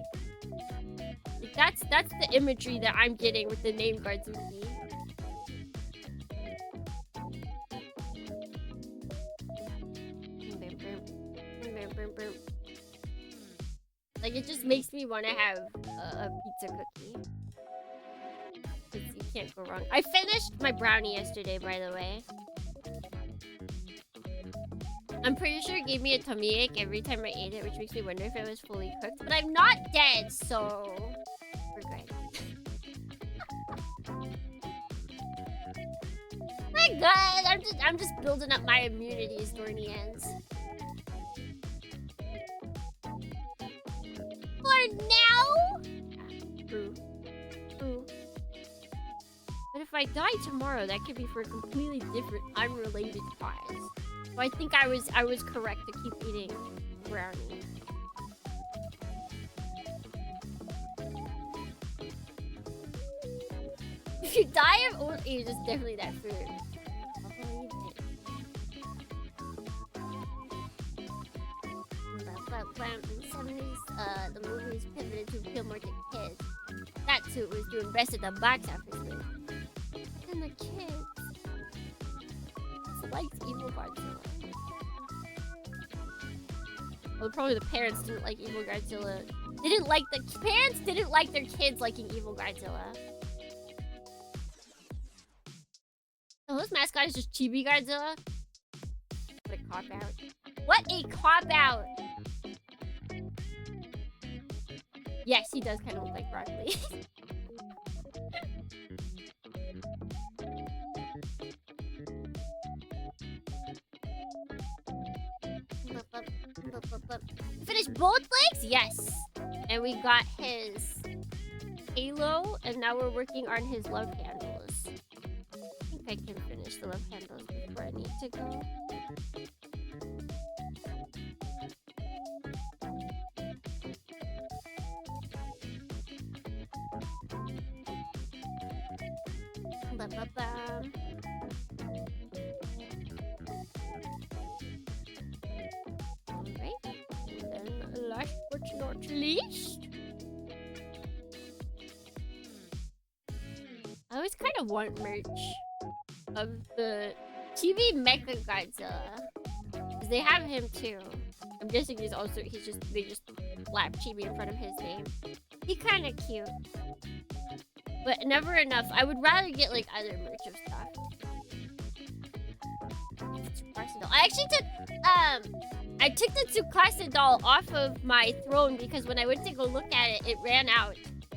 Like that's the imagery that I'm getting with the name Gradzuki. Like it just makes me want to have a pizza cookie. You can't go wrong. I finished my brownie yesterday, by the way. I'm pretty sure it gave me a tummy ache every time I ate it, which makes me wonder if it was fully cooked. But I'm not dead, so we're good. My God, I'm just building up my immunity as Dorny ends. For now. Yeah, true. True. But if I die tomorrow, that could be for a completely different, unrelated cause. So I think I was correct to keep eating brownie. If you die of old age, it's definitely that food. In the 70s, the movies pivoted to appeal more to kids. That too was doing best at the box office. And the kids liked Evil Godzilla. Well, probably the parents didn't like Evil Godzilla. Parents didn't like their kids liking Evil Godzilla. So whose mascot is just Chibi Godzilla? What a cop out. What a cop out! Yes, he does kind of look like broccoli. Finished both legs? Yes. And we got his halo, and now we're working on his love handles. I think I can finish the love handles before I need to go. Alright, and then last but not least, I always kind of want merch of the TV Mecha Godzilla, because they have him too. I'm guessing they just slap Chibi in front of his name. He kind of cute. But never enough. I would rather get like other merch of stuff. I actually took the Tsukasa doll off of my throne because when I went to go look at it, it ran out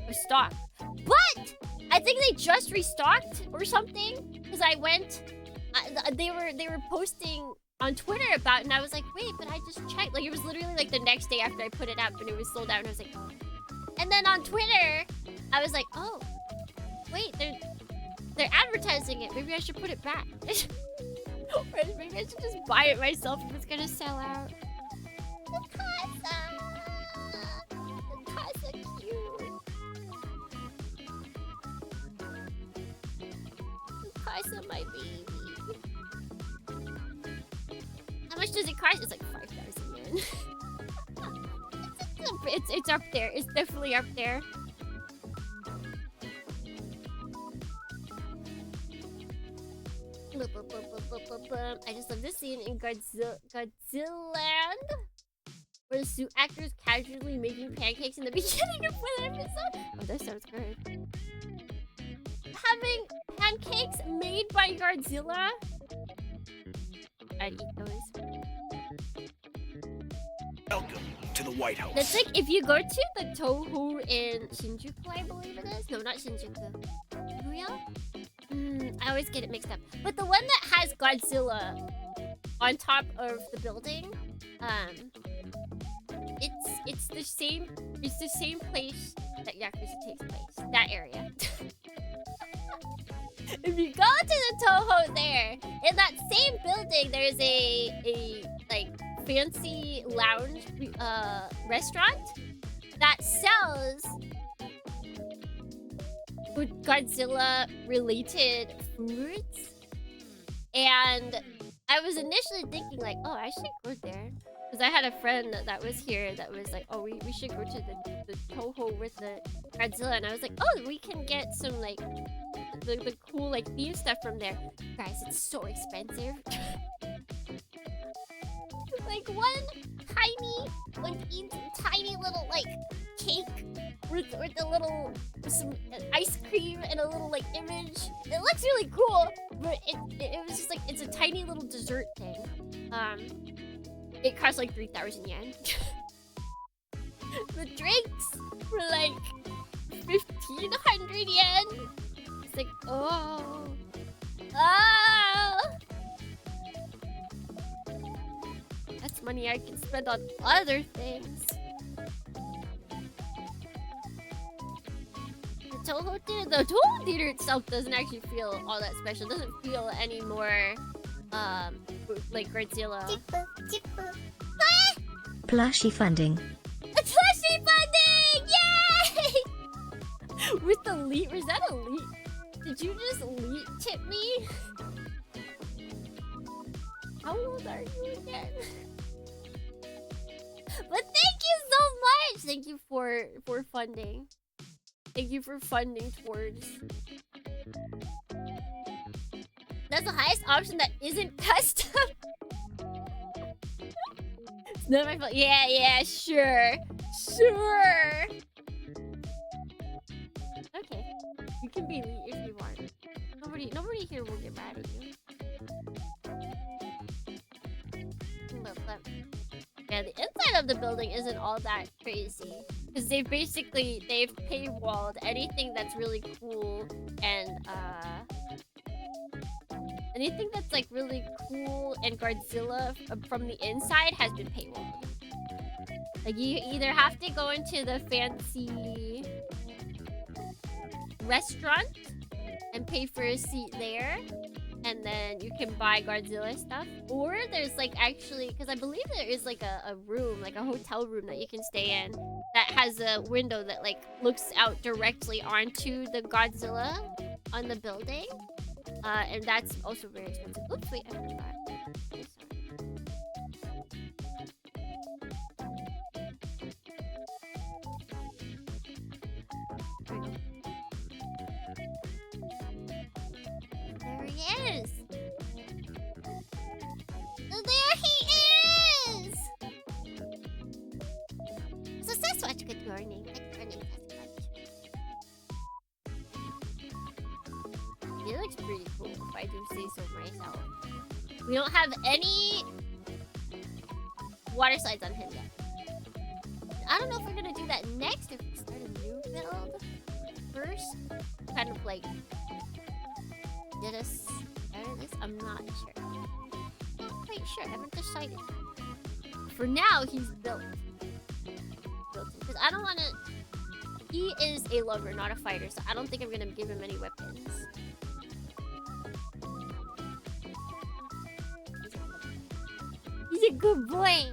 of stock. But I think they just restocked or something because I went. They were posting on Twitter about it, and I was like, wait, but I just checked. Like it was literally like the next day after I put it up, and it was sold out. And I was like, oh. And then on Twitter, I was like, oh. Wait, they're advertising it. Maybe I should put it back. Maybe I should just buy it myself if it's gonna sell out. Mikasa cute. Mikasa, my baby. How much does it cost? It's like 5,000 yen. It's up there. It's definitely up there. I just love this scene in Godzillaland, where the suit actors casually making pancakes in the beginning of the episode. Oh, that sounds good. Having pancakes made by Godzilla, I'd eat those. Welcome to the White House. That's like if you go to the Toho in Shinjuku, I believe it is. No, not Shinjuku. Shibuya? I always get it mixed up. But the one that has Godzilla on top of the building, it's the same place that Yakuza takes place. That area. If you go to the Toho there, in that same building, there's a like fancy lounge restaurant that sells Godzilla related foods. And I was initially thinking like, oh, I should go there. Because I had a friend that was here that was like, oh, we should go to the Toho with the Godzilla. And I was like, oh, we can get some like the cool like theme stuff from there. Guys, it's so expensive. Like one tiny little like cake with a little some ice cream and a little like image. It looks really cool, but it was just like it's a tiny little dessert thing. It cost like 3,000 yen. The drinks were like 1,500 yen. It's like oh. That's money I can spend on other things. The Toho theater itself doesn't actually feel all that special. It doesn't feel any more like Godzilla. Plushy funding. Plushy funding! Yay! With the lead, was that a lead? Did you just lead tip me? How old are you again? But thank you so much! Thank you for funding. Thank you for funding towards. That's the highest option that isn't custom. It's not my fault. Yeah, sure. Okay. You can be elite if you want. Nobody here will get mad at you. Yeah, the inside of the building isn't all that crazy. Because they've paywalled anything that's really cool and anything that's like really cool and Godzilla from the inside has been paywalled. Like you either have to go into the fancy restaurant and pay for a seat there, and then you can buy Godzilla stuff, or there's like actually, because I believe there is like a room, like a hotel room that you can stay in that has a window that like looks out directly onto the Godzilla on the building, and that's also very expensive. Oops, wait, I forgot. There he is! There he is! So Sasquatch, good morning. Good morning, Sasquatch. He looks pretty cool, if I do say so myself. We don't have any water slides on him yet. I don't know if we're gonna do that next, if we start a new build first. Kind of like did us start this? I'm not sure. Not quite sure. I haven't decided. For now, he's built. Because I don't want to. He is a lover, not a fighter, so I don't think I'm gonna give him any weapons. He's a good boy. I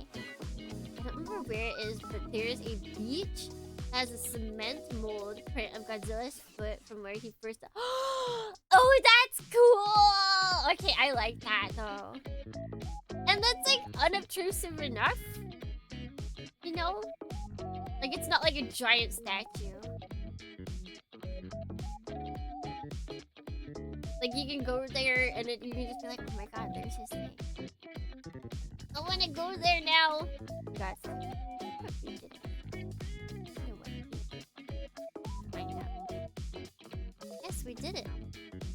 don't remember where it is, but there's a beach that has a cement mold print of Godzilla's foot from where he first. Oh, that's cool! Okay, I like that though. And that's like unobtrusive enough. You know? Like it's not like a giant statue. Like you can go there and you can just be like, oh my god, there's his thing. I wanna go there now. Guys, we did it. No way. Find out. Yes, we did it.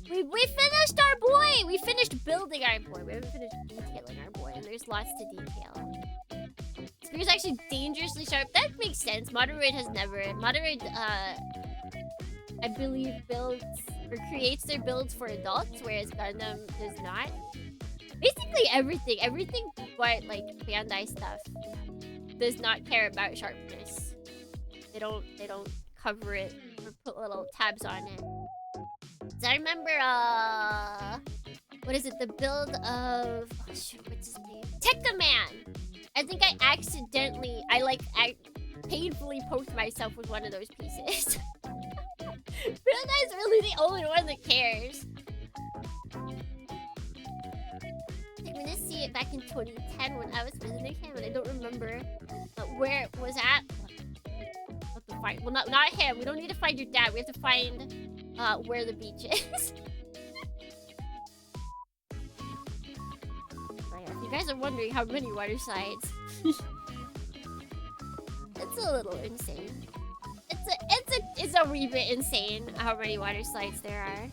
We finished our boy! We finished building our boy. We haven't finished detailing our boy, and there's lots to detail. Spear's actually dangerously sharp. That makes sense. Moderoid has never. Moderoid, I believe, builds or creates their builds for adults, whereas Gundam does not. Basically everything but like Bandai stuff does not care about sharpness. They don't cover it or put little tabs on it. So I remember what is it? The build of what's his name? Tekkaman. I think I painfully poked myself with one of those pieces. Bandai's really the only one that cares. I think we did see it back in 2010 when I was visiting him, and I don't remember where it was at. Have to find. Well, not him. We don't need to find your dad. We have to find where the beach is. If you guys are wondering how many water slides, it's a little insane. It's a wee bit insane how many water slides there are.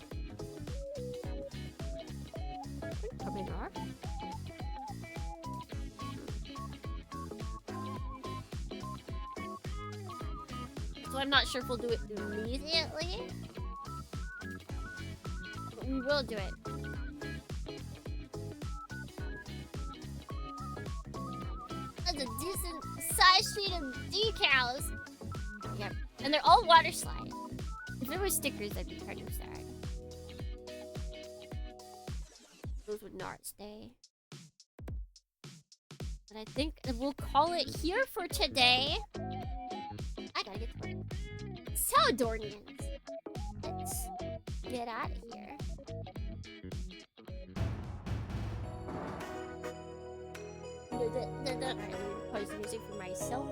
How many are? So I'm not sure if we'll do it immediately. But we will do it. That's a decent size sheet of decals. Yep. And they're all water slide. If there were stickers, I'd be kind of sad. Those would not stay. But I think we'll call it here for today. I gotta get to work. So, Dornians, let's get out of here. Alright, I'm gonna play some music for myself.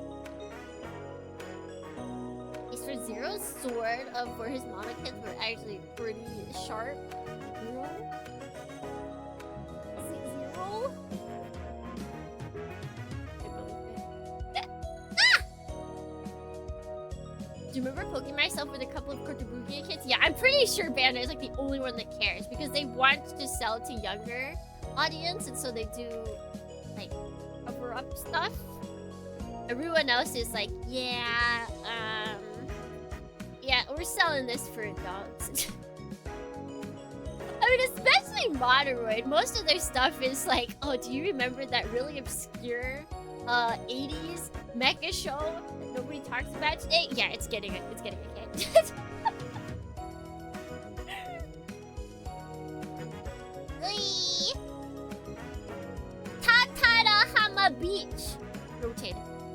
It's for Zero's sword of where his mama kids were actually pretty sharp. Zero? Is it Zero? Do you remember poking myself with a couple of Kotobukiya kits? Yeah, I'm pretty sure Bandai is like the only one that cares because they want to sell to younger audience, and so they do like cover up stuff. Everyone else is like, yeah, we're selling this for adults. I mean, especially Moderoid. Most of their stuff is like, oh, do you remember that really obscure 80s mecha show that nobody talks about today? Yeah, it's getting a hit. Tatara Hama Beach.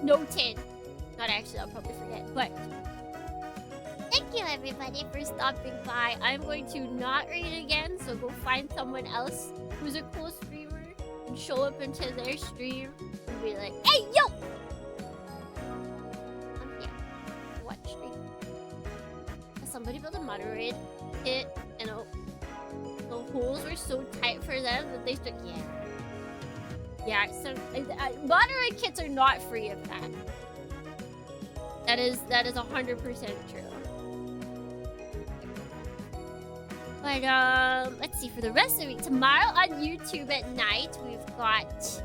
Noted. Not actually, I'll probably forget, but thank you everybody for stopping by. I'm going to not read again, so go find someone else who's a cool streamer and show up into their stream and be like, hey, yo! I'm here. Watch stream. Somebody built a Moderoid kit and the holes were so tight for them that they stuck. Yeah, so Moderoid kits are not free of that. That is 100% true. But let's see, for the rest of the week, tomorrow on YouTube at night, we've got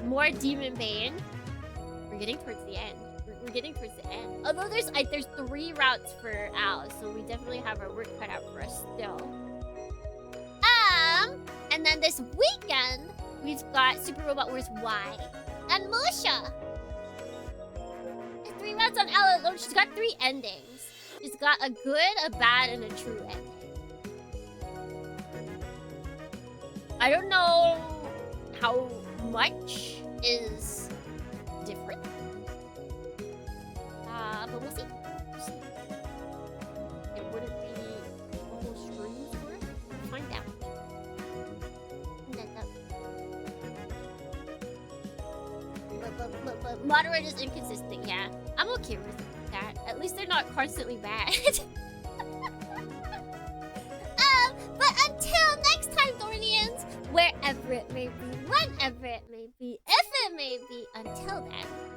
more Demon Bane. We're getting towards the end. We're getting towards the end. Although there's 3 routes for Al, so we definitely have our work cut out for us still. And then this weekend, we've got Super Robot Wars Y and Musha. There's 3 routes on Al alone. She's got 3 endings. She's got a good, a bad, and a true ending. I don't know how much is different. But we'll see. It wouldn't be a whole stream's worth. We'll find out. But Moderoid is inconsistent, yeah. I'm okay with that. At least they're not constantly bad. wherever it may be, whenever it may be, if it may be. Until then.